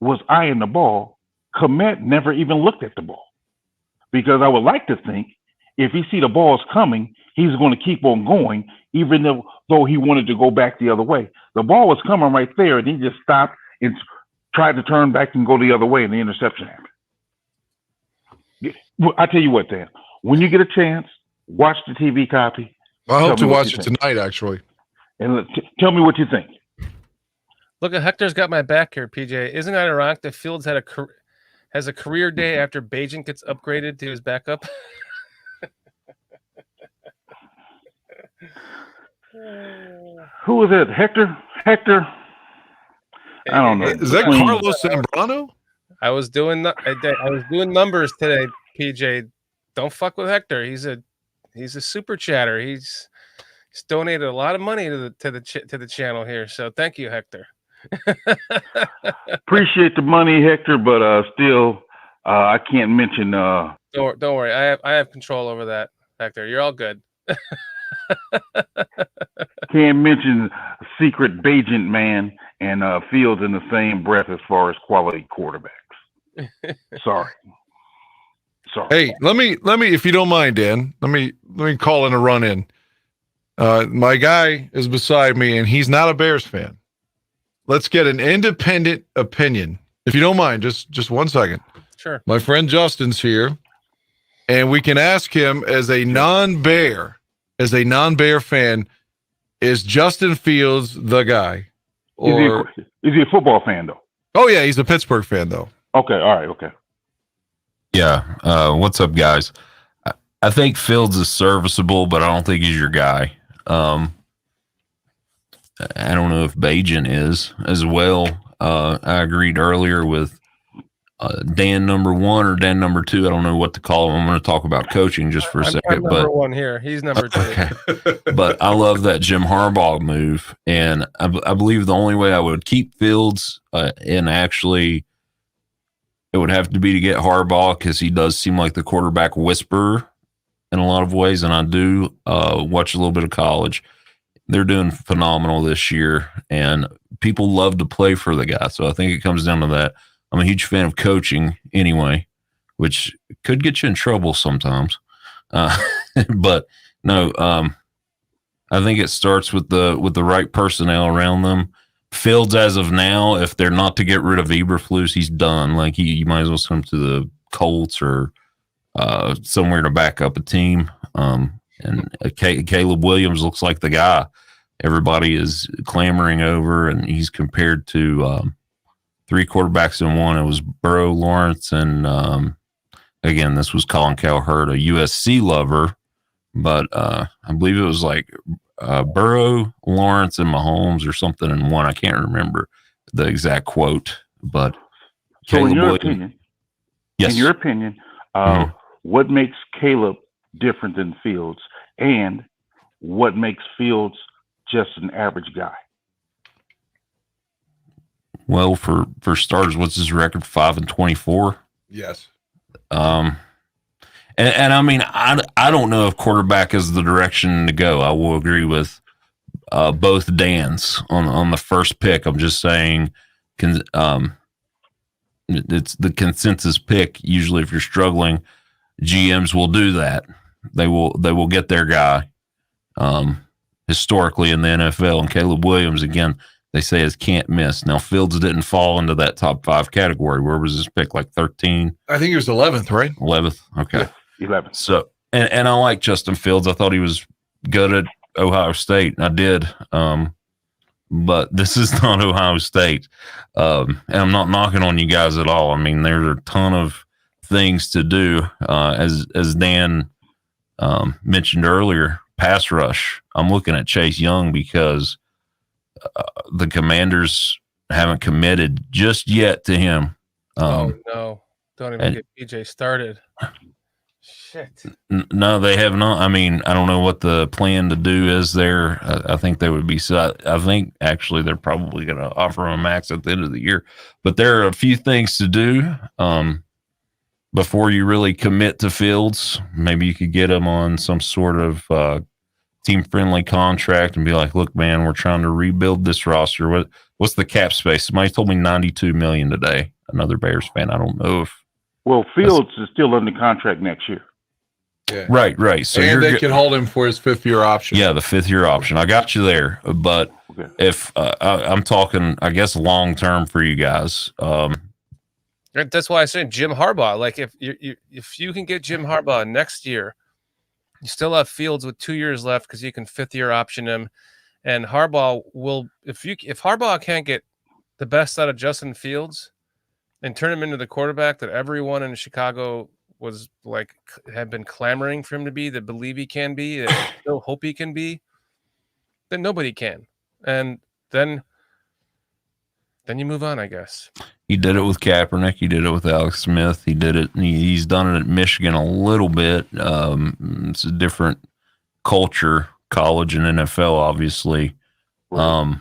was eyeing the ball. Kmet never even looked at the ball, because I would like to think if he see the ball's coming, he's going to keep on going, even though he wanted to go back the other way. The ball was coming right there, and he just stopped and tried to turn back and go the other way, and the interception happened. I tell you what, Dan, when you get a chance, watch the TV copy I hope Tell to me what watch you it think. tonight, actually. and tell me what you think. Look, Hector's got my back here, PJ. Isn't it ironic that Fields has a career day after Bajan gets upgraded to his backup? Who is it? Hector? I don't know. Is that Between- Carlos Zambrano? I was doing numbers today, PJ. Don't fuck with Hector. He's a super chatter. He's donated a lot of money to the channel here. So thank you, Hector. Appreciate the money, Hector, but still, I can't mention. Don't worry. I have control over that, Hector. You're all good. Can't mention secret Bajan man and Fields in the same breath as far as quality quarterbacks. Sorry. Hey, let me, if you don't mind, Dan, let me call in a run in. My guy is beside me, and he's not a Bears fan. Let's get an independent opinion, if you don't mind. Just 1 second. Sure. My friend Justin's here, and we can ask him as a non-Bear fan, is Justin Fields the guy? Or Is he a football fan though? oh yeah, he's a Pittsburgh fan though. Okay, all right, okay. Yeah. What's up, guys? I think Fields is serviceable, but I don't think he's your guy. I don't know if Bajan is as well. I agreed earlier with Dan number 1 or Dan number 2. I don't know what to call him. I'm going to talk about coaching just for a I'm second. number 1 here. He's number 2. Okay. But I love that Jim Harbaugh move, and I believe the only way I would keep Fields, and actually it would have to be to get Harbaugh, because he does seem like the quarterback whisperer in a lot of ways, and I do watch a little bit of college. They're doing phenomenal this year, and people love to play for the guy. So I think it comes down to that. I'm a huge fan of coaching anyway, which could get you in trouble sometimes. But no, I think it starts with the right personnel around them. Fields, as of now, if they're not to get rid of Eberflus, he's done. Like you might as well send him to the Colts or somewhere to back up a team. And Caleb Williams looks like the guy everybody is clamoring over, and he's compared to 3 quarterbacks in one. It was Burrow, Lawrence, and again, this was Colin Cowherd, a USC lover, but I believe it was like Burrow, Lawrence, and Mahomes or something in one. I can't remember. the exact quote, but So Caleb in your Williams- opinion, yes, in your opinion, Mhm. what makes Caleb different than Fields, and what makes Fields just an average guy? well, for starters, what's his record? 5-24. Yes. And I mean, I don't know if quarterback is the direction to go. I will agree with both Dans on the first pick. I'm just saying, it's the consensus pick. Usually, if you're struggling, GMs will do that. They will get their guy. Historically in the NFL, and Caleb Williams, again, they say is can't miss. Now Fields didn't fall into that top 5 category. Where was his pick? Like 13? I think he was 11th, right? 11th. Okay. Yeah, 11. So, and I like Justin Fields. I thought he was good at Ohio State. I did. But this is not Ohio State. And I'm not knocking on you guys at all. I mean, there's a ton of things to do. As Dan mentioned earlier, pass rush. I'm looking at Chase Young because the Commanders haven't committed just yet to him. Oh no! Don't even and- get PJ started. Shit. No, they have not. I mean, I don't know what the plan to do is there. I think they would be. I think actually they're probably going to offer him a max at the end of the year. But there are a few things to do before you really commit to Fields. Maybe you could get him on some sort of team-friendly contract and be like, "Look, man, we're trying to rebuild this roster. What's the cap space?" Somebody told me $92 million today. Another Bears fan. I don't know if. Well, Fields is still under contract next year. Yeah. Right. So and they good. can hold him for his 5th-year option. Yeah, the 5th-year option. I got you there, but Okay. if I'm talking, I guess long term for you guys. That's why I said Jim Harbaugh. Like if you can get Jim Harbaugh next year, you still have Fields with 2 years left because you can 5th-year option him, and Harbaugh will. If Harbaugh can't get the best out of Justin Fields and turn him into the quarterback that everyone in Chicago was like had been clamoring for him to be, that believe he can be, that still hope he can be, then nobody can. And then you move on, I guess. He did it with Kaepernick. He did it with Alex Smith. He did it. He's done it at Michigan a little bit. It's a different culture, college and NFL, obviously. But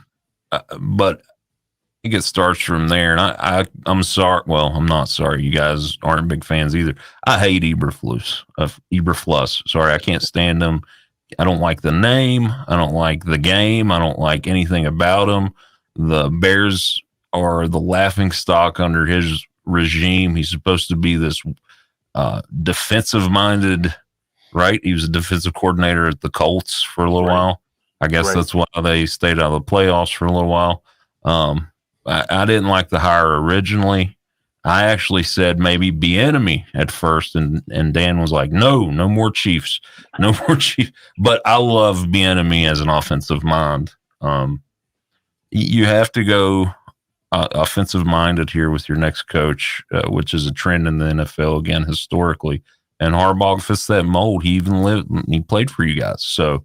I think it starts from there. And I'm sorry. Well, I'm not sorry. You guys aren't big fans either. I hate Eberflus. Sorry, I can't stand him. I don't like the name. I don't like the game. I don't like anything about him. The Bears are the laughing stock under his regime. He's supposed to be this defensive-minded, right? He was a defensive coordinator at the Colts for a little while. I guess that's why they stayed out of the playoffs for a little while. I didn't like the hire originally. I actually said maybe Bieniemy at first, and Dan was like, no more Chiefs. No more Chiefs. But I love Bieniemy as an offensive mind. You have to go offensive-minded here with your next coach, which is a trend in the NFL, again, historically. And Harbaugh fits that mold. He played for you guys. So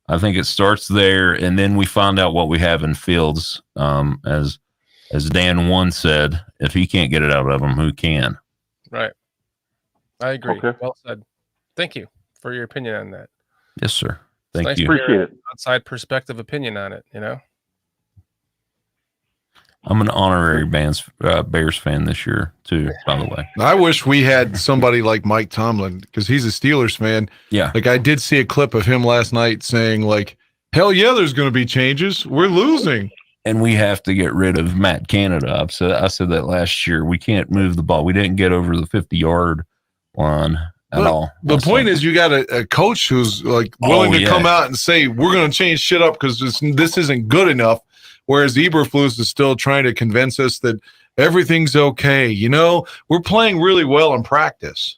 I think it starts there, and then we find out what we have in Fields. As Dan once said, if he can't get it out of him, who can? Right. I agree. Okay. Well said. Thank you for your opinion on that. Yes, sir. It's Thank nice you. to hear Appreciate an it. outside perspective opinion on it, I'm an honorary Bears fan this year, too, by the way. I wish we had somebody like Mike Tomlin because he's a Steelers fan. Yeah. Like I did see a clip of him last night saying like, hell yeah, there's going to be changes. We're losing. And we have to get rid of Matt Canada. I said that last year. We can't move the ball. We didn't get over the 50-yard line at all. The point is you got a coach who's like willing to come out and say, we're going to change shit up because this isn't good enough. Whereas Eberflus is still trying to convince us that everything's okay. You know, we're playing really well in practice,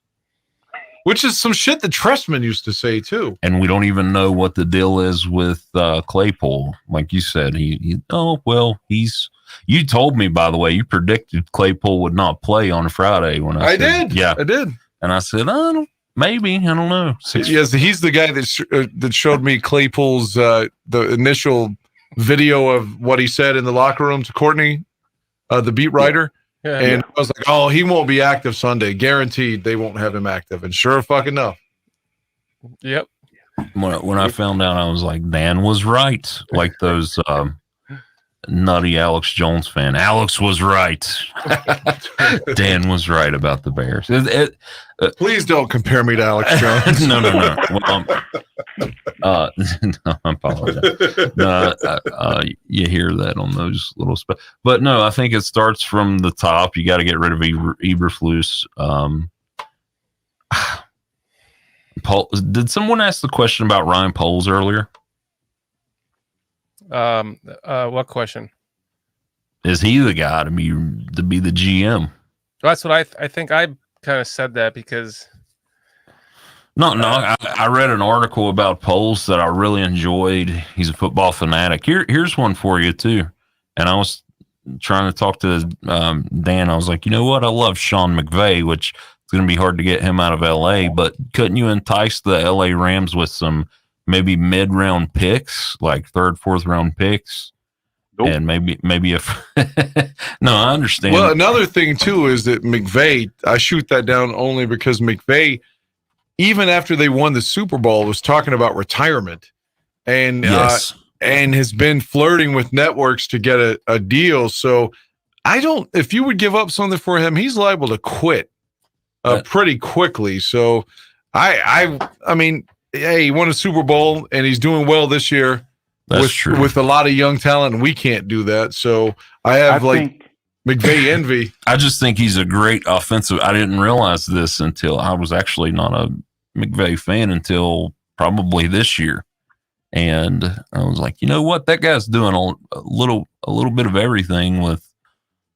which is some shit that Trestman used to say too. And we don't even know what the deal is with Claypool. Like you said, you told me, by the way, you predicted Claypool would not play on Friday when I said, did. Yeah, I did. And I said, maybe, I don't know. Yes, he's the guy that showed me Claypool's the initial video of what he said in the locker room to Courtney the beat writer. Yeah. And I was like, oh, he won't be active Sunday. Guaranteed they won't have him active. And sure fucking enough. Yep. When I found out, I was like, Dan was right. Like those nutty Alex Jones fan. Alex was right. Dan was right about the Bears. Please don't compare me to Alex Jones. No. Well, no, I apologize. No, you hear that on those little stuff. But no, I think it starts from the top. You got to get rid of Eberflus. Paul, did someone ask the question about Ryan Poles earlier? What question? Is he the guy to be the GM? That's what I think. I kind of said that because I read an article about Poles that I really enjoyed. He's a football fanatic. Here's one for you too. And I was trying to talk to Dan. I was like, you know what? I love Sean McVay, which it's going to be hard to get him out of LA, but couldn't you entice the LA Rams with some maybe mid-round picks, like third, fourth round picks? Nope. And maybe if no, I understand. Well, another thing too is that McVay, I shoot that down only because McVay, even after they won the Super Bowl, was talking about retirement and yes. And has been flirting with networks to get a deal. So if you would give up something for him, he's liable to quit pretty quickly. So I mean, hey, he won a Super Bowl and he's doing well this year. That's true. With a lot of young talent, and we can't do that. So I think McVay envy. I just think he's a great offensive. I didn't realize this until I was actually not a McVay fan until probably this year. And I was like, you know what? That guy's doing a little bit of everything with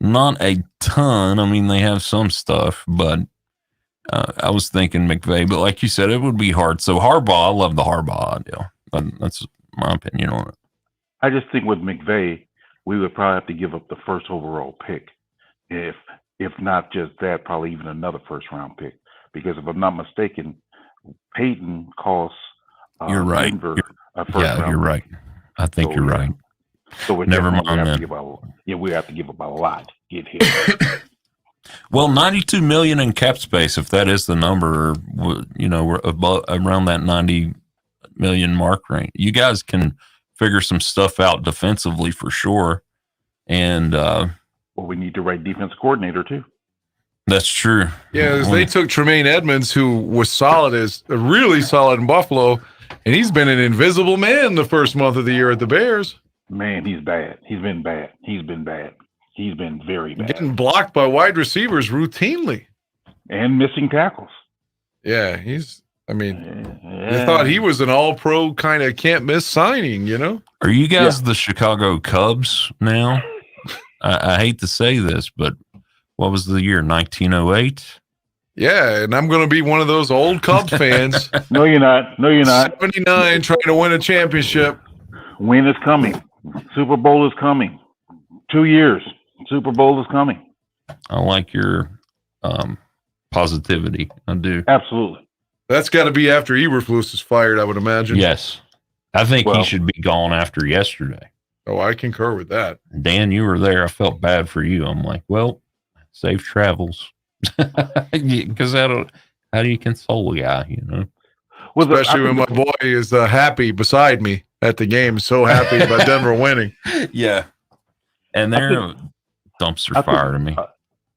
not a ton. I mean, they have some stuff, but I was thinking McVay. But like you said, it would be hard. So Harbaugh, I love the Harbaugh idea. That's my opinion on it. I just think with McVay, we would probably have to give up the first overall pick. If not just that, probably even another first round pick. Because if I'm not mistaken, Peyton costs you're right. Denver a first Yeah, round you're pick. right. I think you're right. So we Never definitely mind have then. to we have to give up a lot to get here. Well, $92 million in cap space, if that is the number, we're above, around that 90 million mark range. You guys can figure some stuff out defensively for sure. And well, we need the right defense coordinator too. That's true. Yeah, they took Tremaine Edmonds, who was really solid in Buffalo, and he's been an invisible man the first month of the year at the Bears. Man, he's bad. He's been bad. He's been very bad. Getting blocked by wide receivers routinely. And missing tackles. Yeah, you thought he was an all-pro kind of can't-miss signing, you know? Are you guys the Chicago Cubs now? I hate to say this, but what was the year, 1908? Yeah, and I'm going to be one of those old Cubs fans. No, you're not. 79, trying to win a championship. Win is coming. Super Bowl is coming. 2 years. Super Bowl is coming. I like your positivity. I do. Absolutely. That's got to be after Eberflus is fired, I would imagine. Yes. I think he should be gone after yesterday. Oh, I concur with that. Dan, you were there. I felt bad for you. I'm like, well, safe travels. Because how do you console a guy, you know? Well, especially when my boy is happy beside me at the game, so happy about Denver winning. Yeah. And they're dumpster fire to me.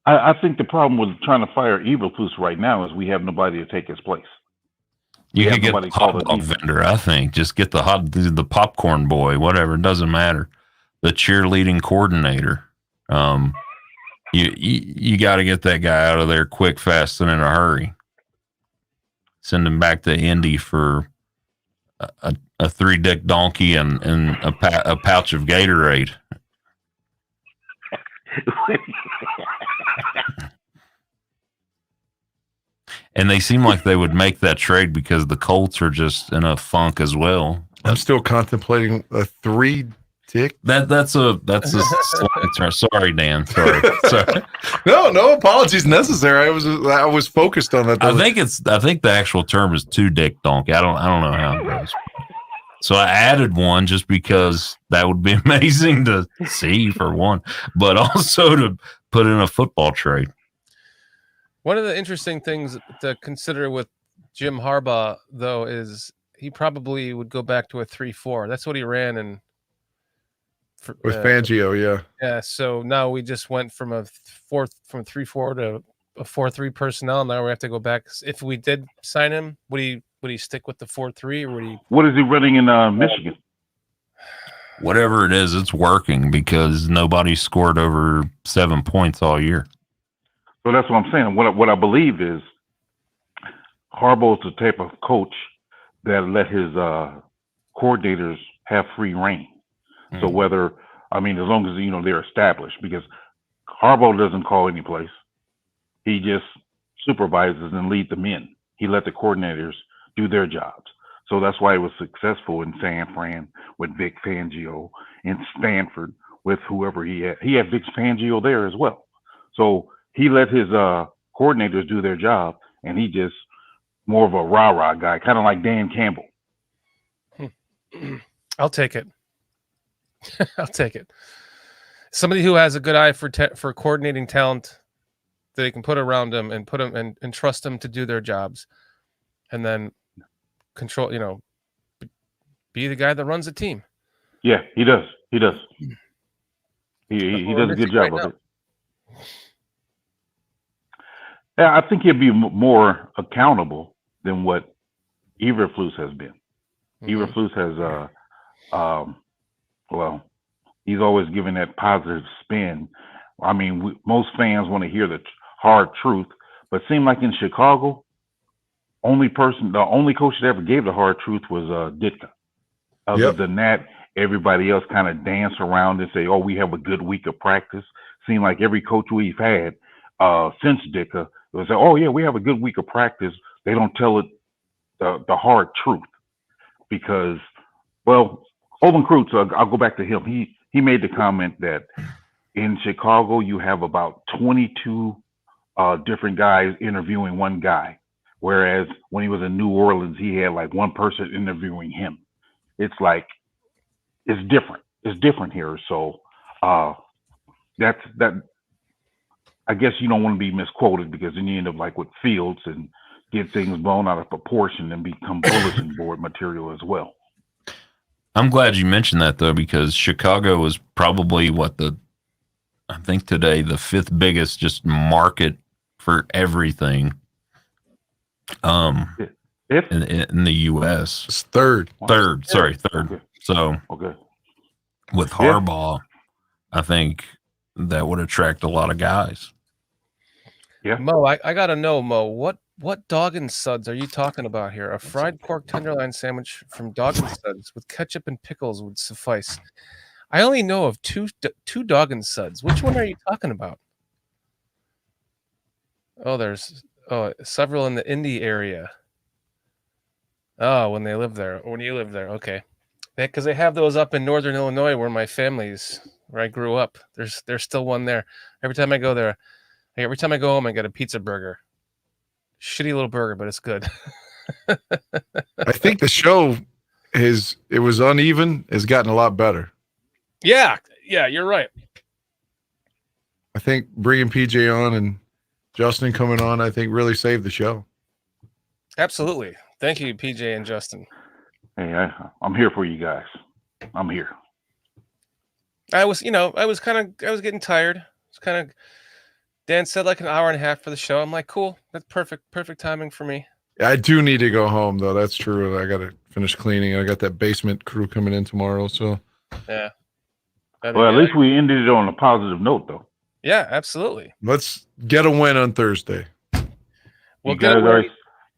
I think the problem with trying to fire Eberflus right now is we have nobody to take his place. You could get a hot dog vendor, I think. Just get the popcorn boy, whatever. It doesn't matter. The cheerleading coordinator. You got to get that guy out of there quick, fast, and in a hurry. Send him back to Indy for a 3-dick donkey and a pouch of Gatorade. And they seem like they would make that trade because the Colts are just in a funk as well. I'm still contemplating a 3-dick. That's a slang term. Sorry, Dan. Sorry. No apologies necessary. I was focused on that. I think the actual term is 2-dick donkey. I don't know how it goes. So I added one just because that would be amazing to see for one, but also to put in a football trade. One of the interesting things to consider with Jim Harbaugh, though, is he probably would go back to a 3-4. That's what he ran in. With Fangio, yeah. Yeah, so now we just went from a 3-4 to a 4-3 personnel. Now we have to go back. If we did sign him, would he stick with the 4-3 or would he? What is he running in Michigan? Whatever it is, it's working because nobody scored over 7 points all year. So that's what I'm saying. What I believe is Harbaugh's the type of coach that let his coordinators have free reign. So whether, I mean, as long as, they're established, because Harbaugh doesn't call any place. He just supervises and leads them in. He let the coordinators do their jobs. So that's why he was successful in San Fran with Vic Fangio, in Stanford with whoever he had. He had Vic Fangio there as well. So he let his coordinators do their job, and he just more of a rah-rah guy, kind of like Dan Campbell. I'll take it. I'll take it. Somebody who has a good eye for coordinating talent that they can put around them and put them and trust them to do their jobs, and then control. Be the guy that runs the team. Yeah, he does. He does. He does a good job of it. Yeah, I think he'll be more accountable than what Eberflus has been. Eberflus has, he's always given that positive spin. I mean, most fans want to hear the hard truth, but it seemed like in Chicago, the only coach that ever gave the hard truth was Ditka. Other than that, everybody else kind of dance around and say, "Oh, we have a good week of practice." Seemed like every coach we've had since Ditka was say, "Oh yeah, we have a good week of practice." They don't tell it the hard truth because, Olin Kreutz, I'll go back to him. He made the comment that in Chicago you have about 22 different guys interviewing one guy, whereas when he was in New Orleans he had like one person interviewing him. It's like it's different. It's different here. So that's that. I guess you don't want to be misquoted because then you end up like with Fields and get things blown out of proportion and become bulletin board material as well. I'm glad you mentioned that though, because Chicago was probably I think today the 5th biggest just market for everything. In the U.S. It's third. Third. Okay. So with Harbaugh, I think that would attract a lot of guys. Yeah. Mo, I gotta know, Mo, what Dog and Suds are you talking about here? A fried pork tenderloin sandwich from Dog and Suds with ketchup and pickles would suffice. I only know of two Dog and Suds. Which one are you talking about? Oh, there's several in the Indy area. Oh, when you live there. Okay. Because they have those up in northern Illinois where I grew up. There's still one there. Every time I go there, every time I go home, I get a pizza burger. Shitty little burger, but it's good. I think the show it was uneven, has gotten a lot better. Yeah, you're right. I think bringing PJ on and Justin coming on, I think really saved the show. Absolutely. Thank you, PJ and Justin. Hey, I'm here for you guys. I'm here. I was getting tired. It's kind of, Dan said like an hour and a half for the show. I'm like, cool. That's perfect timing for me. I do need to go home though. That's true. I got to finish cleaning. I got that basement crew coming in tomorrow. So yeah. Well, at least we ended it on a positive note though. Yeah, absolutely. Let's get a win on Thursday. Well,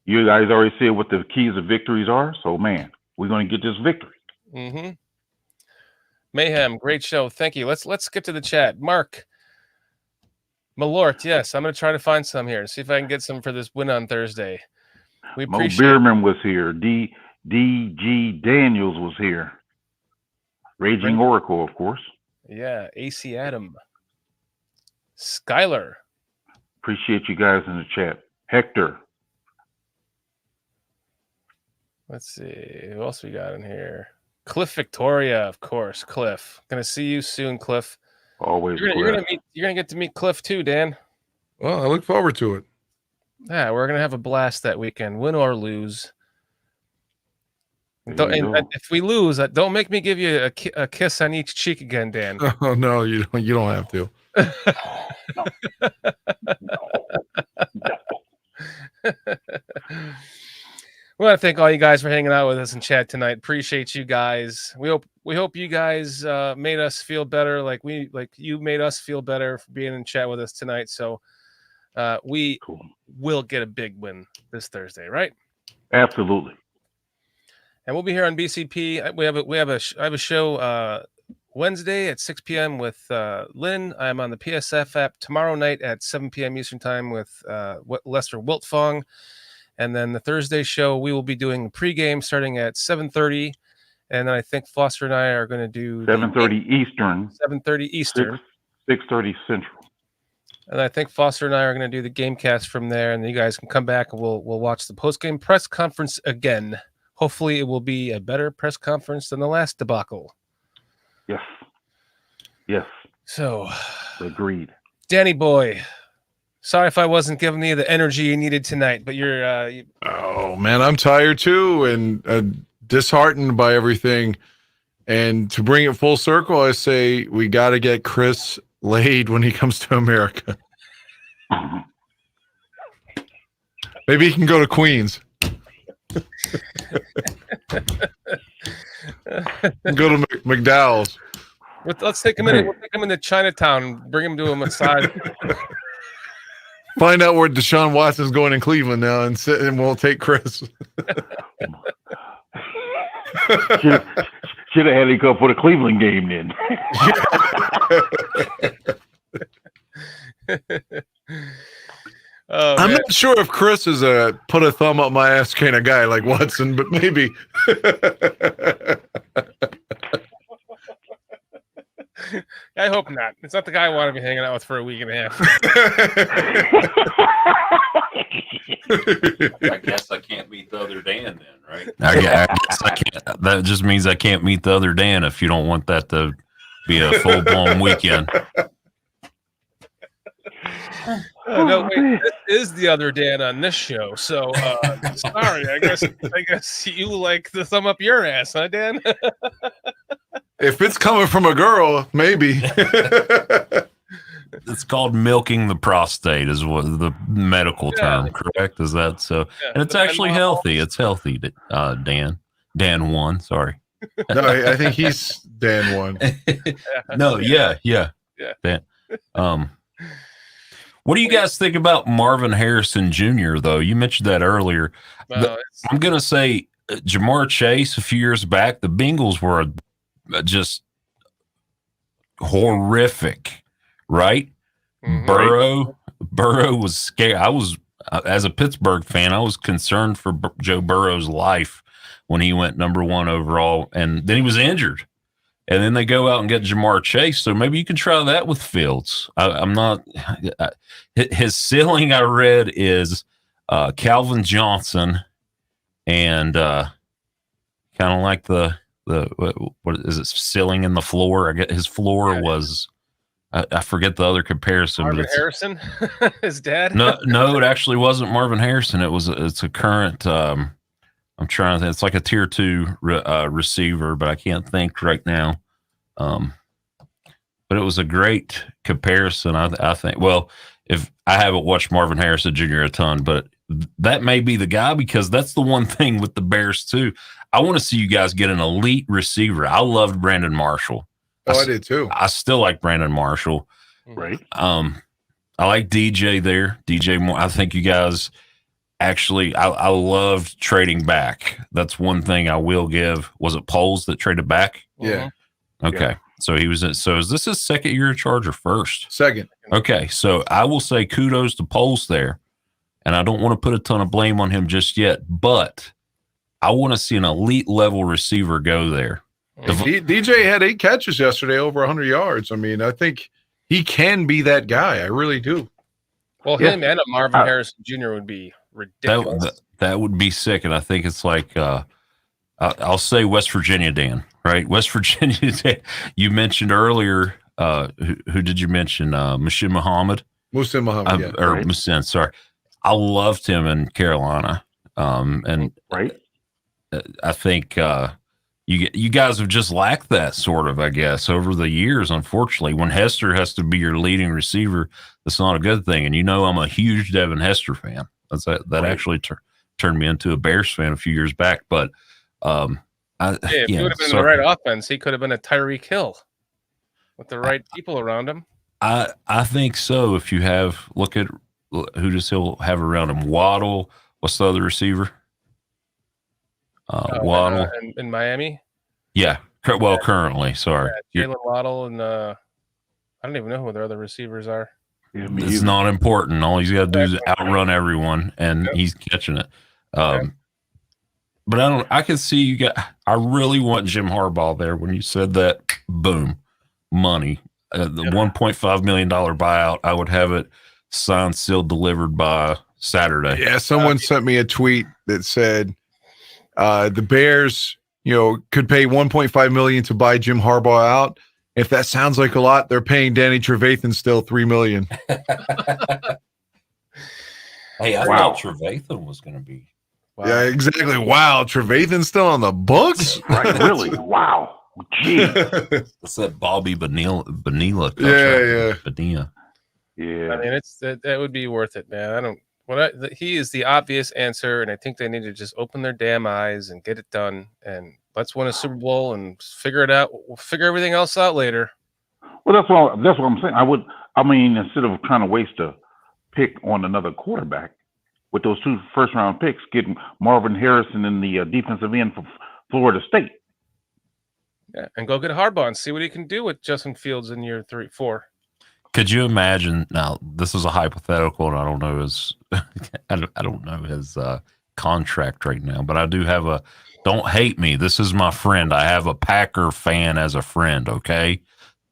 you guys already said what the keys of victories are. So man, we're going to get this victory. Mm-hmm. Mayhem, great show. Thank you. Let's get to the chat. Mark Malort, yes, I'm going to try to find some here. See if I can get some for this win on Thursday. We Mo appreciate. Bierman was here. D.G. Daniels was here. Raging Oracle, of course. Yeah, AC Adam. Skylar. Appreciate you guys in the chat. Hector. Let's see. Who else we got in here? Cliff Victoria, of course. Cliff. Gonna see you soon, Cliff. Always You're gonna get to meet Cliff too, Dan. Well, I look forward to it. Yeah, we're gonna have a blast that weekend, win or lose. There Don't, you and go. if we lose, don't make me give you a kiss on each cheek again, Dan. Oh no, you don't have to. We want to thank all you guys for hanging out with us in chat tonight. Appreciate you guys. We hope you guys made us feel better, like you made us feel better for being in chat with us tonight. So we will get a big win this Thursday, right? Absolutely. And we'll be here on BCP. I have a show Wednesday at 6 p.m. with Lynn. I'm on the PSF app tomorrow night at 7 p.m. Eastern time with Lester Wiltfong. And then the Thursday show, we will be doing the pregame starting at 7:30. And then I think Foster and I are going to do 7:30 Eastern. 7:30 Eastern. 6:30 Central. And I think Foster and I are going to do the game cast from there. And you guys can come back and we'll watch the post-game press conference again. Hopefully it will be a better press conference than the last debacle. Yes. Yes. So, agreed. Danny boy, sorry if I wasn't giving you the energy you needed tonight, but you're Oh man, I'm tired too, and disheartened by everything. And to bring it full circle, I say we got to get Chris laid when he comes to America. Maybe he can go to Queens. Go to McDowell's. Let's take him in. We'll take him into Chinatown. Bring him to a massage. Find out where Deshaun Watson's going in Cleveland now, and we'll take Chris. Should have had him come for the Cleveland game then. Oh, I'm man. not sure if Chris is a put a thumb up my ass kind of guy like Watson, but maybe. I hope not. It's not the guy I want to be hanging out with for a week and a half. I guess I can't meet the other Dan then, right? I guess I can't. That just means I can't meet the other Dan if you don't want that to be a full-blown weekend. No, wait, this is the other Dan on this show. So sorry, I guess you like the thumb up your ass, huh, Dan? If it's coming from a girl, maybe. It's called milking the prostate, is what the medical term, correct? Is that so? Yeah, and it's actually healthy. It's healthy, Dan. Dan one, sorry. No, I think he's Dan one. No, yeah. Dan. What do you guys think about Marvin Harrison Jr., though? You mentioned that earlier. I'm going to say Jamar Chase a few years back, the Bengals were just horrific, right? Mm-hmm. Burrow was scared. I was, as a Pittsburgh fan, I was concerned for Joe Burrow's life when he went number 1 overall, and then he was injured. And then they go out and get Jamar Chase. So maybe you can try that with Fields. I'm not – his ceiling I read is Calvin Johnson and kind of like the what is it, ceiling in the floor? I get his floor was I forget the other comparison. Marvin but Harrison, his dad? No, it actually wasn't Marvin Harrison. It's a current I'm trying to think. It's like a tier 2 receiver, but I can't think right now. But it was a great comparison, I think. Well, if I haven't watched Marvin Harrison Jr. a ton, but that may be the guy, because that's the one thing with the Bears too. I want to see you guys get an elite receiver. I loved Brandon Marshall. Oh, I did too. I still like Brandon Marshall. Right. I like DJ there. DJ Moore. I think you guys actually, I loved trading back. That's one thing I will give. Was it Poles that traded back? Yeah. Okay. Yeah. So he was in, so is this his second year in charge or first? Second. Okay. So I will say kudos to Poles there. And I don't want to put a ton of blame on him just yet, but I want to see an elite level receiver go there. DJ had 8 catches yesterday, over 100 yards. I mean, I think he can be that guy. I really do. Well, him and a Marvin Harrison Jr. would be ridiculous. That would be sick. And I think it's like I'll say West Virginia, Dan. Right, West Virginia. Dan, you mentioned earlier. Who did you mention? Muhsin Muhammad. Muhsin Muhammad, yeah. Or Right. Muhsin. Sorry, I loved him in Carolina. And Right. I think you guys have just lacked that sort of, I guess, over the years. Unfortunately, when Hester has to be your leading receiver, that's not a good thing. And I'm a huge Devin Hester fan. That Right. actually turned me into a Bears fan a few years back. But If he would have been in the right offense, he could have been a Tyreek Hill with the right people around him. I think so. If you look at who does Hill have around him? Waddle. What's the other receiver? Waddle in Miami. Yeah. Well, currently, sorry. Jalen Waddle and I don't even know who their other receivers are. Yeah, It's not important. All he's got to do is outrun everyone, and he's catching it. But I can see you got. I really want Jim Harbaugh there. When you said that, boom, money. The $1.5 million buyout. I would have it signed, sealed, delivered by Saturday. Yeah, someone sent me a tweet that said the Bears, could pay $1.5 million to buy Jim Harbaugh out. If that sounds like a lot, they're paying Danny Trevathan still $3 million. Hey, I thought Trevathan was going to be. Wow. Yeah, exactly. Wow, Trevathan's still on the books? Right, really? Wow. Gee. What's that Bobby Bonilla contract? Yeah. Bonilla. Yeah. I mean, that would be worth it, man. He is the obvious answer, and I think they need to just open their damn eyes and get it done. And let's win a Super Bowl and figure it out. We'll figure everything else out later. Well, that's what I'm saying. Instead of trying to waste a pick on another quarterback with those 2 first-round picks, getting Marvin Harrison in the defensive end for Florida State. Yeah, and go get Harbaugh and see what he can do with Justin Fields in year 3, 4. Could you imagine? Now, this is a hypothetical, and I don't know his contract right now, but I do have don't hate me. This is my friend. I have a Packer fan as a friend, okay?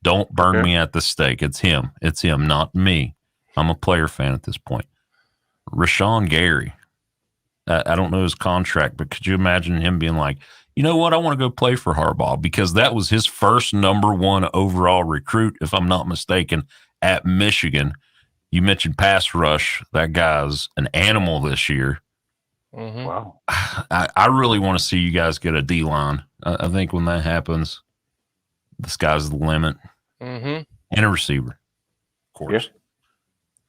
Don't burn me at the stake. It's him. It's him, not me. I'm a player fan at this point. Rashawn Gary. I don't know his contract, but could you imagine him being like, you know what? I want to go play for Harbaugh, because that was his first #1 overall recruit, if I'm not mistaken, at Michigan. You mentioned pass rush. That guy's an animal this year. Mm-hmm. Wow. I really want to see you guys get a D-line. I think when that happens, the sky's the limit. Mm-hmm. And a receiver, of course.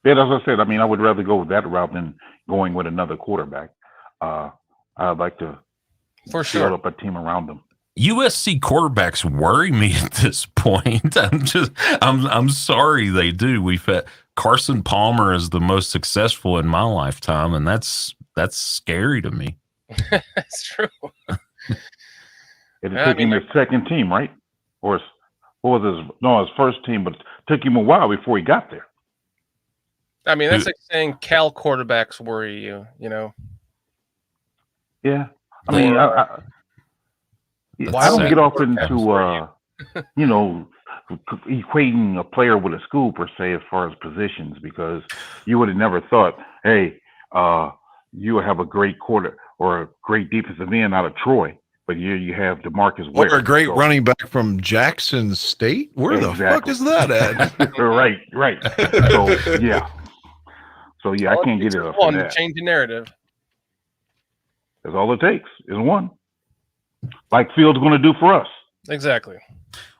Yeah, as I said, I would rather go that route than going with another quarterback. I'd like to build up a team around them. USC quarterbacks worry me at this point. I'm sorry they do. We've had Carson Palmer is the most successful in my lifetime, and that's scary to me. That's true. It took him his second team, right? Or what was his first team, but it took him a while before he got there. I mean, that's like saying Cal quarterbacks worry you, Yeah. I don't get off into equating a player with a school per se as far as positions, because you would have never thought, hey, you have a great quarter or a great defensive end out of Troy, but here you have DeMarcus Ware. Or a great running back from Jackson State? Where the fuck is that at? Right. So yeah, I can't get it off one of to that. change the narrative. That's all it takes is one. Like Fields going to do for us. Exactly.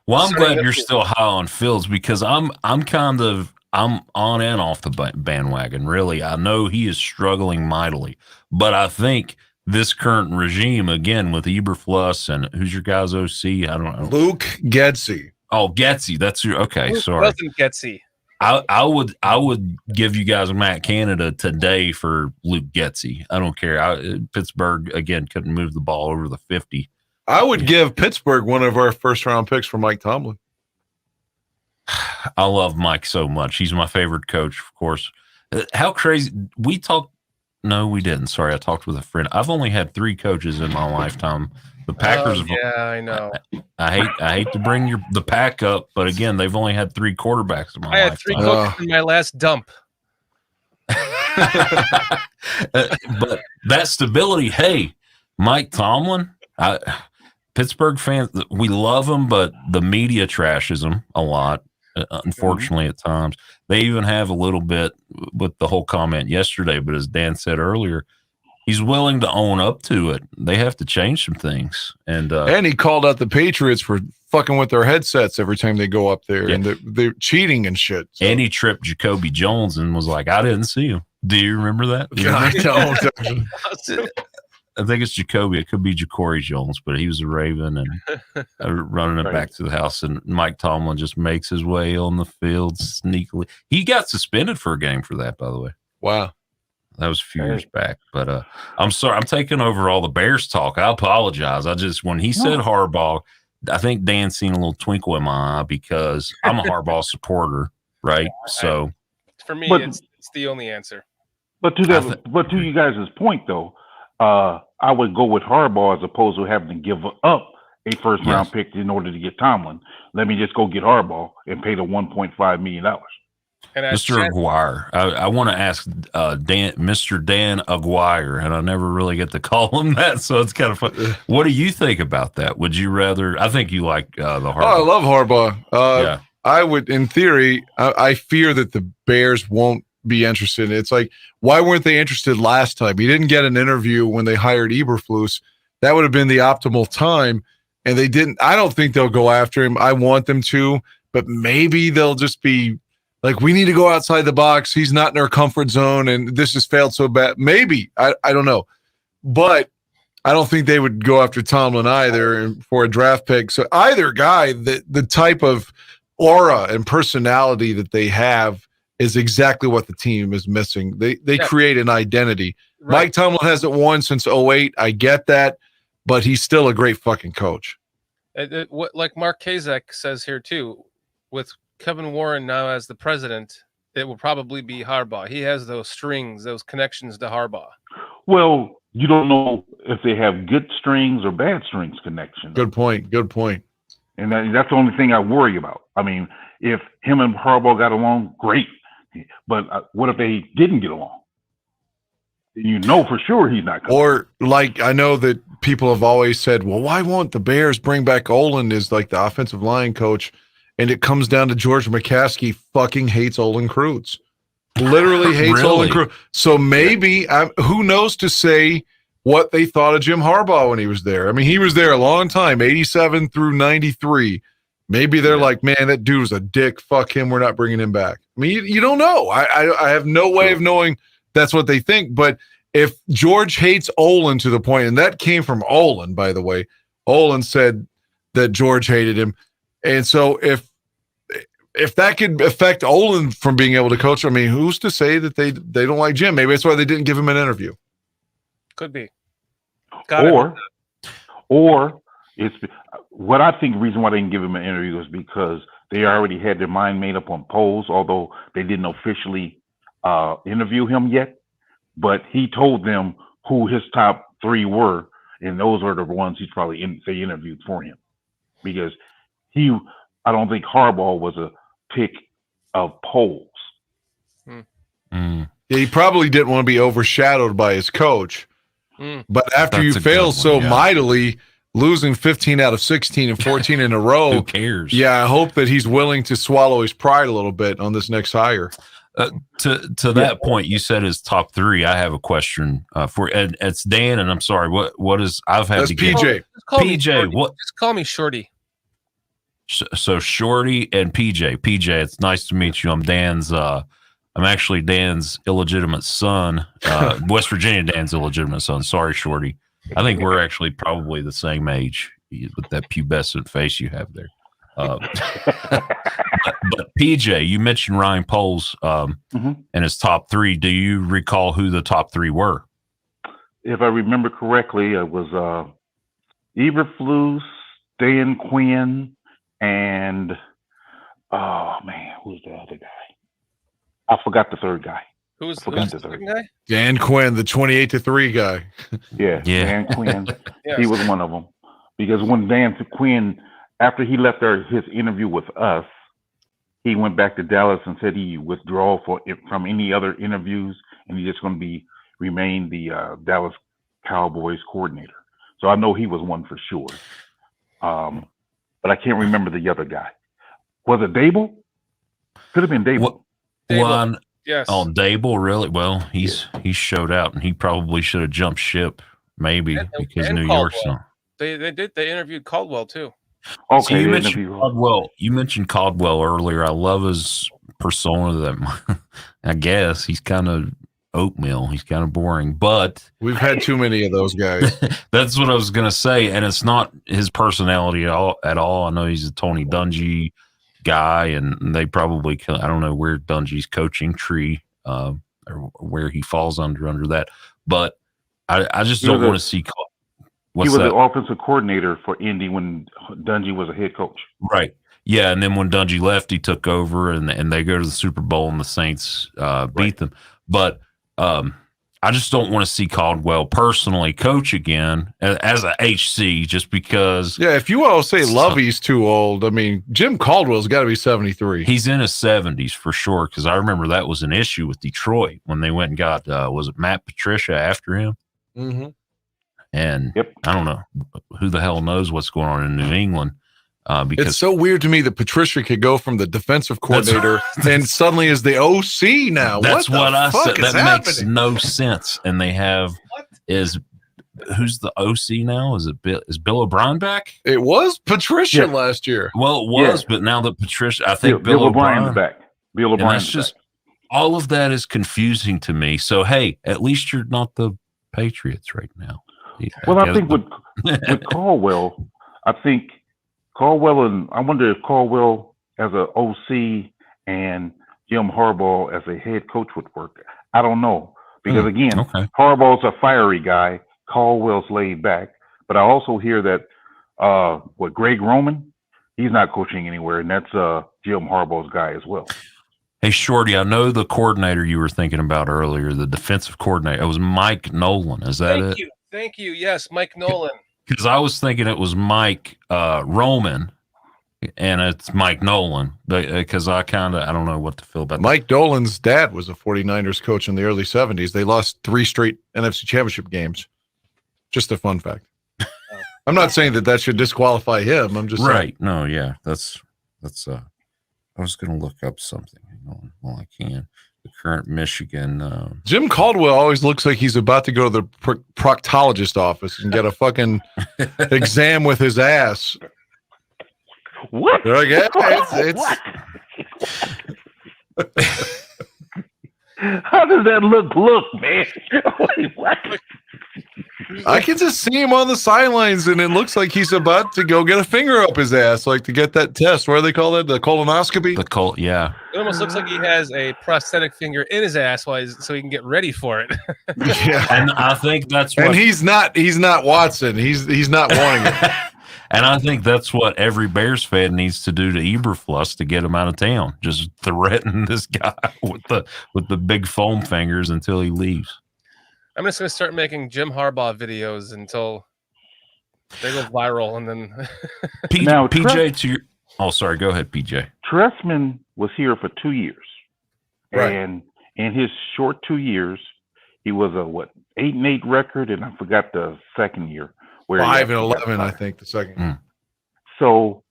Well, I'm glad you're still high on Fields, because I'm on and off the bandwagon. Really, I know he is struggling mightily, but I think this current regime, again with Eberflus and who's your guy's OC? I don't know. Luke Getsy. Oh, Getsy. That's your okay. Luke Sorry. Wasn't Getsy. I would give you guys Matt Canada today for Luke Getsy. I don't care. Pittsburgh again couldn't move the ball over the 50. I would give Pittsburgh one of our first-round picks for Mike Tomlin. I love Mike so much. He's my favorite coach, of course. How crazy. We talked. No, we didn't. Sorry, I talked with a friend. I've only had 3 coaches in my lifetime. The Packers. Yeah, I know. I hate to bring the pack up, but again, they've only had 3 quarterbacks in my I had lifetime. 3 coaches in my last dump. But that stability, hey, Mike Tomlin, Pittsburgh fans, we love them, but the media trashes them a lot. Unfortunately, at times they even have a little bit with the whole comment yesterday. But as Dan said earlier, he's willing to own up to it. They have to change some things, and he called out the Patriots for fucking with their headsets every time they go up there, and they're cheating and shit. So. And he tripped Jacoby Jones and was like, "I didn't see him." Do you remember that? I don't. I think it's Jacoby. It could be Ja'Cory Jones, but he was a Raven and running it back to the house. And Mike Tomlin just makes his way on the field sneakily. He got suspended for a game for that, by the way. Wow. That was a few years back. But I'm sorry. I'm taking over all the Bears talk. I apologize. When he said Harbaugh, I think Dan's seen a little twinkle in my eye because I'm a Harbaugh supporter, right? So for me, it's the only answer. But to you guys' point, though, I would go with Harbaugh as opposed to having to give up a first-round pick in order to get Tomlin. Let me just go get Harbaugh and pay the $1.5 million. Mr. Aguirre, I want to ask Mr. Dan Aguirre, and I never really get to call him that, so it's kind of fun. What do you think about that? Would you rather? I think you like the Harbaugh. Oh, I love Harbaugh. I would, in theory, I fear that the Bears won't be interested. It's like, why weren't they interested last time? He didn't get an interview when they hired Eberflus. That would have been the optimal time, and they didn't. I don't think they'll go after him. I want them to, but maybe they'll just be like, we need to go outside the box. He's not in our comfort zone, and this has failed so bad. Maybe. I don't know. But I don't think they would go after Tomlin either for a draft pick. So either guy, the type of aura and personality that they have is exactly what the team is missing. They create an identity. Right. Mike Tomlin hasn't won since 2008. I get that, but he's still a great fucking coach. Like Mark Kazak says here too, with Kevin Warren now as the president, it will probably be Harbaugh. He has those strings, those connections to Harbaugh. Well, you don't know if they have good strings or bad strings connection. Good point. And that's the only thing I worry about. I mean, if him and Harbaugh got along, great. But what if they didn't get along? You know for sure he's not coming. Or like, I know that people have always said, well, why won't the Bears bring back Olin as like the offensive line coach? And it comes down to George McCaskey fucking hates Olin Kreutz. Literally hates Olin Kreutz. So maybe, who knows to say what they thought of Jim Harbaugh when he was there. I mean, he was there a long time, 87 through 93. Maybe they're like, man, that dude was a dick. Fuck him. We're not bringing him back. I mean, you don't know. I have no way of knowing that's what they think. But if George hates Olin to the point, and that came from Olin, by the way, Olin said that George hated him. And so if that could affect Olin from being able to coach, I mean, who's to say that they don't like Jim? Maybe that's why they didn't give him an interview. Could be. Or it's what I think the reason why they didn't give him an interview is because they already had their mind made up on polls, although they didn't officially interview him yet. But he told them who his top three were, and those are the ones he's probably they interviewed for him. Because I don't think Harbaugh was a pick of polls. Yeah, he probably didn't want to be overshadowed by his coach. But after you fail so mightily, losing 15 out of 16 and 14 in a row, who cares? Yeah, I hope that he's willing to swallow his pride a little bit on this next hire. To that point, you said his top three. I have a question for Ed. It's Dan, and I'm sorry. What is? I've had That's to PJ. get PJ. What? Just call me Shorty. So Shorty and PJ. PJ, it's nice to meet you. I'm actually Dan's illegitimate son. West Virginia Dan's illegitimate son. Sorry, Shorty. I think we're actually probably the same age with that pubescent face you have there. But PJ, you mentioned Ryan Poles and his top three. Do you recall who the top three were? If I remember correctly, it was Eberflus, Dan Quinn, and who's the other guy? I forgot the third guy. Who's the second guy? Dan Quinn, the 28-3 guy. Yeah, Dan Quinn. Yes. He was one of them. Because when Dan Quinn, after he left his interview with us, he went back to Dallas and said he withdrew from any other interviews, and he's just going to remain the Dallas Cowboys coordinator. So I know he was one for sure. But I can't remember the other guy. Was it Dable? Could have been Dable. What? One. Yes. Oh, Dable, really? Well, he showed out, and he probably should have jumped ship, maybe, because and New Caldwell. York's not. They interviewed Caldwell too. Okay, So you mentioned Caldwell. You mentioned Caldwell earlier. I love his persona. That I guess he's kind of oatmeal. He's kind of boring, but We've had too many of those guys. that's what I was gonna say. And it's not his personality at all. I know he's a Tony Dungy guy, and they probably I don't know where Dungy's coaching tree or where he falls under that, but I just don't want to see. He was the offensive coordinator for Indy when Dungy was a head coach. Right. Yeah, and then when Dungy left, he took over, and they go to the Super Bowl, and the Saints beat them. But I just don't want to see Caldwell personally coach again as a HC, just because. Yeah, if you all say Lovey's too old, I mean, Jim Caldwell's got to be 73. He's in his 70s for sure, because I remember that was an issue with Detroit when they went and got, was it Matt Patricia after him? Mm-hmm. And I don't know who the hell knows what's going on in New England. Because it's so weird to me that Patricia could go from the defensive coordinator and suddenly is the OC now. That's what I said. That makes happening? no sense. And they have who's the OC now? Is Bill O'Brien back? It was Patricia last year. Well, it was, but now that Patricia, I think Bill O'Brien O'Brien's back. Bill O'Brien's just all of that is confusing to me. So hey, at least you're not the Patriots right now. Well, I think with Caldwell, I wonder if Caldwell as an OC and Jim Harbaugh as a head coach would work. I don't know. Because again, Harbaugh's a fiery guy, Caldwell's laid back. But I also hear that Greg Roman, he's not coaching anywhere, and that's Jim Harbaugh's guy as well. Hey, Shorty, I know the coordinator you were thinking about earlier, the defensive coordinator. It was Mike Nolan. Is that it? Thank you. Yes, Mike Nolan. Because I was thinking it was Mike Roman, and it's Mike Nolan. Because I don't know what to feel about Mike Nolan's dad was a 49ers coach in the early 70s. They lost 3 straight NFC championship games. Just a fun fact. I'm not saying that should disqualify him. I'm just right. saying. No, yeah, that's. I was going to look up something. Hang on while I can. The current Michigan. Jim Caldwell always looks like he's about to go to the proctologist office and get a fucking exam with his ass. What? They're like, it's How does that look, man? Wait, what? I can just see him on the sidelines, and it looks like he's about to go get a finger up his ass, like to get that test. What do they call that? The colonoscopy? Yeah. It almost looks like he has a prosthetic finger in his ass so he can get ready for it. Yeah. And I think that's what. And he's not Watson. He's not wanting it. And I think that's what every Bears fan needs to do to Eberflus to get him out of town. Just threaten this guy with the big foam fingers until he leaves. I'm just going to start making Jim Harbaugh videos until they go viral, and then PJ to your. Oh, sorry. Go ahead, PJ. Tressman was here for 2 years, right. And in his short 2 years, he was a 8-8 record, and I forgot the second year. 5-11, I think, the second. So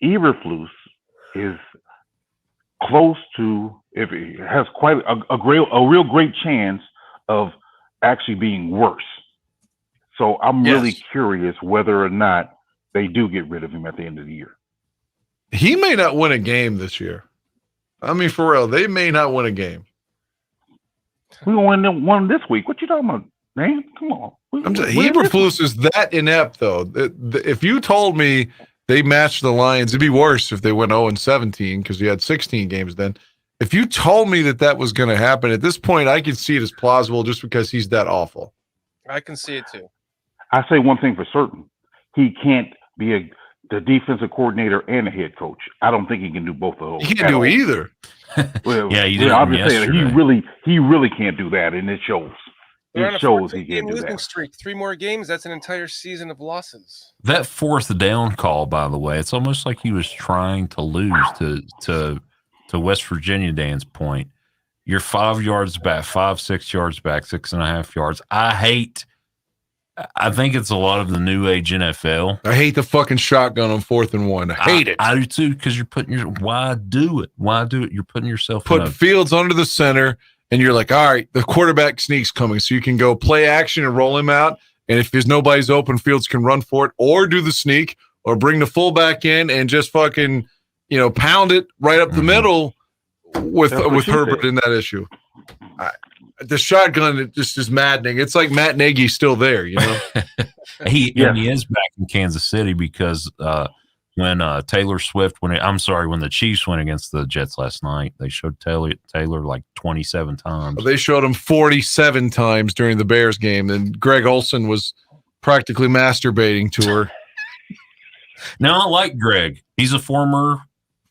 Eberflus is close to, if it has quite a real great chance of actually being worse. So I'm really curious whether or not they do get rid of him at the end of the year. He may not win a game this year. I mean, for real, they may not win a game. We're going to win one this week. What you talking about, man? Come on. Eberflus is that inept, though. If you told me they matched the Lions, it'd be worse if they went 0-17 because you had 16 games then. If you told me that was going to happen at this point, I can see it as plausible just because he's that awful. I can see it too. I say one thing for certain: he can't be the defensive coordinator and a head coach. I don't think he can do both of those. He can't do either. Well, yeah, you did. I'm just saying he really can't do that, and it shows. It shows he can't do losing that. Streak, 3 more games. That's an entire season of losses. That 4th down call, by the way, it's almost like he was trying to lose to West Virginia. Dan's point, you're 5 yards back, 5-6 yards back, 6.5 yards. I hate I think it's a lot of the new age NFL. I hate the fucking shotgun on 4th and 1. I hate it. I do too, because you're putting why do it? Why do it? You're putting yourself Put in a, Fields under the center, and you're like, all right, the quarterback sneak's coming, so you can go play action and roll him out. And if there's nobody's open, Fields can run for it or do the sneak or bring the fullback in and just fucking, pound it right up the middle with Herbert in that issue. The shotgun, it just is maddening. It's like Matt Nagy's still there, And he is back in Kansas City because when Taylor Swift when the Chiefs went against the Jets last night, they showed Taylor like 27 times. They showed him 47 times during the Bears game, and Greg Olson was practically masturbating to her. Now I like Greg. He's a former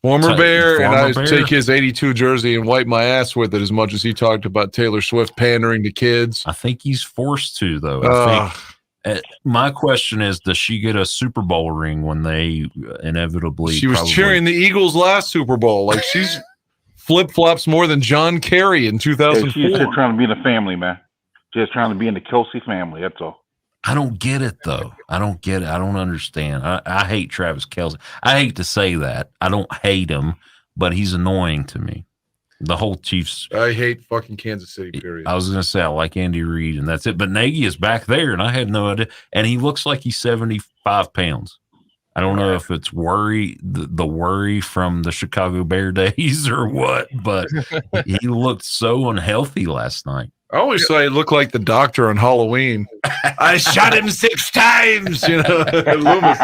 Bear, and I Bear. take his 82 jersey and wipe my ass with it as much as he talked about Taylor Swift pandering to kids. I think he's forced to, though. I think my question is, does she get a Super Bowl ring when they inevitably? She was cheering the Eagles last Super Bowl. Like she's flip-flops more than John Kerry in 2004. She's just trying to be in the family, man. Just trying to be in the Kelsey family. That's all. I don't get it, though. I don't get it. I don't understand. I hate Travis Kelce. I hate to say that. I don't hate him, but he's annoying to me. The whole Chiefs. I hate fucking Kansas City, period. I was going to say I like Andy Reid, and that's it. But Nagy is back there, and I had no idea. And he looks like he's 75 pounds. I don't know if it's the worry from the Chicago Bear days or what, but he looked so unhealthy last night. I always say it looked like the doctor on Halloween. I shot him 6 times, Loomis.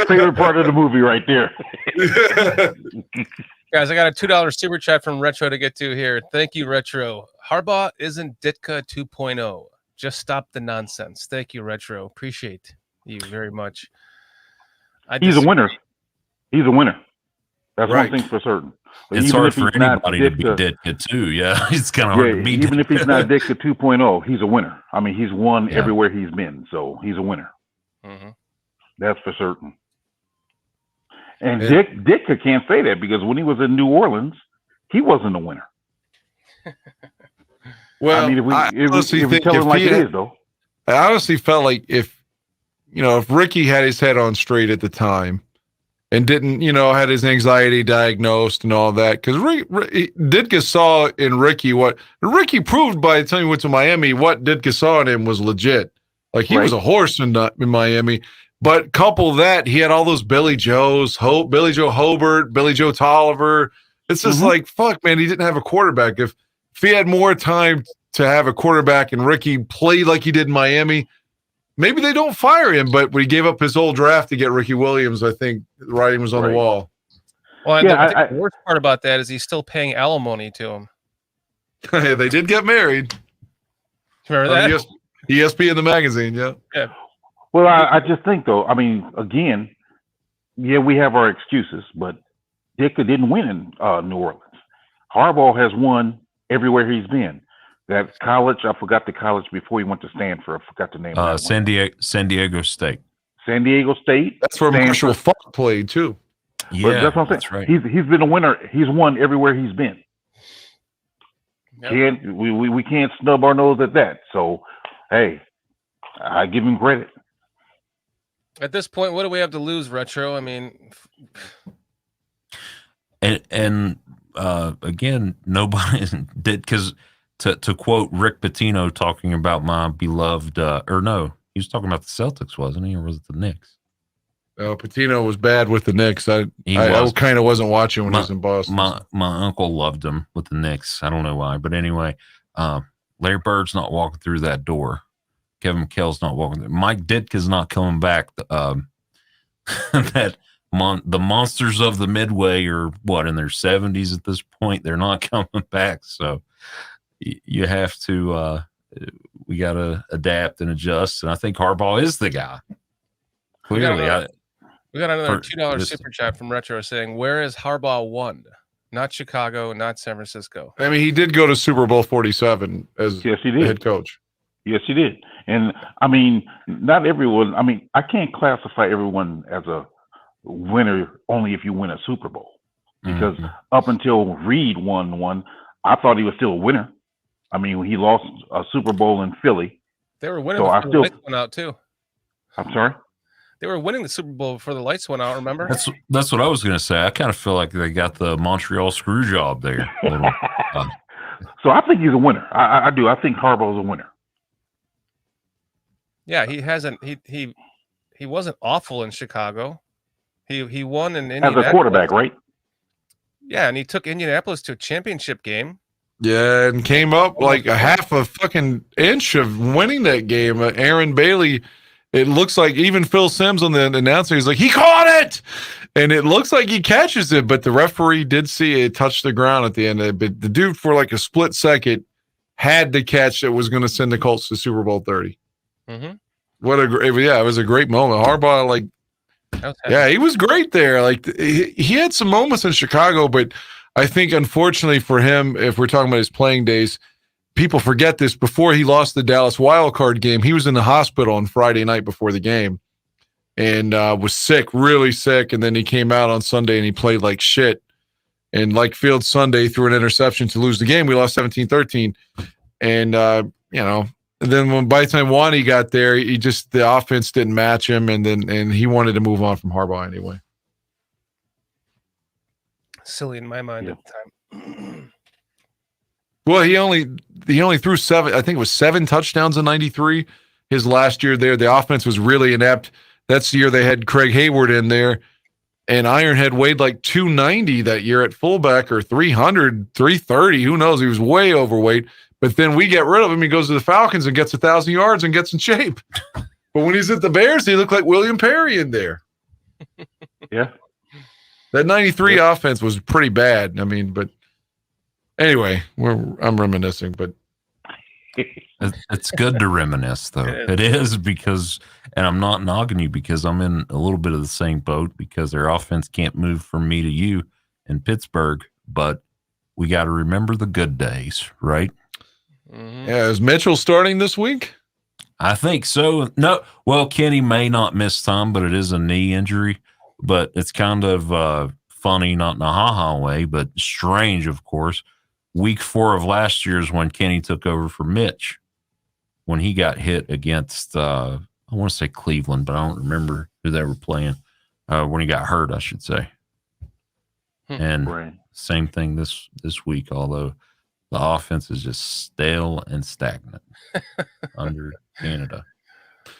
Favorite part of the movie right there. Guys, I got a $2 super chat from Retro to get to here. Thank you, Retro. Harbaugh isn't Ditka 2.0. Just stop the nonsense. Thank you, Retro. Appreciate you very much. He's a winner. He's a winner. That's right. one thing for certain. But It's even hard if for he's not anybody to beat Ditka too. Yeah, it's kind of hard to beat. Even if he's not Ditka 2.0, he's a winner. I mean, he's won everywhere he's been, so he's a winner. Mm-hmm. That's for certain. And Ditka can't say that because when he was in New Orleans, he wasn't a winner. Well, I mean, if we tell him like it is, though. I honestly felt like if Ricky had his head on straight at the time and didn't, had his anxiety diagnosed and all that, because Ditka saw in Ricky what Ricky proved by the time he went to Miami, what Ditka saw in him was legit. Like he was a horse in Miami. But couple that, he had all those Billy Joes, Billy Joe Hobart, Billy Joe Tolliver. It's just like, fuck, man, he didn't have a quarterback. If he had more time to have a quarterback and Ricky played like he did in Miami, maybe they don't fire him. But when he gave up his old draft to get Ricky Williams, I think the writing was on the wall. Well, I think the worst part about that is he's still paying alimony to him. They did get married. Remember that? ESPN the magazine, yeah. Well, I just think, though, I mean, again, we have our excuses, but Ditka didn't win in New Orleans. Harbaugh has won everywhere he's been. That college, I forgot the college before he went to Stanford. I forgot the name. San Diego State. San Diego State. That's where Marshall Faulk played, too. Yeah, but that's what I'm saying. Right. He's been a winner. He's won everywhere he's been. Yep. We can't snub our nose at that. So, hey, I give him credit. At this point, what do we have to lose, Retro? I mean, and again, nobody did, because to quote Rick Pitino talking about my beloved, or no, he was talking about the Celtics, wasn't he, or was it the Knicks? Patino was bad with the Knicks. I kind of wasn't watching when he was in Boston. My uncle loved him with the Knicks. I don't know why, but anyway, Larry Bird's not walking through that door. Kevin McHale's not walking through. Mike Ditka's not coming back. The monsters of the Midway are in their 70s at this point. They're not coming back. So you have to. We got to adapt and adjust. And I think Harbaugh is the guy. Clearly, we got another $2 super chat from Retro saying, "Where is Harbaugh won? Not Chicago, not San Francisco." I mean, he did go to Super Bowl 47 as the head coach. Yes, he did. And I mean, not everyone. I mean, I can't classify everyone as a winner only if you win a Super Bowl, because up until Reed won one, I thought he was still a winner. I mean, he lost a Super Bowl in Philly, They were winning So I before the still, lights went out too. I'm sorry. They were winning the Super Bowl before the lights went out. Remember? That's what I was going to say. I kind of feel like they got the Montreal screw job there. So I think he's a winner. I do. I think Harbaugh's a winner. Yeah, he hasn't. He wasn't awful in Chicago. He won in Indianapolis As a quarterback, right? Yeah, and he took Indianapolis to a championship game. Yeah, and came up like a half a fucking inch of winning that game. Aaron Bailey, it looks like even Phil Simms on the announcer, he's like, he caught it! And it looks like he catches it, but the referee did see it touch the ground at the end of it. But the dude, for like a split second, had the catch that was going to send the Colts to Super Bowl 30. Mm-hmm. It was a great moment. Harbaugh, like, yeah, he was great there. Like, he had some moments in Chicago, but I think, unfortunately for him, if we're talking about his playing days, people forget this. Before he lost the Dallas wildcard game, he was in the hospital on Friday night before the game and was sick, really sick. And then he came out on Sunday and he played like shit. And like Fields Sunday, threw an interception to lose the game. We lost 17-13. And, and then by the time Wani got there, the offense didn't match him, and he wanted to move on from Harbaugh anyway. Silly in my mind at the time. Well, he only threw 7. I think it was 7 touchdowns in '93. His last year there, the offense was really inept. That's the year they had Craig Hayward in there, and Ironhead weighed like 290 that year at fullback, or 300, 330. Who knows? He was way overweight. But then we get rid of him. He goes to the Falcons and gets 1,000 yards and gets in shape. But when he's at the Bears, he looked like William Perry in there. Yeah. That 93 offense was pretty bad. I mean, but anyway, I'm reminiscing, but it's good to reminisce, though. It is, because, and I'm not knocking you, because I'm in a little bit of the same boat, because their offense can't move from me to you in Pittsburgh, but we got to remember the good days, right? Mm-hmm. Yeah, is Mitchell starting this week? I think so. No, well, Kenny may not miss time, but it is a knee injury. But it's kind of funny, not in a ha-ha way, but strange, of course. Week 4 of last year is when Kenny took over for Mitch, when he got hit against, I want to say Cleveland, but I don't remember who they were playing, when he got hurt, I should say. And same thing this week, although the offense is just stale and stagnant under Canada.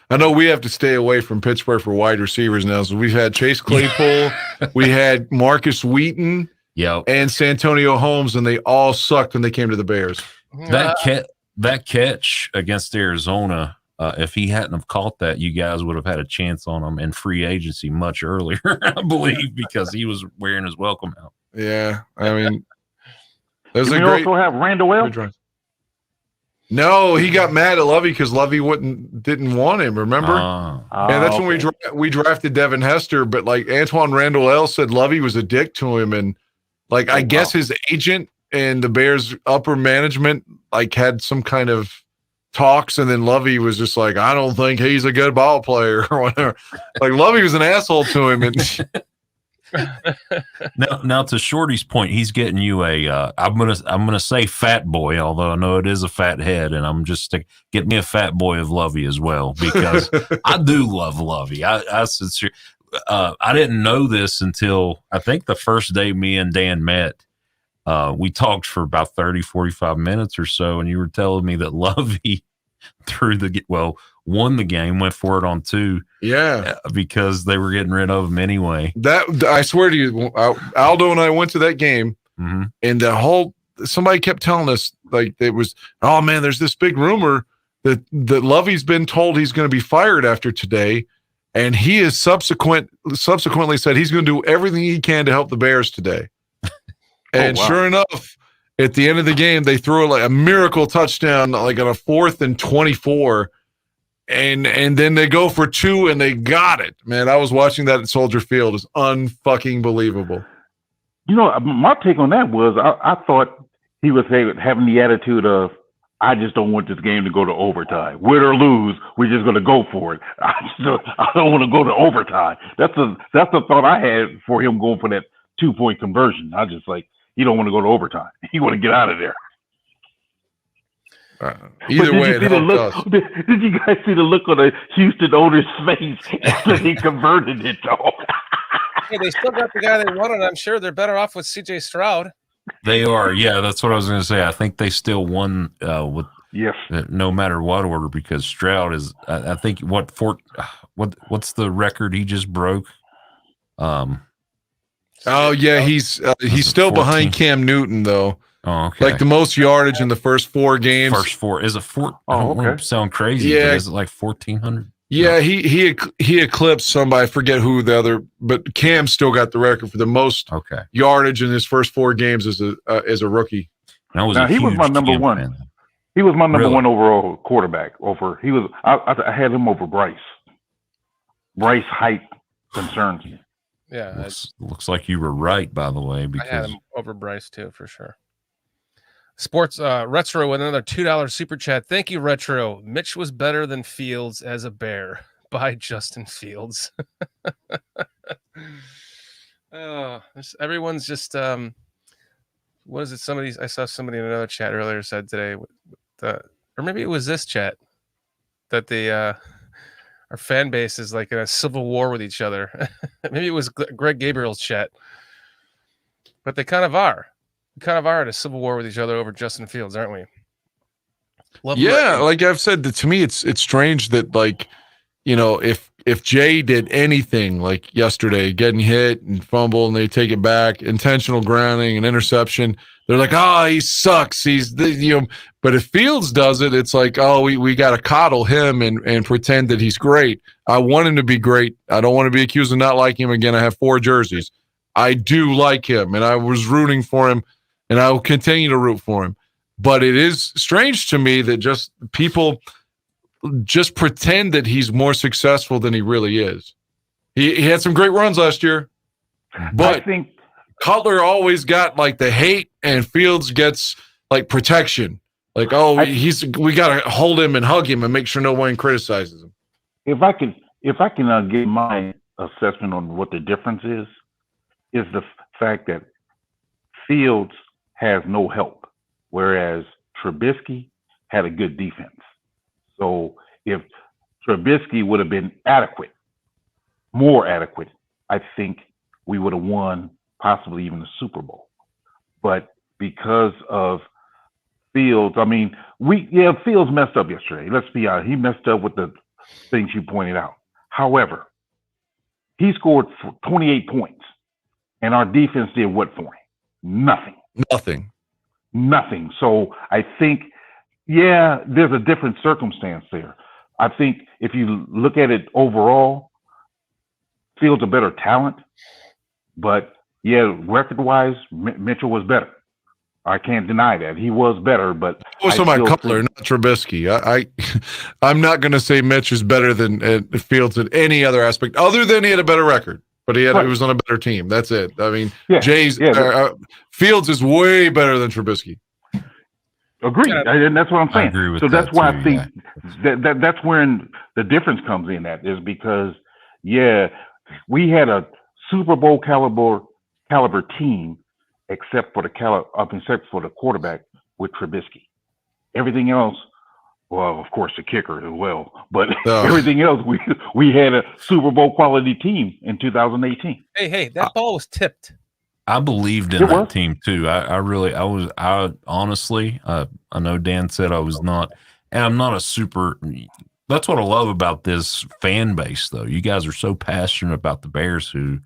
I know we have to stay away from Pittsburgh for wide receivers now. So we've had Chase Claypool, we had Marcus Wheaton, and Santonio Holmes, and they all sucked when they came to the Bears. That catch against Arizona, if he hadn't have caught that, you guys would have had a chance on him in free agency much earlier, I believe, because he was wearing his welcome out. Yeah, I mean, there's Did we also have Randall L? No, he got mad at Lovey because Lovey didn't want him. Remember? And that's when we drafted Devin Hester. But like Antoine Randall L said, Lovey was a dick to him, and like I guess his agent and the Bears upper management like had some kind of talks, and then Lovey was just like, I don't think he's a good ball player or whatever. Like Lovey was an asshole to him, and. Now to Shorty's point, he's getting you a I'm gonna say fat boy, although I know it is a fat head, and I'm just get me a fat boy of Lovey as well, because I do love Lovey. I didn't know this until I think the first day me and Dan met. We talked for about 30-45 minutes or so, and you were telling me that Lovey won the game, went for it on 2. Yeah. Because they were getting rid of him anyway. That I swear to you, Aldo and I went to that game, and somebody kept telling us, like, it was, oh man, there's this big rumor that Lovey's been told he's going to be fired after today, and he has subsequently said he's going to do everything he can to help the Bears today. And sure enough, at the end of the game, they threw like a miracle touchdown, like on a 4th and 24. And then they go for 2 and they got it. Man, I was watching that at Soldier Field. It's unfucking believable. You know, my take on that was I thought he was having the attitude of, I just don't want this game to go to overtime. Win or lose, we're just going to go for it. I don't want to go to overtime. That's the thought I had for him going for that 2-point conversion. I just like, you don't want to go to overtime. You want to get out of there. Either But way, it did you see the helped look? us. Did you guys see the look on the Houston owner's face after he converted it? Though? Hey, they still got the guy they wanted. I'm sure they're better off with C.J. Stroud. They are. Yeah, that's what I was going to say. I think they still won with Yes. no matter what order because Stroud is. I think what's the record he just broke? Oh yeah, he's still 14? behind Cam Newton though. Oh, okay. Like the most yardage in the first 4 games. First 4 is it 4? Oh, I don't want okay. to sound crazy. Yeah. But is it like 1,400? Yeah, he eclipsed somebody. I forget who the other, but Cam still got the record for the most Okay. yardage in his first 4 games as a rookie. Now he was my number one. Fan. He was my number Really? one overall quarterback. I had him over Bryce. Bryce height concerns me. Yeah, Looks like you were right, by the way, I had because him over Bryce too, for sure. Sports Retro with another $2 super chat. Thank you, Retro. Mitch was better than Fields as a Bear by Justin Fields. Everyone's just what is it? I saw somebody in another chat earlier said today, or maybe it was this chat that our fan base is like in a civil war with each other. Maybe it was Greg Gabriel's chat, but they kind of are. We kind of are at a civil war with each other over Justin Fields, aren't we? Yeah, like I've said, to me, it's strange that, like, you know, if Jay did anything like yesterday, getting hit and fumble, and they take it back, intentional grounding and interception, they're like, oh, he sucks. But if Fields does it, it's like, oh, we got to coddle him and pretend that he's great. I want him to be great. I don't want to be accused of not liking him again. I have 4 jerseys. I do like him, and I was rooting for him, and I will continue to root for him. But it is strange to me that just people just pretend that he's more successful than he really is. He had some great runs last year, but I think Cutler always got like the hate, and Fields gets like protection. Like, oh, we got to hold him and hug him and make sure no one criticizes him. if I can give my assessment on what the difference is the fact that Fields has no help, whereas Trubisky had a good defense. So if Trubisky would have been more adequate, I think we would have won possibly even the Super Bowl. But because of Fields, Fields messed up yesterday. Let's be honest. He messed up with the things you pointed out. However, he scored 28 points, and our defense did what for him? Nothing. So I think, there's a different circumstance there. I think if you look at it overall, Fields a better talent, but record-wise, Mitchell was better. I can't deny that he was better, but Also, my Cutler, not Trubisky. I'm not going to say Mitch is better than Fields in any other aspect, other than he had a better record. But he was on a better team. That's it. I mean, Fields is way better than Trubisky. Agreed, and that's what I'm saying. I agree with so that's that why too, I think that's where the difference comes in. That is because we had a Super Bowl caliber team, except for the quarterback with Trubisky. Everything else, well, of course, the kicker as well. But everything else, we had a Super Bowl quality team in 2018. Hey, that ball was tipped. I believed in that team too. I honestly, I know Dan said I was not, and I'm not a super. That's what I love about this fan base, though. You guys are so passionate about the Bears, who,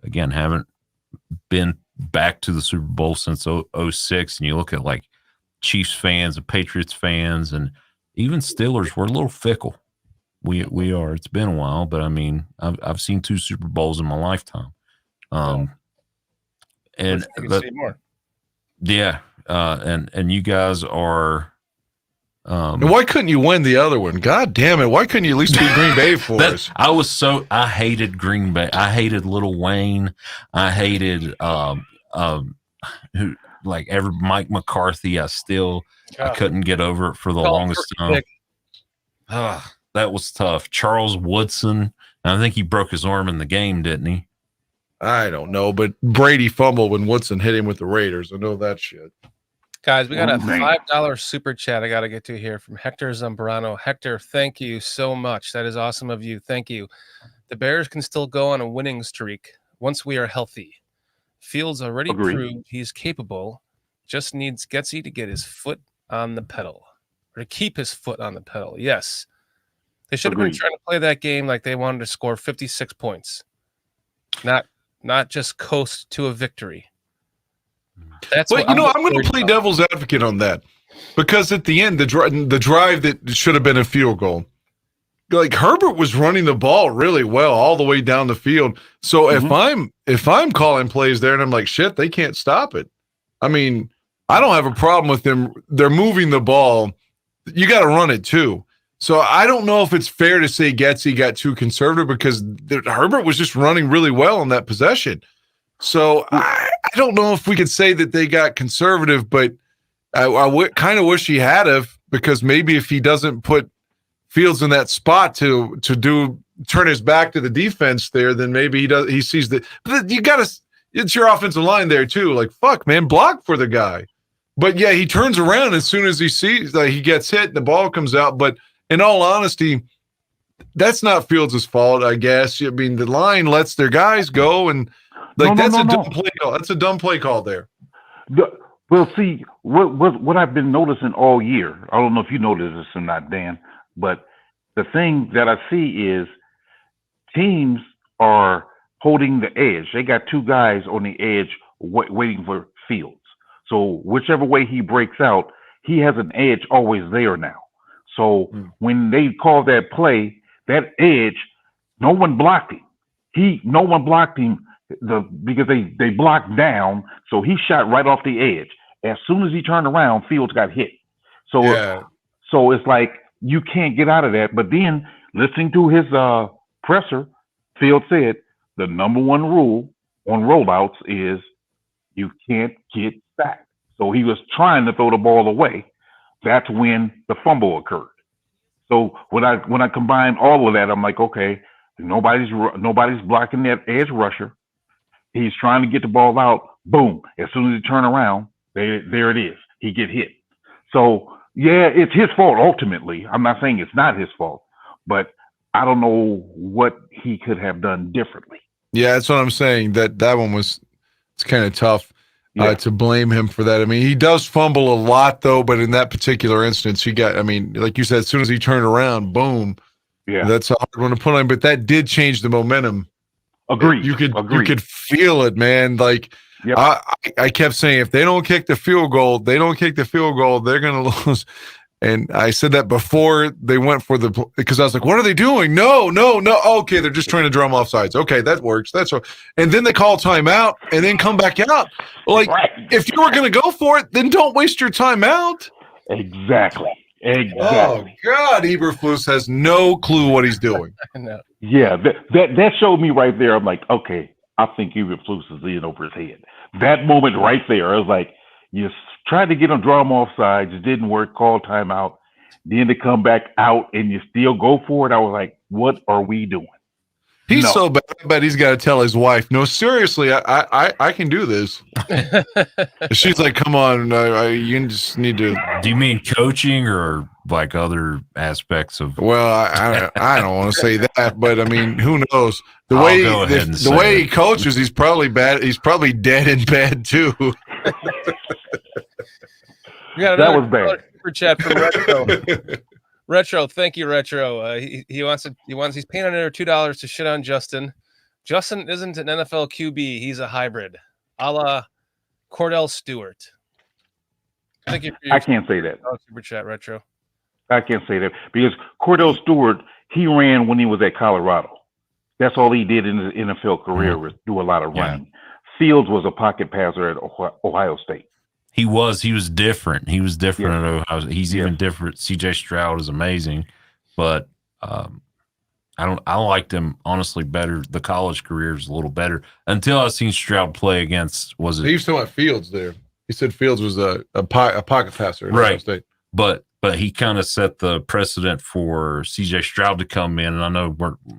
again, haven't been back to the Super Bowl since 06. And you look at like Chiefs fans and Patriots fans, and even Steelers. We're a little fickle. We are. It's been a while, but I mean, I've seen 2 Super Bowls in my lifetime. And and you guys are. And why couldn't you win the other one? God damn it! Why couldn't you at least beat Green Bay for us? I hated Green Bay. I hated Lil Wayne. I hated Mike McCarthy. I couldn't get over it for the longest time. That was tough. Charles Woodson. I think he broke his arm in the game, didn't he? I don't know, but Brady fumbled when Woodson hit him with the Raiders. I know that shit. Guys, we got a Man. $5 super chat I got to get to here from Hector Zambrano. Hector, thank you so much. That is awesome of you. Thank you. The Bears can still go on a winning streak once we are healthy. Fields already Agreed. proved he's capable. Just needs Getsy to get his foot on the pedal, or to keep his foot on the pedal. Yes. They should have been Agreed. trying to play that game like they wanted to score 56 points. Not just coast to a victory. That's But what I'm going to play devil's advocate on that, because at the end, the drive that should have been a field goal, like Herbert was running the ball really well all the way down the field. So if I'm calling plays there and I'm like, shit, they can't stop it. I mean, I don't have a problem with them. They're moving the ball. You got to run it too. So I don't know if it's fair to say Getsy got too conservative, because Herbert was just running really well on that possession. So I don't know if we could say that they got conservative, but I kind of wish he had have, because maybe if he doesn't put Fields in that spot to turn his back to the defense there, then maybe he sees that. But you got to, it's your offensive line there too. Like, fuck, man, block for the guy. But yeah, he turns around as soon as he sees that he gets hit and the ball comes out. But in all honesty, that's not Fields' fault, I guess. I mean, the line lets their guys go, and dumb play call. That's a dumb play call there. Well, see, what I've been noticing all year, I don't know if you noticed this or not, Dan, but the thing that I see is teams are holding the edge. They got two guys on the edge waiting for Fields. So whichever way he breaks out, he has an edge always there now. So when they call that play, that edge, no one blocked him. No one blocked him because they blocked down. So he shot right off the edge. As soon as he turned around, Fields got hit. So it's like you can't get out of that. But then listening to his presser, Fields said the number one rule on rollouts is you can't get sacked. So he was trying to throw the ball away. That's when the fumble occurred. So when I combine all of that, I'm like, okay, nobody's blocking that edge rusher. He's trying to get the ball out. Boom! As soon as he turn around, there it is. He get hit. So yeah, it's his fault ultimately. I'm not saying it's not his fault, but I don't know what he could have done differently. Yeah, that's what I'm saying. That one was, it's kind of tough to blame him for that. I mean, he does fumble a lot though, but in that particular instance, he got, I mean, like you said, as soon as he turned around, boom. Yeah, that's a hard one to put on, but that did change the momentum. Agreed. You could feel it, man. Like, I kept saying, if they don't kick the field goal, they're going to lose. And I said that before they went for because I was like, what are they doing? No. Okay, they're just trying to drum offsides. Okay, that works. That's right. And then they call timeout and then come back out. Like, if you were going to go for it, then don't waste your timeout. Exactly. Oh, God, Eberflus has no clue what he's doing. Yeah, that showed me right there. I'm like, okay, I think Eberflus is in over his head. That moment right there, I was like, you tried to get him, draw him off sides. It didn't work. Call timeout. Then to come back out and you still go for it. I was like, what are we doing? He's so bad. I bet he's got to tell his wife, no, seriously, I can do this. She's like, come on, you just need to. Do you mean coaching or like other aspects of? Well, I don't want to say that, but I mean, who knows? The way he coaches, he's probably bad. He's probably dead in bed too. We got that was bad. Super chat from Retro. Retro, thank you, Retro. He's paying another $2 to shit on Justin. Justin isn't an NFL QB; he's a hybrid, a la Cordell Stewart. I can't say that. Super chat, Retro. I can't say that because Cordell Stewart, he ran when he was at Colorado. That's all he did in his NFL career was do a lot of running. Fields was a pocket passer at Ohio State. He was different. He was different at Ohio. He's even different. CJ Stroud is amazing, but I liked him honestly better. The college career is a little better until I seen Stroud play against. Was it? He was talking about Fields there. He said Fields was a pocket passer at Ohio State. But he kind of set the precedent for CJ Stroud to come in, and I know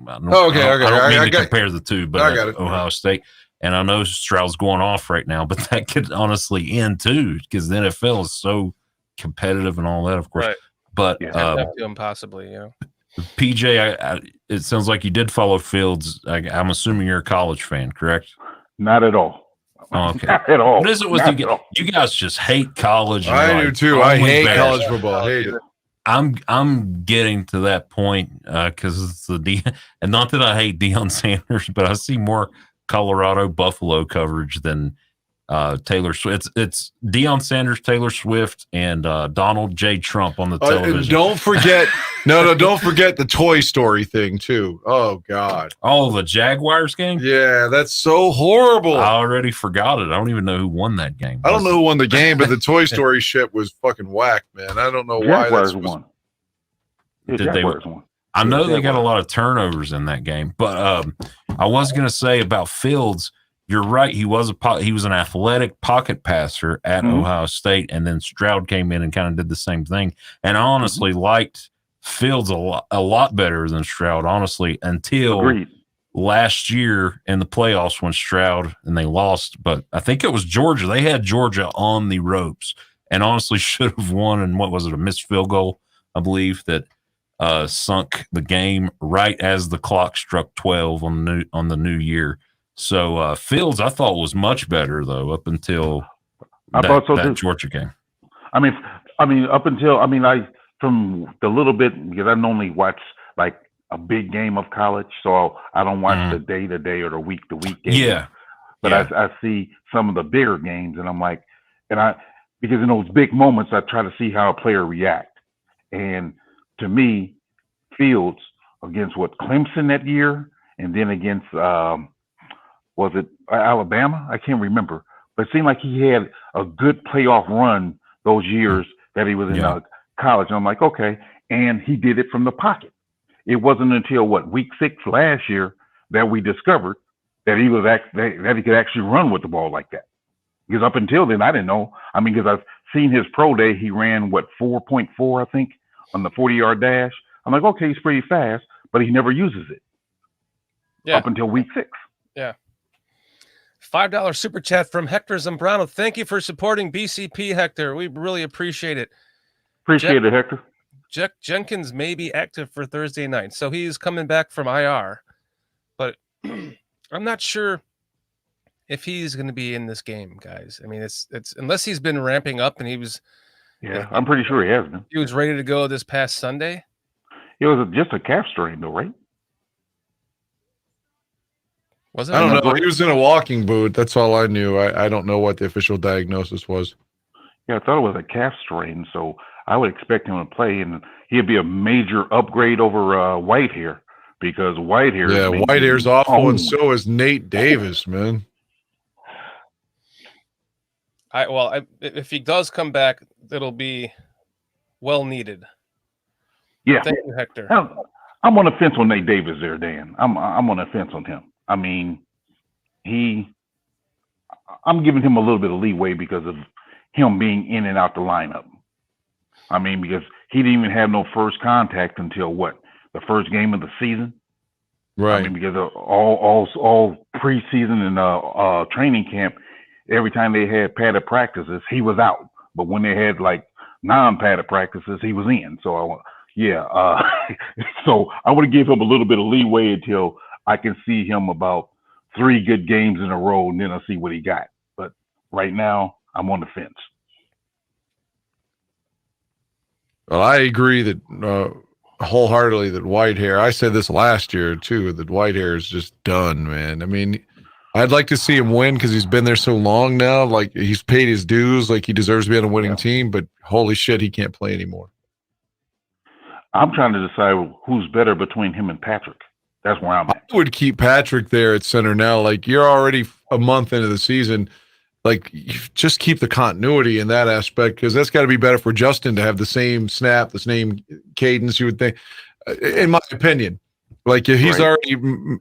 I don't mean to compare the two, but I got it. Ohio State. And I know Stroud's going off right now, but that could honestly end too, because the NFL is so competitive and all that, of course. Right. But Up to him possibly, yeah. PJ, it sounds like you did follow Fields. I'm assuming you're a college fan, correct? Not at all. Oh, okay. Not at all. What is it with Not you at all. guys? You guys just hate college. and I you're do like, too. I only hate Bears. college football. I hate it. I'm getting to that point because it's and not that I hate Deion Sanders, but I see more Colorado Buffalo coverage than Taylor Swift. It's Deion Sanders, Taylor Swift, and Donald J. Trump on the television. Don't forget, don't forget the Toy Story thing too. Oh God. Oh, the Jaguars game? Yeah, that's so horrible. I already forgot it. I don't even know who won that game. I don't know who won the game, but the Toy Story shit was fucking whack, man. I don't know why. Jaguars won. Yeah, Did they Jaguars won. I know Yeah, they got a Jaguars. lot of turnovers in that game, but I was going to say about Fields. You're right. He was an athletic pocket passer at Ohio State, and then Stroud came in and kind of did the same thing. And I honestly liked Fields a lot better than Stroud, honestly, until Agreed. last year in the playoffs when Stroud and they lost. But I think it was Georgia. They had Georgia on the ropes, and honestly should have won. And what was it? A missed field goal, I believe, that sunk the game right as the clock struck 12 on the new year. So Fields, I thought, was much better though up until that Georgia game. I mean, up until from the little bit, because I normally watch like a big game of college, so I don't watch the day to day or the week to week game. Yeah, but I see some of the bigger games, and I'm like, because in those big moments, I try to see how a player react. And to me, Fields against Clemson that year, and then against was it Alabama? I can't remember, but it seemed like he had a good playoff run those years that he was in college. And I'm like, okay, and he did it from the pocket. It wasn't until week 6 last year that we discovered that he was that he could actually run with the ball like that. Because up until then, I didn't know. I mean, because I've seen his pro day, he ran 4.4, I think, on the 40-yard dash. I'm like, okay, he's pretty fast, but he never uses it up until week 6. Yeah. $5 super chat from Hector Zambrano. Thank you for supporting BCP, Hector. We really appreciate it. Appreciate it, Hector. Jenkins may be active for Thursday night, so he's coming back from IR. But I'm not sure if he's going to be in this game, guys. I mean, it's unless he's been ramping up and he was. Yeah, I'm pretty sure he has been. He was ready to go this past Sunday. It was just a calf strain, though, right? Was it? I don't know. He was in a walking boot. That's all I knew. I don't know what the official diagnosis was. Yeah, I thought it was a calf strain, so I would expect him to play, and he'd be a major upgrade over Whitehair, because Whitehair. Yeah, Whitehair's awful, and so is Nate Davis, man. If he does come back, it'll be well needed. Yeah. Thank you, Hector. I'm on the fence on Nate Davis there, Dan. I'm on the fence on him. I mean, I'm giving him a little bit of leeway because of him being in and out the lineup. I mean, because he didn't even have no first contact until the first game of the season. Right. I mean, because of all preseason and training camp, every time they had padded practices, he was out. But when they had non-padded practices, he was in. So so I want to give him a little bit of leeway until I can see him about 3 good games in a row, and then I'll see what he got. But right now, I'm on the fence. Well, I agree that wholeheartedly that Whitehair. I said this last year too. That Whitehair is just done, man. I mean, I'd like to see him win because he's been there so long now. Like, he's paid his dues. Like, he deserves to be on a winning team. But holy shit, he can't play anymore. I'm trying to decide who's better between him and Patrick. That's where I'm at. I would keep Patrick there at center now. Like, you're already a month into the season. Like, you just keep the continuity in that aspect, because that's got to be better for Justin to have the same snap, the same cadence, you would think, in my opinion. Like, he's already,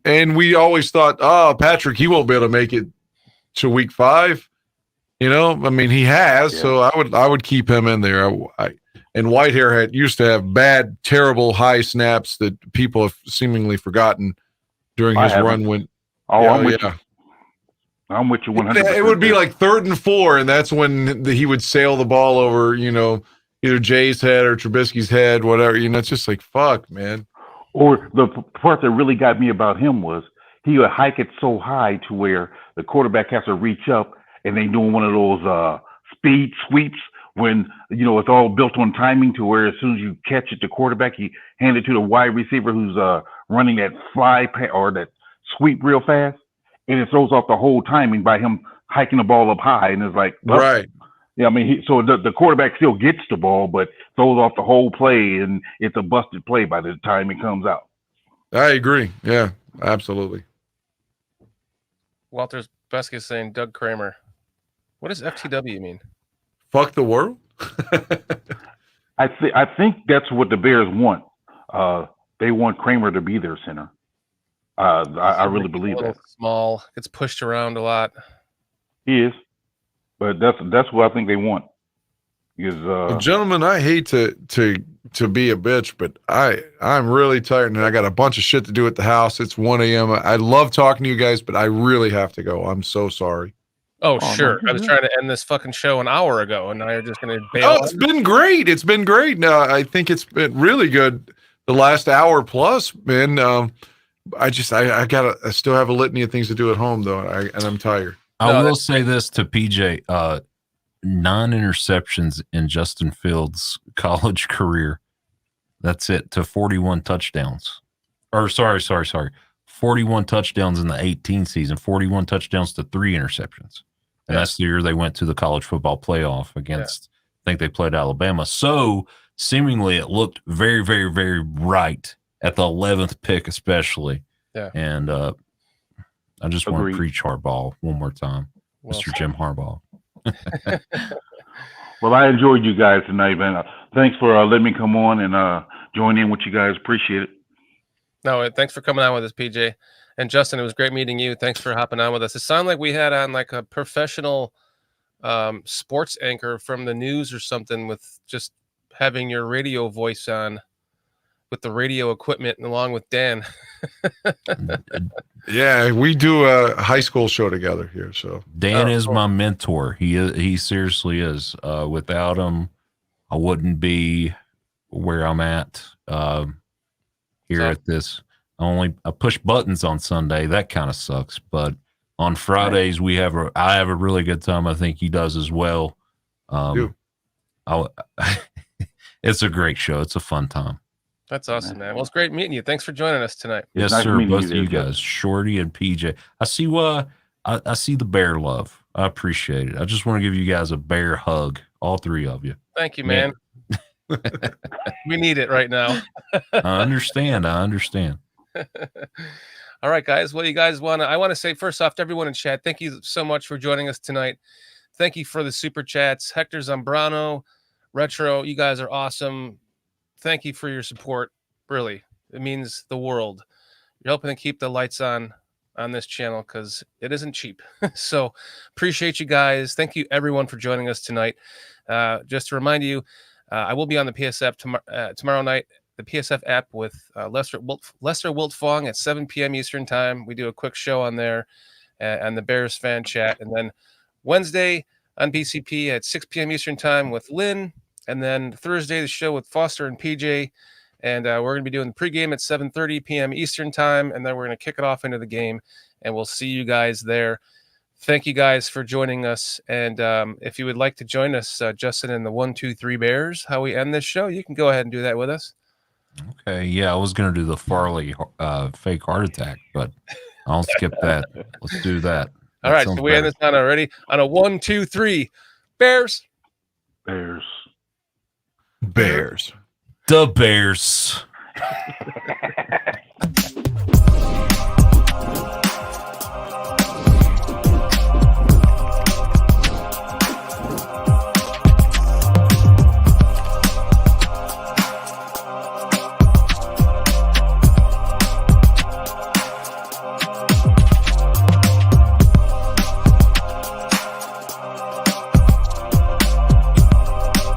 and we always thought, Patrick, he won't be able to make it to week 5. You know, I mean, he has, so I would keep him in there. And Whitehair used to have bad, terrible high snaps that people have seemingly forgotten during his run. I'm with you. I'm with you 100%. It would be like 3rd and 4, and that's when he would sail the ball over, either Jay's head or Trubisky's head, whatever. It's just like, fuck, man. Or the part that really got me about him was he would hike it so high to where the quarterback has to reach up, and they doing one of those speed sweeps when, it's all built on timing to where as soon as you catch it, the quarterback, you hand it to the wide receiver who's running that or that sweep real fast, and it throws off the whole timing by him hiking the ball up high, and it's like, well, right. Yeah, I mean, so the quarterback still gets the ball, but throws off the whole play, and it's a busted play by the time it comes out. I agree. Yeah, absolutely. Walter's Beskey is saying Doug Kramer. What does FTW mean? Fuck the world? I think that's what the Bears want. They want Kramer to be their center. I really believe that. Small, gets pushed around a lot. He is, but that's what I think they want. Because well, gentlemen, I hate to be a bitch, but I'm really tired and I got a bunch of shit to do at the house. It's 1 a.m. I love talking to you guys, but I really have to go. I'm so sorry. Oh, sure. I was trying to end this fucking show an hour ago, and now you're just going to bail. Oh, it's been great. It's been great. I think it's been really good the last hour plus, man. I still have a litany of things to do at home, though, and I'm tired. I will say this to PJ. 9 interceptions in Justin Fields' college career. That's it, to 41 touchdowns. Or sorry. 41 touchdowns in the 18 season, 41 touchdowns to 3 interceptions. And that's the year they went to the college football playoff against, I think they played Alabama. So seemingly it looked very, very, very right at the 11th pick especially. Yeah. And I just want to preach Harbaugh one more time, Mr. Jim Harbaugh. Well, I enjoyed you guys tonight, man. Thanks for letting me come on and join in with you guys. Appreciate it. No, thanks for coming on with us, PJ. And Justin, it was great meeting you. Thanks for hopping on with us. It sounded like we had on like a professional sports anchor from the news or something, with just having your radio voice on with the radio equipment along with Dan. Yeah, we do a high school show together here. So Dan is my mentor. He seriously is. Without him, I wouldn't be where I'm at here at this. I push buttons on Sunday. That kind of sucks. But on Fridays, I have a really good time. I think he does as well. It's a great show. It's a fun time. That's awesome, man. Well, it's great meeting you. Thanks for joining us tonight. Yes, sir. Both of you guys, Shorty and PJ. I see I see the bear love. I appreciate it. I just want to give you guys a bear hug, all 3 of you. Thank you, man. We need it right now. I understand. All right, guys. Well, you guys I want to say first off to everyone in chat, thank you so much for joining us tonight. Thank you for the super chats. Hector Zambrano, Retro, you guys are awesome. Thank you for your support. Really, it means the world. You're helping to keep the lights on this channel because it isn't cheap. So appreciate you guys. Thank you everyone for joining us tonight. Just to remind you, I will be on the PSF tomorrow night, the PSF app with Lester Wiltfong at 7 p.m. Eastern time. We do a quick show on there and the Bears fan chat. And then Wednesday on BCP at 6 p.m. Eastern time with Lynn. And then Thursday, the show with Foster and PJ. And we're going to be doing the pregame at 7:30 p.m. Eastern time. And then we're going to kick it off into the game. And we'll see you guys there. Thank you guys for joining us. And if you would like to join us, Justin, in the 1, 2, 3 Bears, how we end this show, you can go ahead and do that with us. Okay. Yeah, I was going to do the Farley fake heart attack, but I'll skip that. Let's do that. All right. So we end this on already on a 1, 2, 3 Bears. Bears. The Bears.